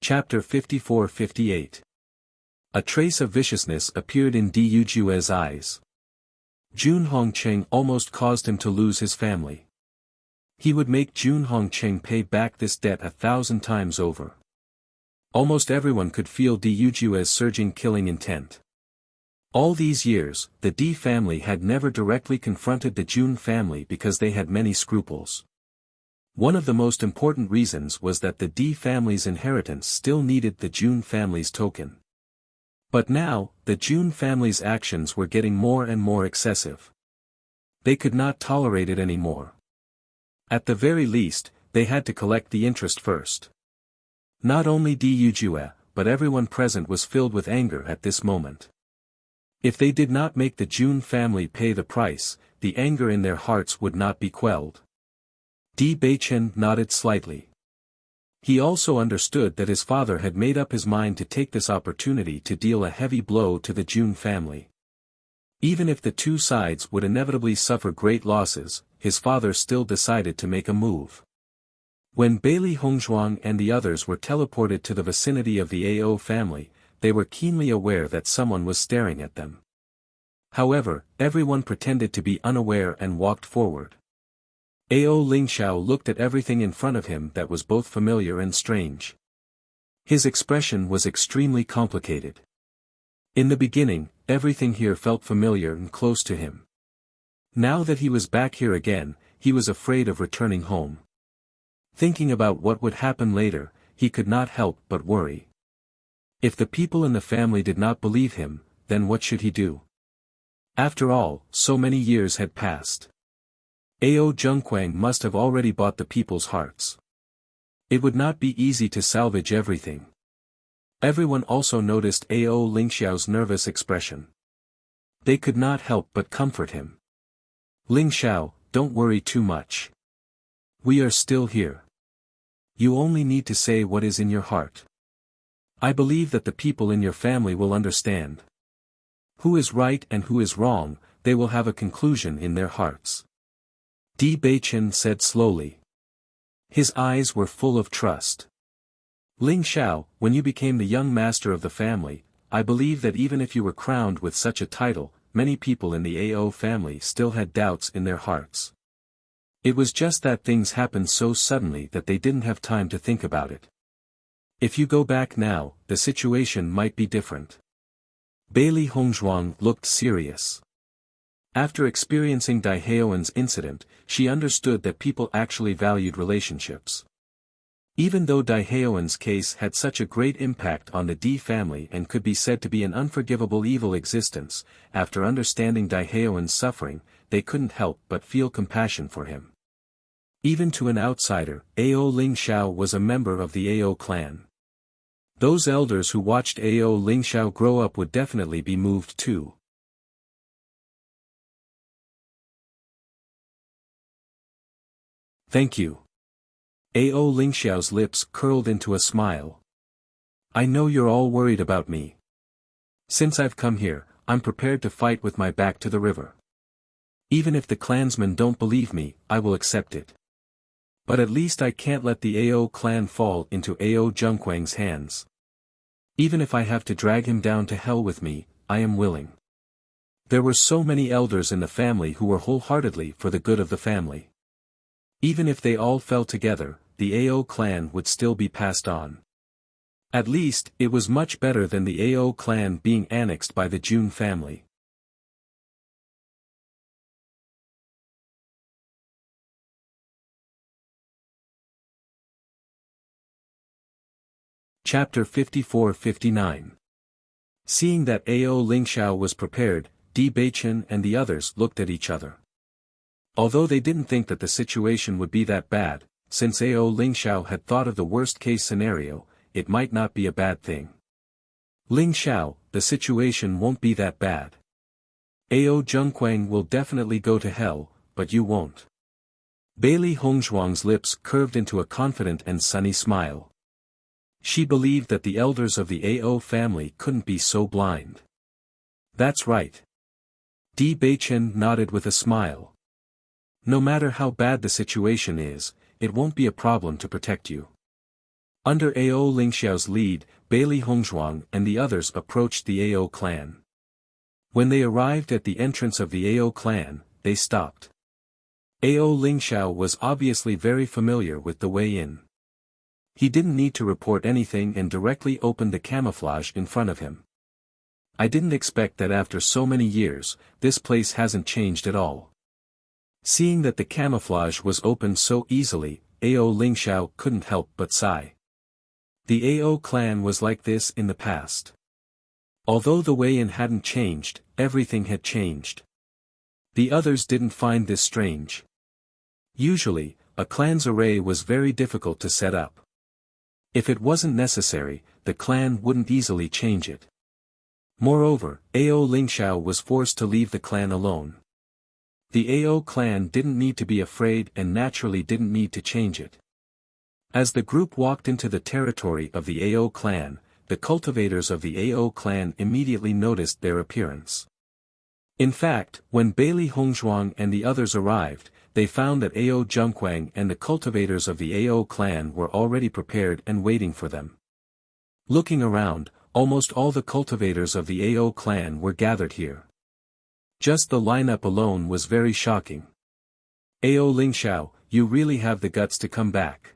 Chapter 54-58. A trace of viciousness appeared in Di Yujue's eyes. Jun Hongcheng almost caused him to lose his family. He would make Jun Hongcheng pay back this debt 1,000 times over. Almost everyone could feel Di Yujue's surging killing intent. All these years, the Di family had never directly confronted the Jun family because they had many scruples. One of the most important reasons was that the Di family's inheritance still needed the Jun family's token. But now, the Jun family's actions were getting more and more excessive. They could not tolerate it anymore. At the very least, they had to collect the interest first. Not only Di Yujue, but everyone present was filled with anger at this moment. If they did not make the Jun family pay the price, the anger in their hearts would not be quelled. Di Beichen nodded slightly. He also understood that his father had made up his mind to take this opportunity to deal a heavy blow to the Jun family. Even if the two sides would inevitably suffer great losses, his father still decided to make a move. When Bailey Hongzhuang and the others were teleported to the vicinity of the AO family, they were keenly aware that someone was staring at them. However, everyone pretended to be unaware and walked forward. Ao Lingxiao looked at everything in front of him that was both familiar and strange. His expression was extremely complicated. In the beginning, everything here felt familiar and close to him. Now that he was back here again, he was afraid of returning home. Thinking about what would happen later, he could not help but worry. If the people in the family did not believe him, then what should he do? After all, so many years had passed. Ao Zhengquang must have already bought the people's hearts. It would not be easy to salvage everything. Everyone also noticed Ao Lingxiao's nervous expression. They could not help but comfort him. Lingxiao, don't worry too much. We are still here. You only need to say what is in your heart. I believe that the people in your family will understand. Who is right and who is wrong, they will have a conclusion in their hearts. Di Beichen said slowly. His eyes were full of trust. Ling Xiao, when you became the young master of the family, I believe that even if you were crowned with such a title, many people in the Ao family still had doubts in their hearts. It was just that things happened so suddenly that they didn't have time to think about it. If you go back now, the situation might be different. Bailey Hongzhuang looked serious. After experiencing Dai Haoen's incident, she understood that people actually valued relationships. Even though Dai Haoen's case had such a great impact on the Di family and could be said to be an unforgivable evil existence, after understanding Dai Haoen's suffering, they couldn't help but feel compassion for him. Even to an outsider, Ao Lingxiao was a member of the Ao clan. Those elders who watched Ao Lingxiao grow up would definitely be moved too. Thank you. Ao Lingxiao's lips curled into a smile. I know you're all worried about me. Since I've come here, I'm prepared to fight with my back to the river. Even if the clansmen don't believe me, I will accept it. But at least I can't let the Ao clan fall into Ao Zhengquang's hands. Even if I have to drag him down to hell with me, I am willing. There were so many elders in the family who were wholeheartedly for the good of the family. Even if they all fell together, the Ao clan would still be passed on. At least, it was much better than the Ao clan being annexed by the Jun family. Chapter 54-59. Seeing that Ao Lingxiao was prepared, Di Beichen and the others looked at each other. Although they didn't think that the situation would be that bad, since Ao Lingxiao had thought of the worst-case scenario, it might not be a bad thing. Lingxiao, the situation won't be that bad. Ao Zhengquang will definitely go to hell, but you won't. Bailey Hongzhuang's lips curved into a confident and sunny smile. She believed that the elders of the Ao family couldn't be so blind. That's right. Di Beichen nodded with a smile. No matter how bad the situation is, it won't be a problem to protect you. Under Ao Lingxiao's lead, Bailey Hongzhuang and the others approached the Ao clan. When they arrived at the entrance of the Ao clan, they stopped. Ao Lingxiao was obviously very familiar with the way in. He didn't need to report anything and directly opened the camouflage in front of him. I didn't expect that after so many years, this place hasn't changed at all. Seeing that the camouflage was opened so easily, Ao Lingxiao couldn't help but sigh. The Ao clan was like this in the past. Although the way in hadn't changed, everything had changed. The others didn't find this strange. Usually, a clan's array was very difficult to set up. If it wasn't necessary, the clan wouldn't easily change it. Moreover, Ao Lingxiao was forced to leave the clan alone. The Ao clan didn't need to be afraid and naturally didn't need to change it. As the group walked into the territory of the Ao clan, the cultivators of the Ao clan immediately noticed their appearance. In fact, when Bailey Hongzhuang and the others arrived, they found that Ao Zhengquang and the cultivators of the Ao clan were already prepared and waiting for them. Looking around, almost all the cultivators of the Ao clan were gathered here. Just the lineup alone was very shocking. Ao Lingxiao, you really have the guts to come back.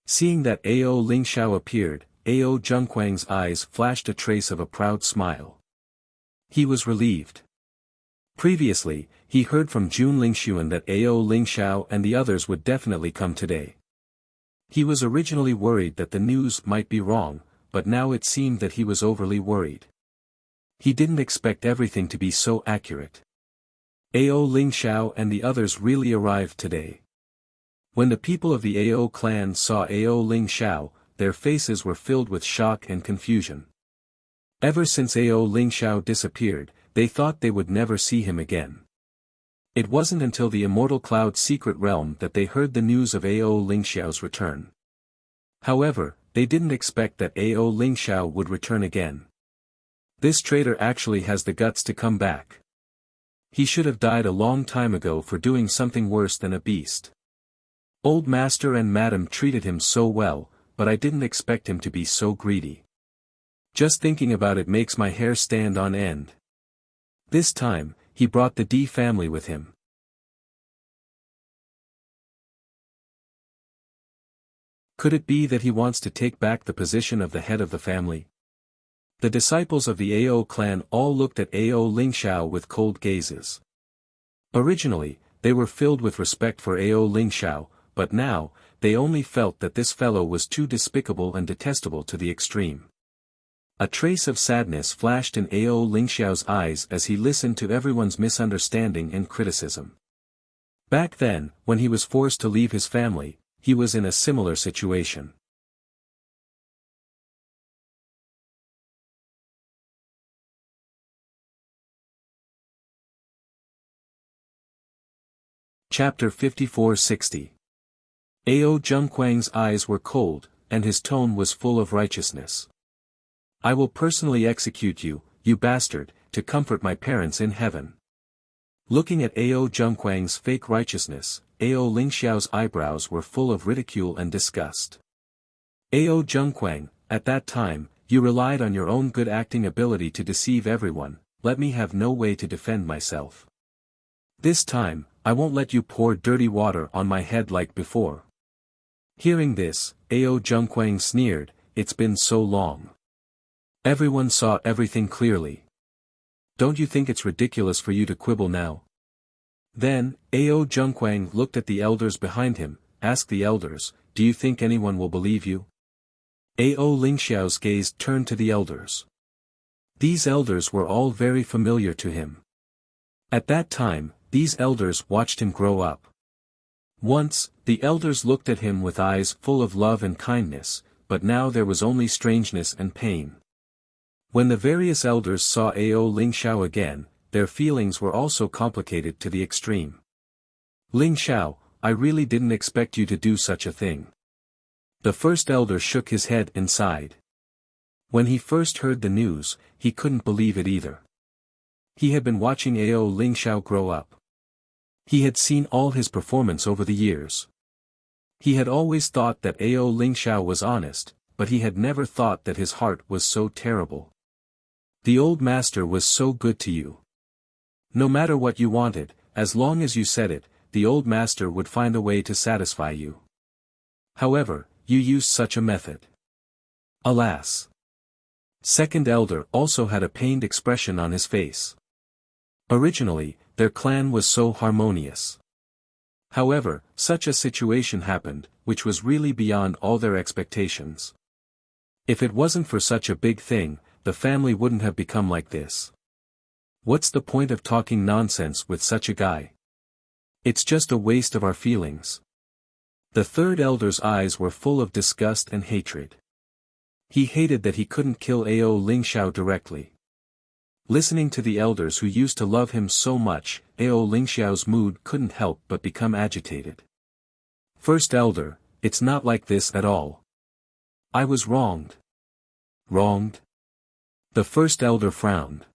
Seeing that Ao Lingxiao appeared, Ao Zhengquang's eyes flashed a trace of a proud smile. He was relieved. Previously, he heard from Jun Lingxuan that Ao Lingxiao and the others would definitely come today. He was originally worried that the news might be wrong, but now it seemed that he was overly worried. He didn't expect everything to be so accurate. Ao Lingxiao and the others really arrived today. When the people of the Ao clan saw Ao Lingxiao, their faces were filled with shock and confusion. Ever since Ao Lingxiao disappeared, they thought they would never see him again. It wasn't until the Immortal Cloud's secret realm that they heard the news of Ao Lingxiao's return. However, they didn't expect that Ao Lingxiao would return again. This traitor actually has the guts to come back. He should have died a long time ago for doing something worse than a beast. Old Master and Madam treated him so well, but I didn't expect him to be so greedy. Just thinking about it makes my hair stand on end. This time, he brought the D family with him. Could it be that he wants to take back the position of the head of the family? The disciples of the Ao clan all looked at Ao Lingxiao with cold gazes. Originally, they were filled with respect for Ao Lingxiao, but now, they only felt that this fellow was too despicable and detestable to the extreme. A trace of sadness flashed in Ao Lingxiao's eyes as he listened to everyone's misunderstanding and criticism. Back then, when he was forced to leave his family, he was in a similar situation. Chapter 54-60. Ao Zhengquang's eyes were cold, and his tone was full of righteousness. I will personally execute you, you bastard, to comfort my parents in heaven. Looking at Ao Zhengquang's fake righteousness, Ao Lingxiao's eyebrows were full of ridicule and disgust. Ao Zhengquang, at that time, you relied on your own good acting ability to deceive everyone, let me have no way to defend myself. This time, I won't let you pour dirty water on my head like before. Hearing this, Ao Zhengquang sneered, it's been so long. Everyone saw everything clearly. Don't you think it's ridiculous for you to quibble now? Then, Ao Zhengquang looked at the elders behind him, asked the elders, do you think anyone will believe you? Ao Lingxiao's gaze turned to the elders. These elders were all very familiar to him. At that time, these elders watched him grow up. Once, the elders looked at him with eyes full of love and kindness, but now there was only strangeness and pain. When the various elders saw Ao Lingxiao again, their feelings were also complicated to the extreme. Lingxiao, I really didn't expect you to do such a thing. The first elder shook his head and sighed. When he first heard the news, he couldn't believe it either. He had been watching Ao Lingxiao grow up. He had seen all his performance over the years. He had always thought that Ao Lingxiao was honest, but he had never thought that his heart was so terrible. The old master was so good to you. No matter what you wanted, as long as you said it, the old master would find a way to satisfy you. However, you used such a method. Alas! Second elder also had a pained expression on his face. Originally, their clan was so harmonious. However, such a situation happened, which was really beyond all their expectations. If it wasn't for such a big thing, the family wouldn't have become like this. What's the point of talking nonsense with such a guy? It's just a waste of our feelings. The third elder's eyes were full of disgust and hatred. He hated that he couldn't kill Ao Lingxiao directly. Listening to the elders who used to love him so much, Ao Lingxiao's mood couldn't help but become agitated. First elder, it's not like this at all. I was wronged. Wronged? The first elder frowned.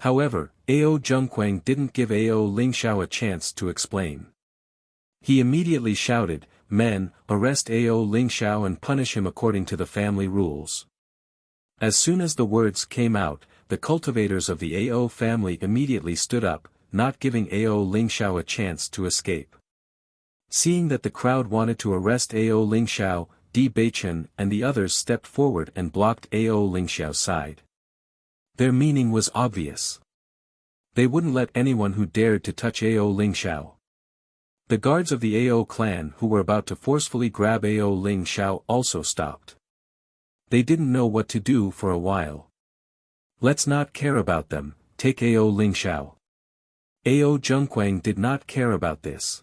However, Ao Zhengquang didn't give Ao Lingxiao a chance to explain. He immediately shouted, men, arrest Ao Lingxiao and punish him according to the family rules. As soon as the words came out, the cultivators of the Ao family immediately stood up, not giving Ao Lingxiao a chance to escape. Seeing that the crowd wanted to arrest Ao Lingxiao, Di Beichen and the others stepped forward and blocked Ao Lingxiao's side. Their meaning was obvious. They wouldn't let anyone who dared to touch Ao Ling Xiao. The guards of the Ao clan who were about to forcefully grab Ao Ling Xiao also stopped. They didn't know what to do for a while. Let's not care about them, take Ao Ling Xiao. Ao Zhengquang did not care about this.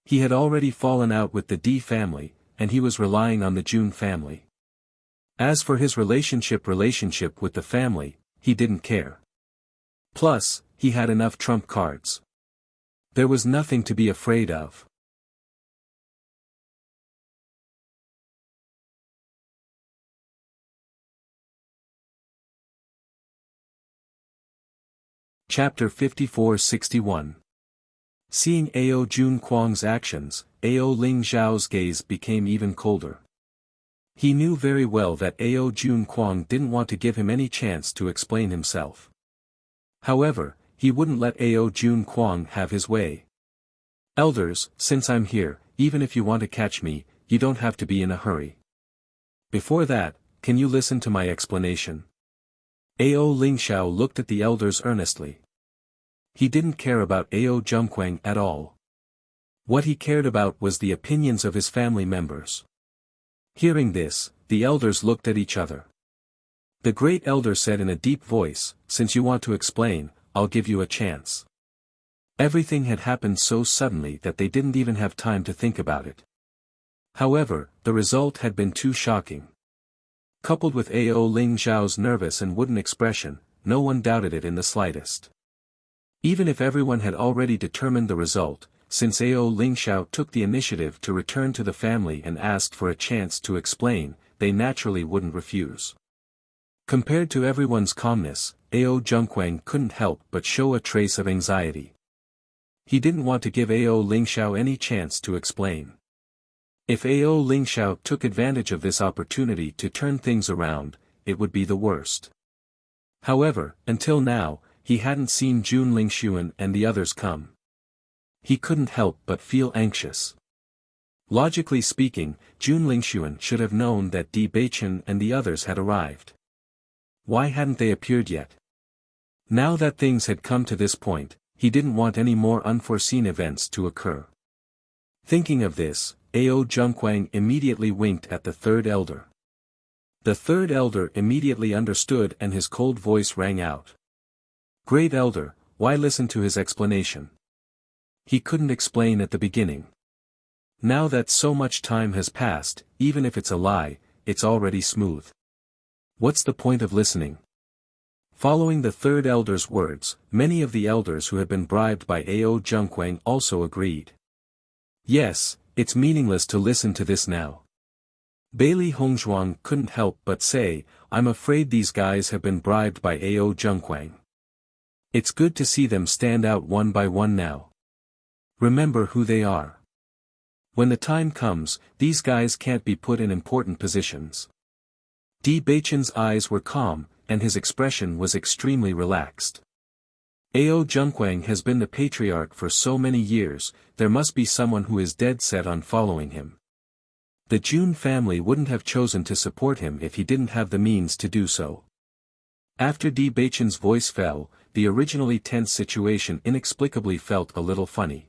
He had already fallen out with the Di family, and he was relying on the Jun family. As for his relationship with the family, he didn't care. Plus, he had enough trump cards. There was nothing to be afraid of. Chapter 54-61. Seeing Ao Zhengquang's actions, Ao Ling Xiao's gaze became even colder. He knew very well that Ao Zhengquang didn't want to give him any chance to explain himself. However, he wouldn't let Ao Zhengquang have his way. Elders, since I'm here, even if you want to catch me, you don't have to be in a hurry. Before that, can you listen to my explanation? Ao Ling Xiao looked at the elders earnestly. He didn't care about Ao Zhengquang at all. What he cared about was the opinions of his family members. Hearing this, the elders looked at each other. The great elder said in a deep voice, "Since you want to explain, I'll give you a chance." Everything had happened so suddenly that they didn't even have time to think about it. However, the result had been too shocking. Coupled with Ao Ling Xiao's nervous and wooden expression, no one doubted it in the slightest. Even if everyone had already determined the result, since Ao Ling Xiao took the initiative to return to the family and asked for a chance to explain, they naturally wouldn't refuse. Compared to everyone's calmness, Ao Zhengquang couldn't help but show a trace of anxiety. He didn't want to give Ao Ling Xiao any chance to explain. If Ao Ling Xiao took advantage of this opportunity to turn things around, it would be the worst. However, until now, he hadn't seen Jun Lingxuan and the others come. He couldn't help but feel anxious. Logically speaking, Jun Lingxuan should have known that Di Beichen and the others had arrived. Why hadn't they appeared yet? Now that things had come to this point, he didn't want any more unforeseen events to occur. Thinking of this, Ao Zhengquang immediately winked at the third elder. The third elder immediately understood and his cold voice rang out. "Great elder, why listen to his explanation? He couldn't explain at the beginning. Now that so much time has passed, even if it's a lie, it's already smooth. What's the point of listening?" Following the third elder's words, many of the elders who had been bribed by Ao Zhengquang also agreed. Yes, it's meaningless to listen to this now. Bailey Hongzhuang couldn't help but say, "I'm afraid these guys have been bribed by Ao Zhengquang. It's good to see them stand out one by one now. Remember who they are. When the time comes, these guys can't be put in important positions." Di Beichen's eyes were calm, and his expression was extremely relaxed. Ao Zhengquang has been the patriarch for so many years, there must be someone who is dead set on following him. The Jun family wouldn't have chosen to support him if he didn't have the means to do so. After Di Beichen's voice fell, the originally tense situation inexplicably felt a little funny.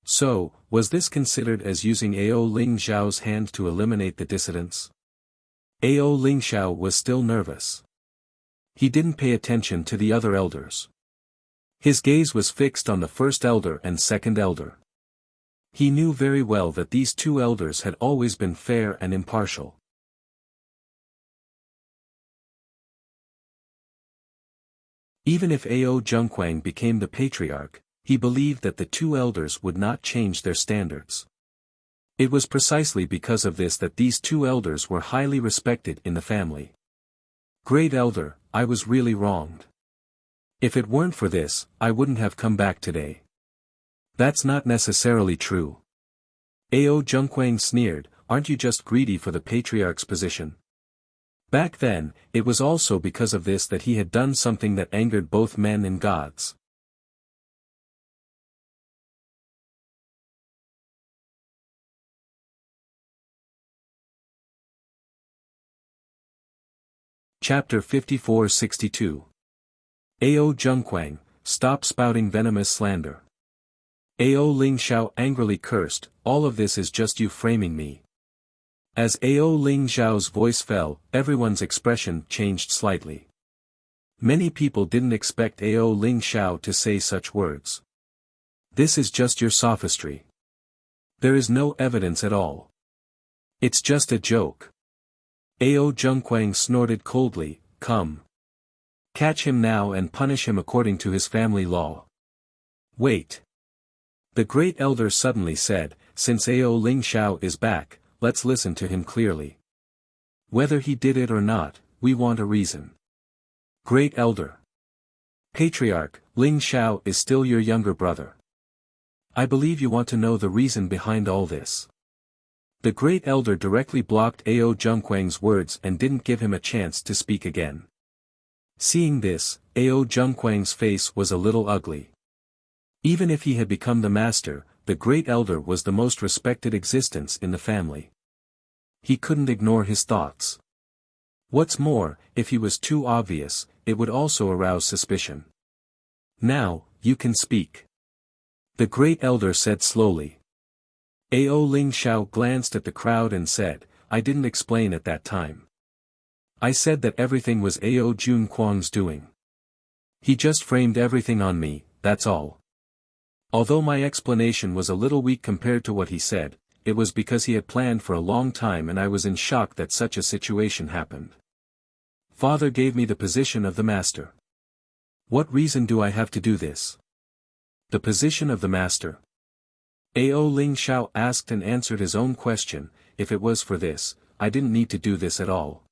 So, was this considered as using Ao Ling Xiao's hand to eliminate the dissidents? Ao Ling Xiao was still nervous. He didn't pay attention to the other elders. His gaze was fixed on the first elder and second elder. He knew very well that these two elders had always been fair and impartial. Even if Ao Zhengquang became the patriarch, he believed that the two elders would not change their standards. It was precisely because of this that these two elders were highly respected in the family. "Great elder, I was really wronged. If it weren't for this, I wouldn't have come back today." "That's not necessarily true." Ao Zhengquang sneered, "Aren't you just greedy for the patriarch's position?" Back then, it was also because of this that he had done something that angered both men and gods. Chapter 54-62. Ao Zhengquang, stop spouting venomous slander. Ao Ling Xiao angrily cursed, all of this is just you framing me. As Ao Ling Xiao's voice fell, everyone's expression changed slightly. Many people didn't expect Ao Ling Xiao to say such words. This is just your sophistry. There is no evidence at all. It's just a joke. Ao Zhengquang snorted coldly, come. Catch him now and punish him according to his family law. Wait. The great elder suddenly said, since Ao Ling Xiao is back, let's listen to him clearly. Whether he did it or not, we want a reason. Great elder. Patriarch, Ling Xiao is still your younger brother. I believe you want to know the reason behind all this. The great elder directly blocked Ao Zhengquang's words and didn't give him a chance to speak again. Seeing this, Ao Zhengquang's face was a little ugly. Even if he had become the master, the great elder was the most respected existence in the family. He couldn't ignore his thoughts. What's more, if he was too obvious, it would also arouse suspicion. Now, you can speak. The great elder said slowly. Ao Ling Xiao glanced at the crowd and said, I didn't explain at that time. I said that everything was Ao Zhengquang's doing. He just framed everything on me, that's all. Although my explanation was a little weak compared to what he said, it was because he had planned for a long time and I was in shock that such a situation happened. Father gave me the position of the master. What reason do I have to do this? The position of the master? Ao Ling Xiao asked and answered his own question, if it was for this, I didn't need to do this at all.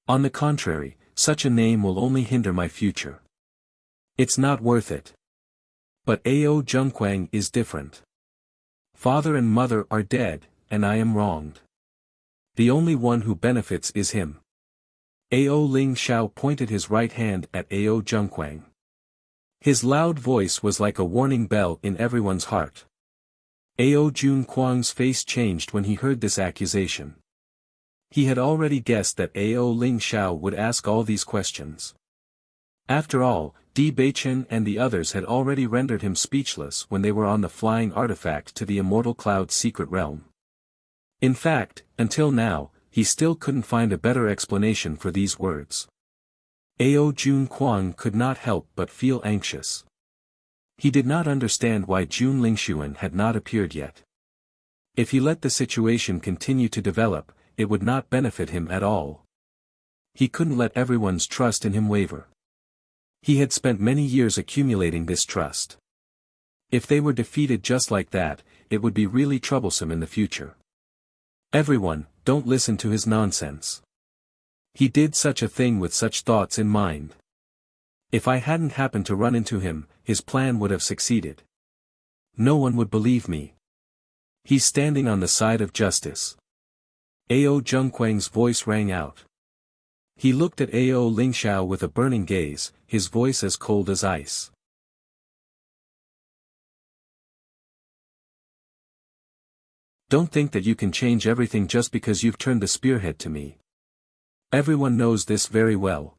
On the contrary, such a name will only hinder my future. It's not worth it. But Ao Zhengquang is different. Father and mother are dead, and I am wronged. The only one who benefits is him. Ao Ling Xiao pointed his right hand at Ao Zhengquang. His loud voice was like a warning bell in everyone's heart. Ao Zhengquang's face changed when he heard this accusation. He had already guessed that Ao Ling Xiao would ask all these questions. After all, Di Beichen and the others had already rendered him speechless when they were on the flying artifact to the Immortal Cloud's secret realm. In fact, until now, he still couldn't find a better explanation for these words. Ao Zhengquang could not help but feel anxious. He did not understand why Jun Lingxuan had not appeared yet. If he let the situation continue to develop, it would not benefit him at all. He couldn't let everyone's trust in him waver. He had spent many years accumulating this trust. If they were defeated just like that, it would be really troublesome in the future. Everyone, don't listen to his nonsense. He did such a thing with such thoughts in mind. If I hadn't happened to run into him, his plan would have succeeded. No one would believe me. He's standing on the side of justice. Ao Zhengquang's voice rang out. He looked at Ao Ling Xiao with a burning gaze, his voice as cold as ice. Don't think that you can change everything just because you've turned the spearhead to me. Everyone knows this very well.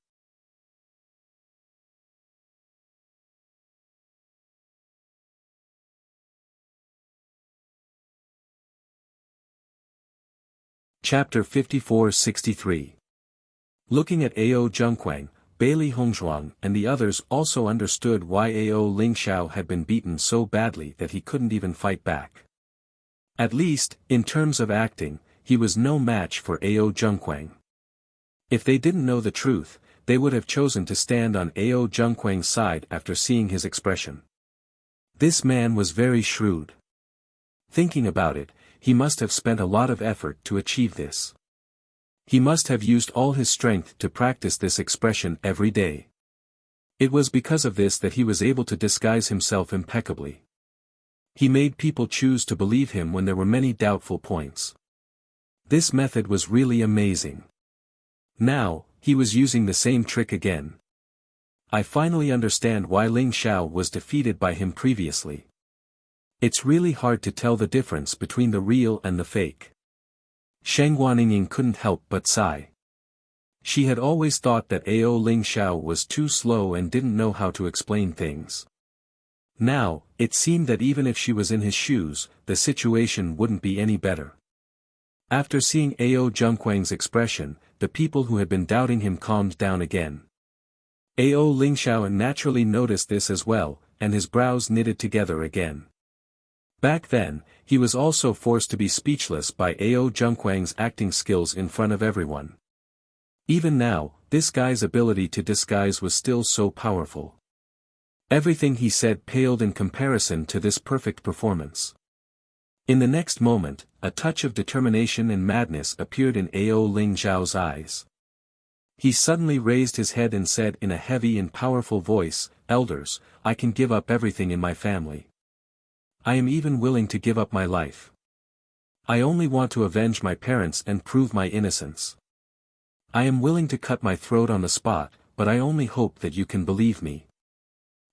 Chapter 54-63. Looking at Ao Zhengquang, Bailey Hongzhuang and the others also understood why Ao Ling Xiao had been beaten so badly that he couldn't even fight back. At least, in terms of acting, he was no match for Ao Zhengquang. If they didn't know the truth, they would have chosen to stand on Ao Zhengquang's side after seeing his expression. This man was very shrewd. Thinking about it, he must have spent a lot of effort to achieve this. He must have used all his strength to practice this expression every day. It was because of this that he was able to disguise himself impeccably. He made people choose to believe him when there were many doubtful points. This method was really amazing. Now, he was using the same trick again. I finally understand why Ling Xiao was defeated by him previously. It's really hard to tell the difference between the real and the fake. Sheng Guaniying couldn't help but sigh. She had always thought that Ao Ling Xiao was too slow and didn't know how to explain things. Now, it seemed that even if she was in his shoes, the situation wouldn't be any better. After seeing Ao Zhengquang's expression, the people who had been doubting him calmed down again. Ao Ling Xiao naturally noticed this as well, and his brows knitted together again. Back then, he was also forced to be speechless by Ao Zhengquang's acting skills in front of everyone. Even now, this guy's ability to disguise was still so powerful. Everything he said paled in comparison to this perfect performance. In the next moment, a touch of determination and madness appeared in Ao Ling Xiao's eyes. He suddenly raised his head and said in a heavy and powerful voice, "Elders, I can give up everything in my family. I am even willing to give up my life. I only want to avenge my parents and prove my innocence. I am willing to cut my throat on the spot, but I only hope that you can believe me.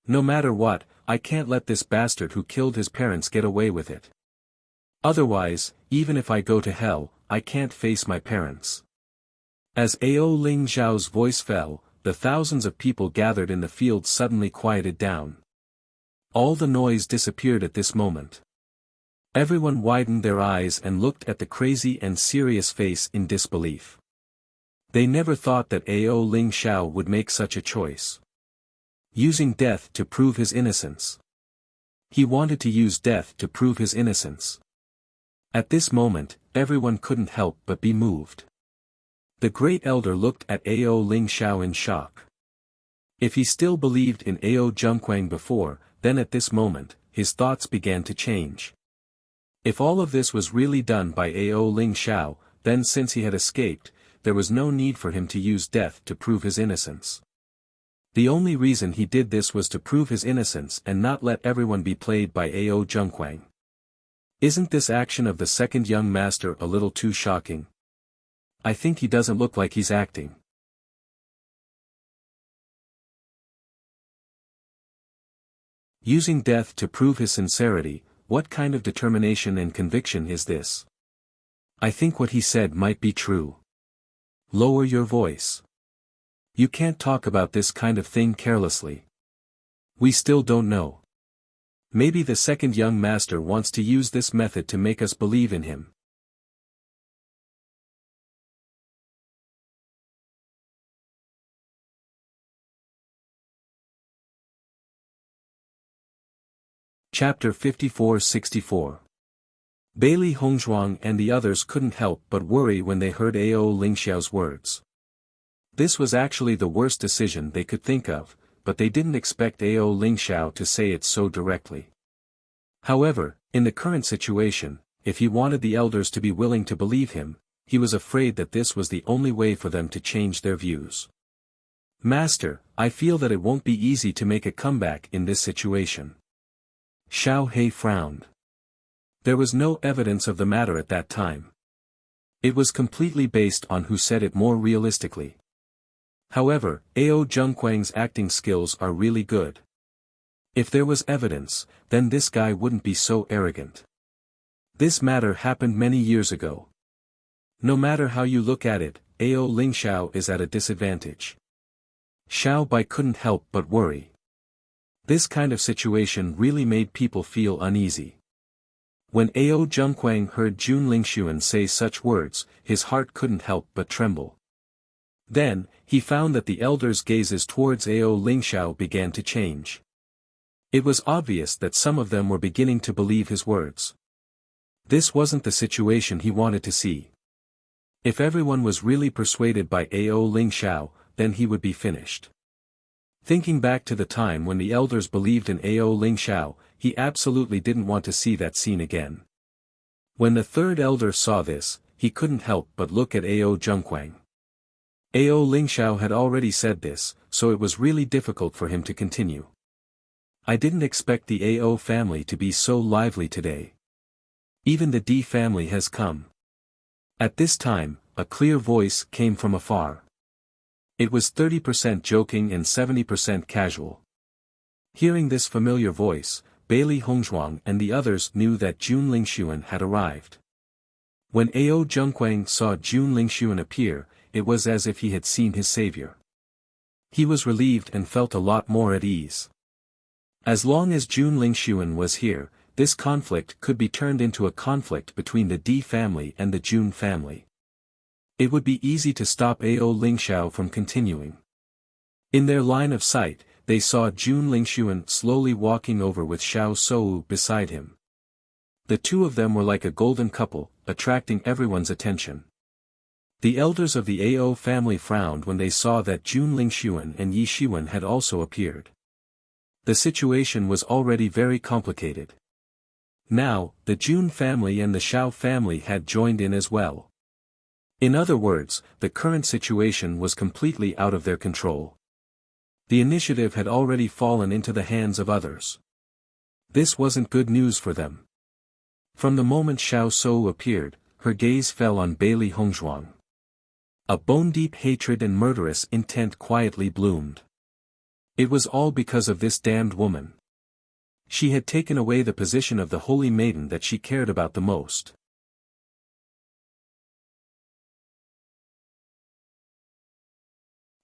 No matter what, I can't let this bastard who killed his parents get away with it. Otherwise, even if I go to hell, I can't face my parents." As Ao Ling Xiao's voice fell, the thousands of people gathered in the field suddenly quieted down. All the noise disappeared at this moment. Everyone widened their eyes and looked at the crazy and serious face in disbelief. They never thought that Ao Ling Xiao would make such a choice. Using death to prove his innocence. He wanted to use death to prove his innocence. At this moment, everyone couldn't help but be moved. The great elder looked at Ao Ling Xiao in shock. If he still believed in Ao Zhengquang before, then at this moment, his thoughts began to change. If all of this was really done by Ao Ling Xiao, then since he had escaped, there was no need for him to use death to prove his innocence. The only reason he did this was to prove his innocence and not let everyone be played by Ao Zhengquang. Isn't this action of the second young master a little too shocking? I think he doesn't look like he's acting. Using death to prove his sincerity, what kind of determination and conviction is this? I think what he said might be true. Lower your voice. You can't talk about this kind of thing carelessly. We still don't know. Maybe the second young master wants to use this method to make us believe in him. Chapter 54-64. Bailey Hongzhuang and the others couldn't help but worry when they heard Ao Ling Xiao's words. This was actually the worst decision they could think of, but they didn't expect Ao Ling Xiao to say it so directly. However, in the current situation, if he wanted the elders to be willing to believe him, he was afraid that this was the only way for them to change their views. Master, I feel that it won't be easy to make a comeback in this situation. Xiao He frowned. There was no evidence of the matter at that time. It was completely based on who said it more realistically. However, Ao Zhengquang's acting skills are really good. If there was evidence, then this guy wouldn't be so arrogant. This matter happened many years ago. No matter how you look at it, Ao Ling Xiao is at a disadvantage. Xiao Bai couldn't help but worry. This kind of situation really made people feel uneasy. When Ao Zhengquang heard Jun Lingxuan say such words, his heart couldn't help but tremble. Then, he found that the elders' gazes towards Ao Ling Xiao began to change. It was obvious that some of them were beginning to believe his words. This wasn't the situation he wanted to see. If everyone was really persuaded by Ao Ling Xiao, then he would be finished. Thinking back to the time when the elders believed in Ao Ling Xiao, he absolutely didn't want to see that scene again. When the third elder saw this, he couldn't help but look at Ao Zhengquang. Ao Ling Xiao had already said this, so it was really difficult for him to continue. I didn't expect the Ao family to be so lively today. Even the D family has come. At this time, a clear voice came from afar. It was 30% joking and 70% casual. Hearing this familiar voice, Bailey Hongzhuang and the others knew that Jun Lingxuan had arrived. When Ao Zhengquang saw Jun Lingxuan appear, it was as if he had seen his savior. He was relieved and felt a lot more at ease. As long as Jun Lingxuan was here, this conflict could be turned into a conflict between the Di family and the Jun family. It would be easy to stop Ao Lingxiao from continuing. In their line of sight, they saw Jun Lingxuan slowly walking over with Xiao Sou beside him. The two of them were like a golden couple, attracting everyone's attention. The elders of the Ao family frowned when they saw that Jun Lingxuan and Yi Shiwen had also appeared. The situation was already very complicated. Now, the Jun family and the Xiao family had joined in as well. In other words, the current situation was completely out of their control. The initiative had already fallen into the hands of others. This wasn't good news for them. From the moment Xiao Sou appeared, her gaze fell on Bailey Hongzhuang. A bone-deep hatred and murderous intent quietly bloomed. It was all because of this damned woman. She had taken away the position of the holy maiden that she cared about the most.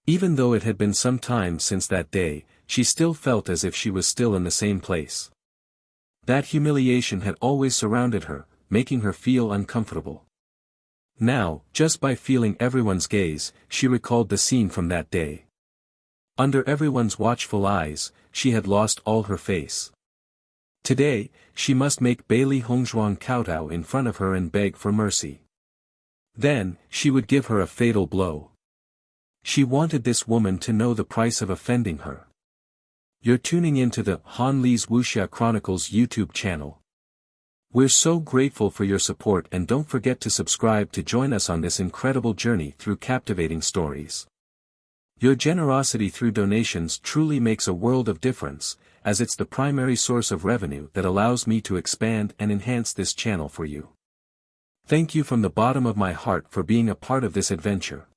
Even though it had been some time since that day, she still felt as if she was still in the same place. That humiliation had always surrounded her, making her feel uncomfortable. Now, just by feeling everyone's gaze, she recalled the scene from that day. Under everyone's watchful eyes, she had lost all her face. Today, she must make Bailey Hongzhuang kowtow in front of her and beg for mercy. Then, she would give her a fatal blow. She wanted this woman to know the price of offending her. You're tuning into the Han Li's Wuxia Chronicles YouTube channel. We're so grateful for your support, and don't forget to subscribe to join us on this incredible journey through captivating stories. Your generosity through donations truly makes a world of difference, as it's the primary source of revenue that allows me to expand and enhance this channel for you. Thank you from the bottom of my heart for being a part of this adventure.